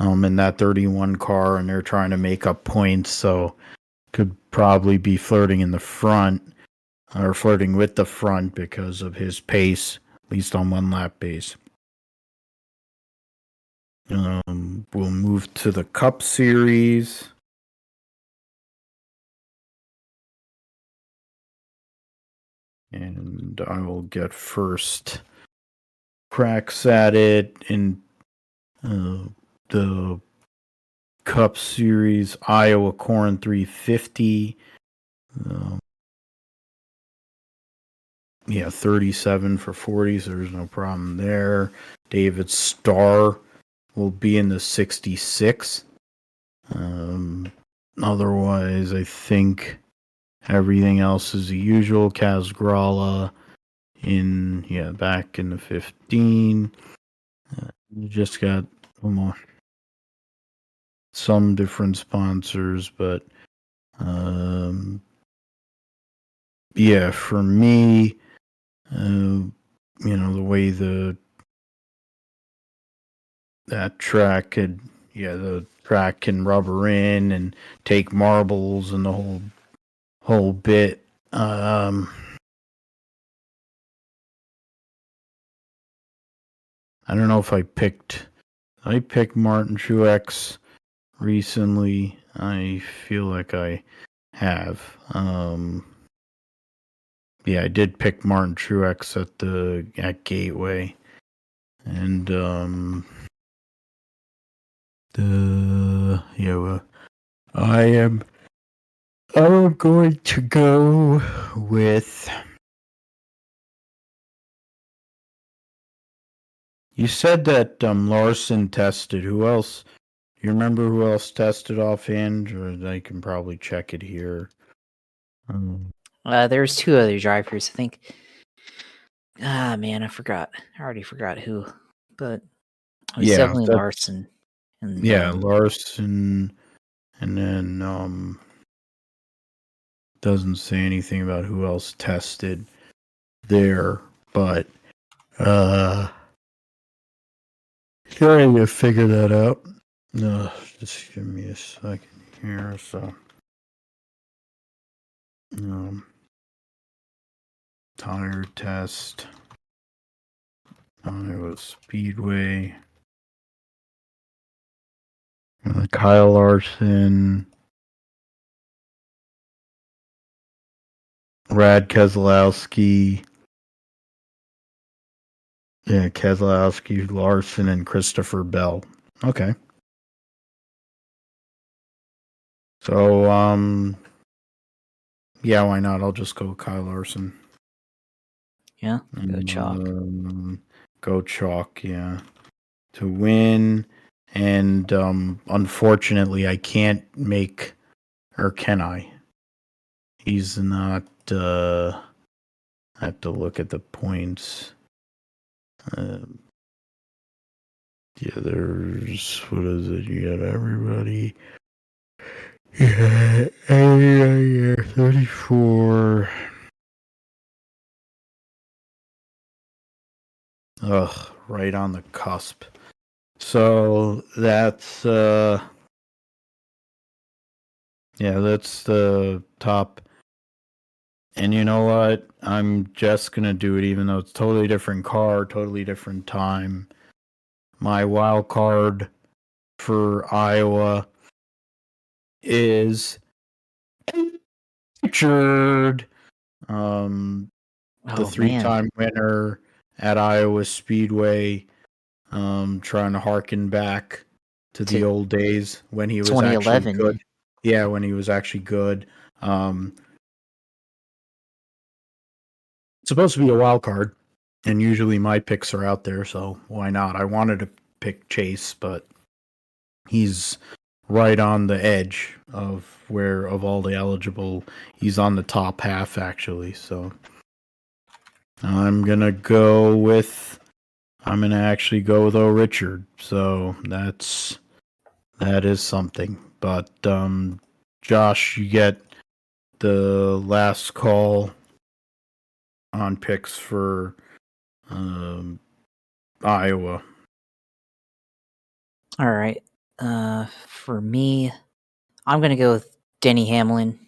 in that 31 car, and they're trying to make up points, so could probably be flirting in the front or flirting with the front because of his pace, at least on one lap pace. We'll move to the Cup Series. And I will get first cracks at it in the Cup Series. Iowa Corn 350. 37 for 40, so there's no problem there. David Starr will be in the 66. Otherwise, I think everything else is the usual. Kaz Grala back in the 15. You just got some different sponsors, but for me, the way that track the track can rubber in and take marbles and the whole bit. I don't know if I picked Martin Truex recently. I feel like I have. I did pick Martin Truex at Gateway, and I'm going to go with. You said that Larson tested. Who else? You remember who else tested offhand? Or I can probably check it here. There's two other drivers, I think. Man, I forgot. I already forgot who, but it was definitely Larson. And Larson, and then doesn't say anything about who else tested there, but trying to figure that out. No, just give me a second here. So, tire test. Iowa Speedway. Kyle Larson. Brad Keselowski. Yeah, Keselowski, Larson, and Christopher Bell. Okay. So, why not? I'll just go Kyle Larson. Yeah, go chalk. Go chalk, yeah. To win. And unfortunately, I can't make, or can I? He's not, I have to look at the points. There's, what is it? You got everybody. 34. Ugh, right on the cusp. So that's Yeah, that's the top. And you know what? I'm just gonna do it, even though it's totally different car, totally different time. My wild card for Iowa is Richard, um, the Oh man, three-time winner at Iowa Speedway. Trying to harken back to the to old days when he was actually 2011. good. Yeah, when he was actually good. Um, it's supposed to be a wild card, and usually my picks are out there, so why not? I wanted to pick Chase, but he's right on the edge of where of all the eligible. He's on the top half actually, so I'm gonna go with. I'm gonna actually go with Richard. So that is something. But Josh, you get the last call on picks for um, Iowa. All right. For me, I'm gonna go with Denny Hamlin.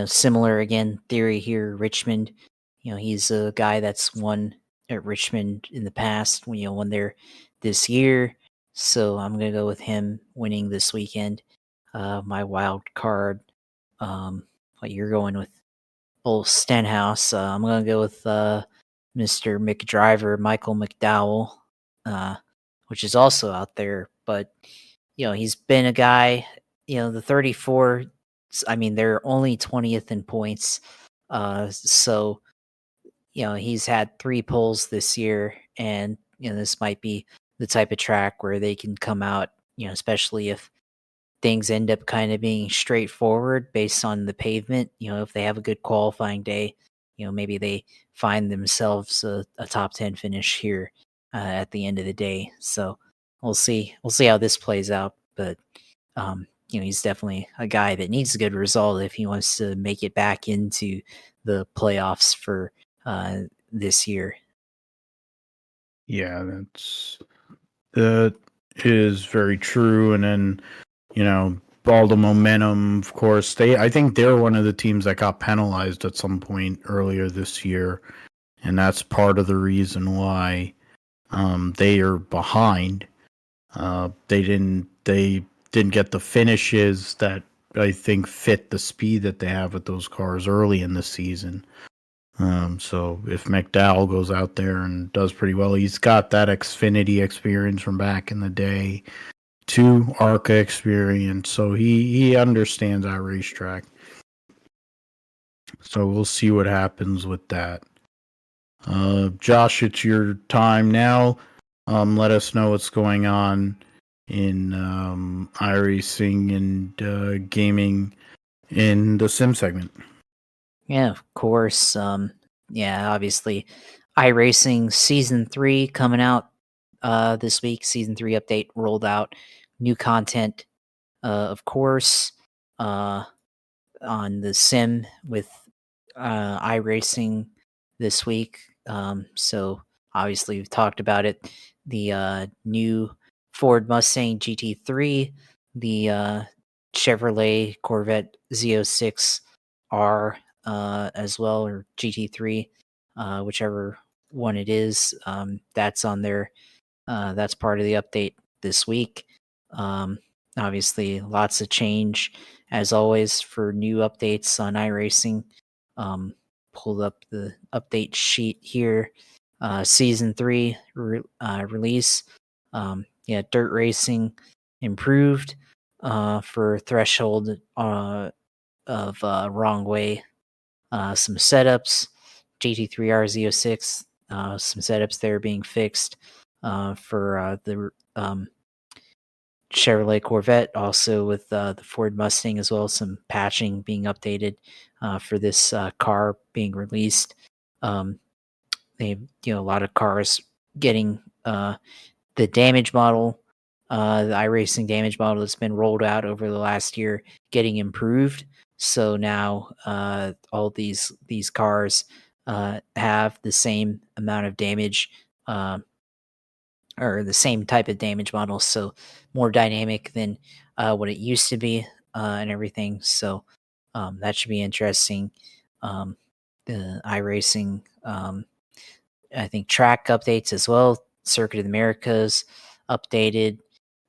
Similar again theory here. Richmond. He's a guy that's won at Richmond in the past. Won there this year. So I'm gonna go with him winning this weekend. My wild card. What you're going with? Old Stenhouse. I'm gonna go with Mr. McDriver, Michael McDowell, uh, which is also out there. But he's been a guy. The 34. I mean, they're only 20th in points. So he's had 3 poles this year, and this might be the type of track where they can come out. Especially if things end up kind of being straightforward based on the pavement. If they have a good qualifying day, maybe they find themselves a top 10 finish here at the end of the day. So we'll see. We'll see how this plays out. But he's definitely a guy that needs a good result if he wants to make it back into the playoffs for this year. Yeah, that is very true. And then all the momentum. Of course, I think they're one of the teams that got penalized at some point earlier this year, and that's part of the reason why they are behind. They didn't get the finishes that I think fit the speed that they have with those cars early in the season. So if McDowell goes out there and does pretty well, he's got that Xfinity experience from back in the day, to ARCA experience, so he understands that racetrack. So we'll see what happens with that. Josh, it's your time now. Let us know what's going on in iRacing and gaming in the sim segment. Yeah, of course. Yeah, obviously, iRacing Season 3 coming out this week. Season 3 update rolled out. New content, of course, uh, on the sim with iRacing this week. So, obviously, we've talked about it. The new Ford Mustang GT3, the Chevrolet Corvette Z06R as well, or GT3, whichever one it is. That's on there. That's part of the update this week. Obviously, lots of change as always for new updates on iRacing. Pulled up the update sheet here. Season 3 release. Yeah, dirt racing improved for threshold of wrong way. Some setups, GT3RZ06, some setups there being fixed for the Chevrolet Corvette, also with the Ford Mustang as well. Some patching being updated for this car being released. They, a lot of cars getting the damage model, the iRacing damage model that's been rolled out over the last year, getting improved. So now all these cars have the same amount of damage, or the same type of damage model, so more dynamic than what it used to be. and everything. So that should be interesting. The iRacing, I think track updates as well. Circuit of the Americas updated.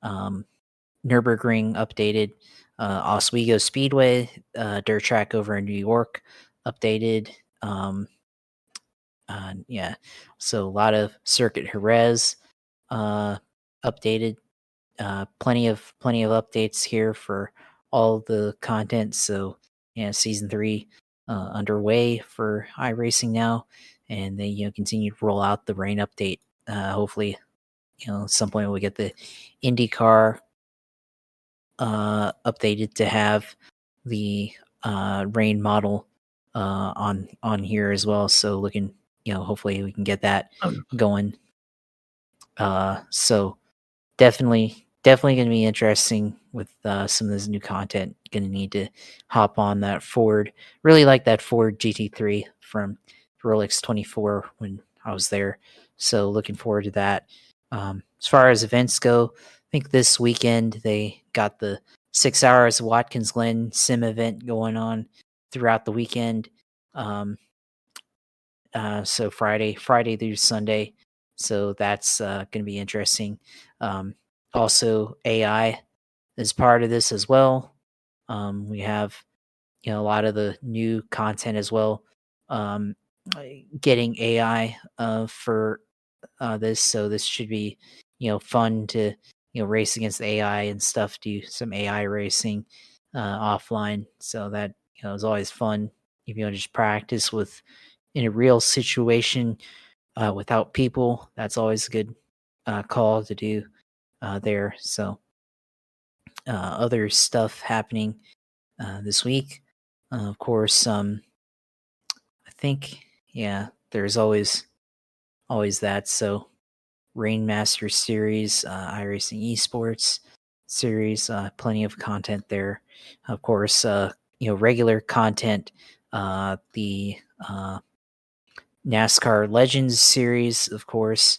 Nürburgring updated. Oswego Speedway, dirt track over in New York, updated. Yeah, so a lot of Circuit Jerez updated. Plenty of updates here for all the content. So yeah, season 3 underway for iRacing now, and they continue to roll out the rain update. Hopefully, at some point we get the IndyCar updated to have the rain model on here as well. So looking, hopefully we can get that going. So definitely going to be interesting with some of this new content. Going to need to hop on that Ford. Really like that Ford GT3 from Rolex 24 when I was there. So looking forward to that. As far as events go, I think this weekend they got the 6 hours Watkins Glen sim event going on throughout the weekend. So Friday through Sunday. So that's going to be interesting. Also, AI is part of this as well. We have a lot of the new content as well. Um, Getting AI for this, so this should be fun to race against AI and stuff. Do some AI racing offline, so that is always fun if you want to just practice with in a real situation without people. That's always a good call to do there. So other stuff happening this week, of course. I think there's always that. So Rainmaster series, iRacing Esports series, plenty of content there. Of course, regular content. The NASCAR Legends series, of course,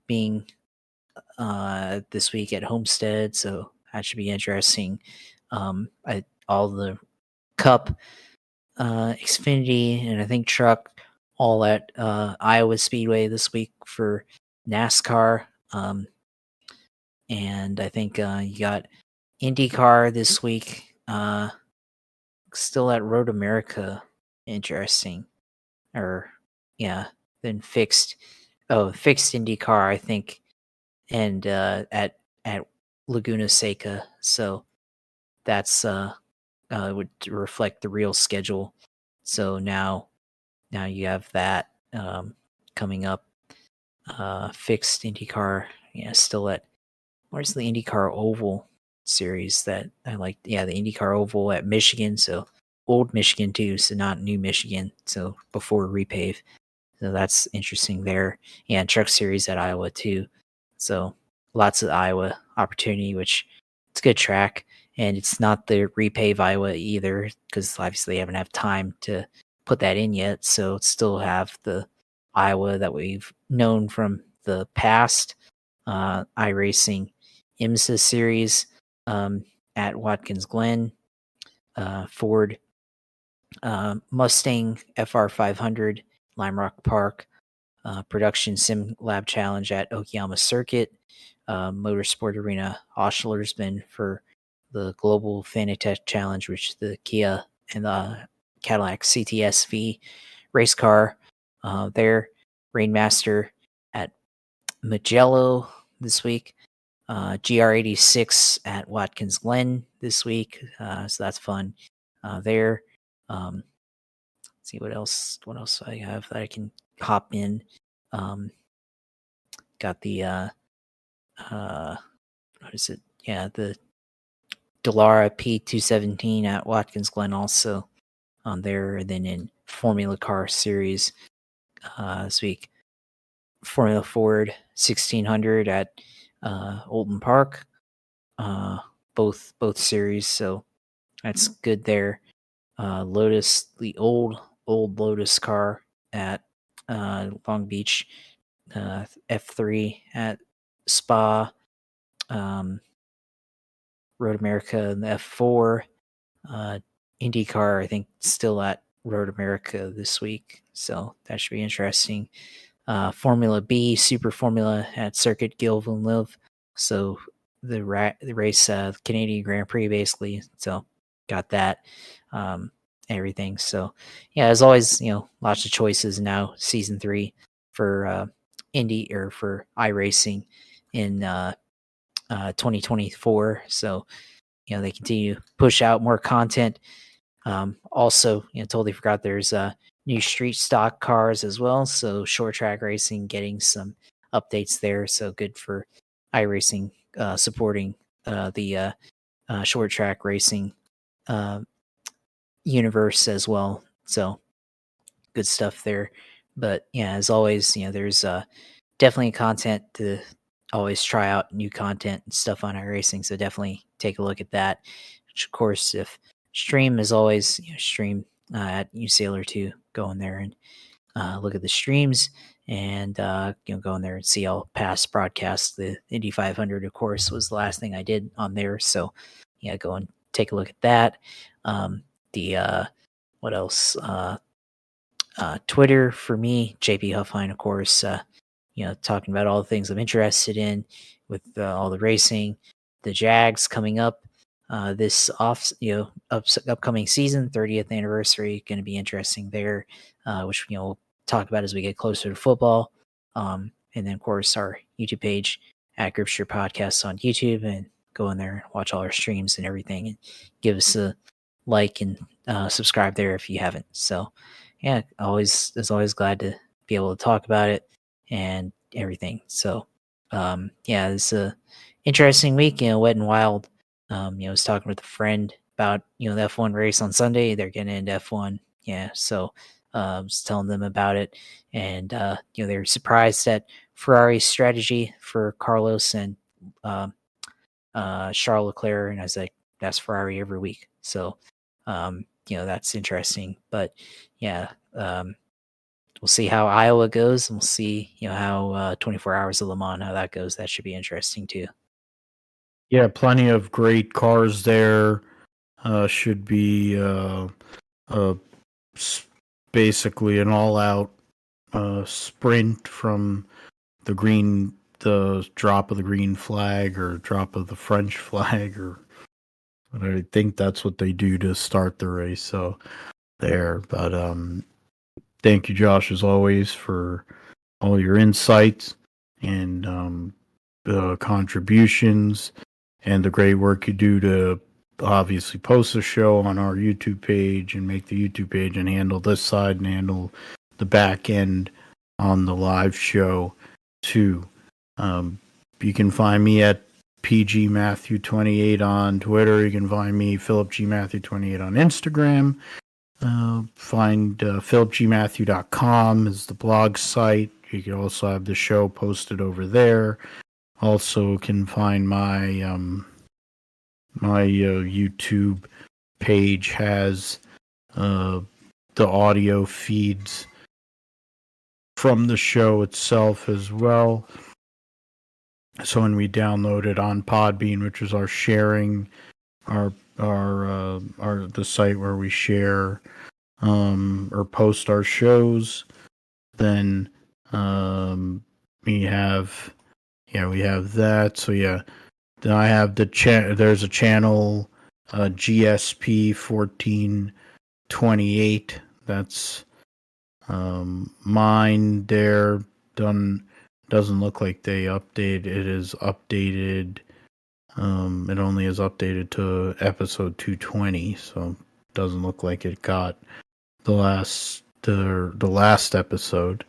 being this week at Homestead, so that should be interesting. All the Cup, Xfinity, and I think Truck, all at Iowa Speedway this week for NASCAR. And I think you got IndyCar this week, still at Road America. Interesting. Or, yeah, then fixed. Oh, fixed IndyCar, I think, and at Laguna Seca. So that's would reflect the real schedule. So now you have that coming up. Fixed IndyCar, still at where's the IndyCar Oval series that I like? Yeah, the IndyCar Oval at Michigan. So old Michigan too, so not new Michigan. So before repave. So that's interesting there. Yeah, and Truck Series at Iowa too. So lots of Iowa opportunity, which it's a good track. And it's not the repave Iowa either, because obviously they haven't had time to put that in yet. So still have the Iowa that we've known from the past. iRacing IMSA series at Watkins Glen. Ford Mustang FR500, Lime Rock Park. Production Sim Lab Challenge at Okayama Circuit. Motorsport Arena Oslersman for the Global Fanatec Challenge, which is the Kia and the Cadillac CTS-V race car there. Rainmaster at Mugello this week. GR86 at Watkins Glen this week. So that's fun there. See what else I have that I can hop in. Got the what is it? Yeah, the Dallara P217 at Watkins Glen also on there. And then in Formula Car Series this week, Formula Ford 1600 at Oulton Park. Both series, so that's good there. Lotus, the old Lotus car at Long Beach. F3 at Spa. Road America and the F4. IndyCar, I think, still at Road America this week, so that should be interesting. Formula B, Super Formula at Circuit Gilles Villeneuve. So the race, Canadian Grand Prix, basically. So got that, everything. So yeah, as always, lots of choices now. Season 3 for Indy or for iRacing in 2024. So they continue to push out more content. Also, totally forgot there's new street stock cars as well. So short track racing getting some updates there. So good for iRacing supporting the short track racing universe as well. So good stuff there. But yeah, as always, there's definitely content to always try out new content and stuff on iRacing. So definitely take a look at that. Which, of course, if stream as always, stream at USailor2. Go in there and look at the streams and go in there and see all past broadcasts. The Indy 500, of course, was the last thing I did on there. So yeah, go and take a look at that. What else? Twitter for me, JP Huffine, of course. Talking about all the things I'm interested in with all the racing, the Jags coming up this upcoming season, 30th anniversary, going to be interesting there, which we'll talk about as we get closer to football. And then, of course, our YouTube page at Gripster Podcasts on YouTube, and go in there and watch all our streams and everything, and give us a like and subscribe there if you haven't. So, yeah, always glad to be able to talk about it and everything. So, yeah, it's a interesting week. Wet and wild. I was talking with a friend about the F1 race on Sunday. They're getting into F1. Yeah, so I was telling them about it, and they were surprised at Ferrari's strategy for Carlos and Charles Leclerc, and I was like, that's Ferrari every week. So, that's interesting. But yeah, we'll see how Iowa goes, and we'll see, how 24 Hours of Le Mans, how that goes. That should be interesting too. Yeah, plenty of great cars there. Should be basically an all-out sprint from the drop of the green flag or drop of the French flag, but I think that's what they do to start the race. So there, but thank you, Josh, as always, for all your insights and contributions and the great work you do to obviously post the show on our YouTube page and make the YouTube page and handle this side and handle the back end on the live show too. You can find me at PGMatthew28 on Twitter. You can find me PhilipGMatthew28 on Instagram. Find PhilipGMatthew.com is the blog site. You can also have the show posted over there. Also can find my my YouTube page has the audio feeds from the show itself as well. So when we download it on Podbean, which is our sharing, our the site where we share or post our shows, then we have that. So yeah, then I have there's a channel GSP 1428. That's mine there. Doesn't look like they updated. It is updated. It only is updated to episode 220, so it doesn't look like it got the last episode,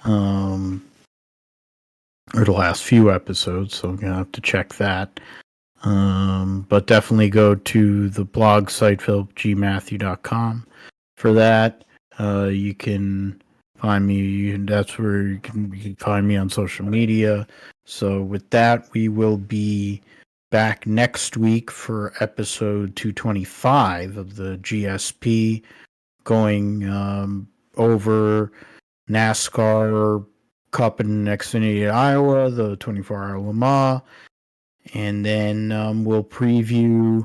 or the last few episodes. So I'm gonna have to check that. But definitely go to the blog site philipgmatthew.com for that. You can find me. That's where you can find me on social media. So with that, we will be back next week for episode 225 of the GSP, going over NASCAR Cup and XFinity at Iowa, the 24-hour Le Mans, And then we'll preview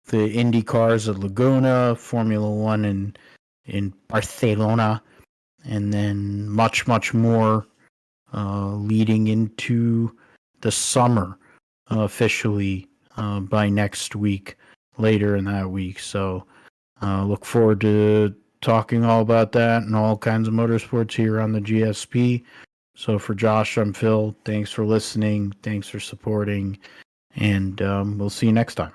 the Indy cars at Laguna, Formula One in Barcelona, and then much, much more leading into the summer officially by next week, later in that week. So look forward to talking all about that and all kinds of motorsports here on the GSP. So for Josh, I'm Phil. Thanks for listening. Thanks for supporting. And we'll see you next time.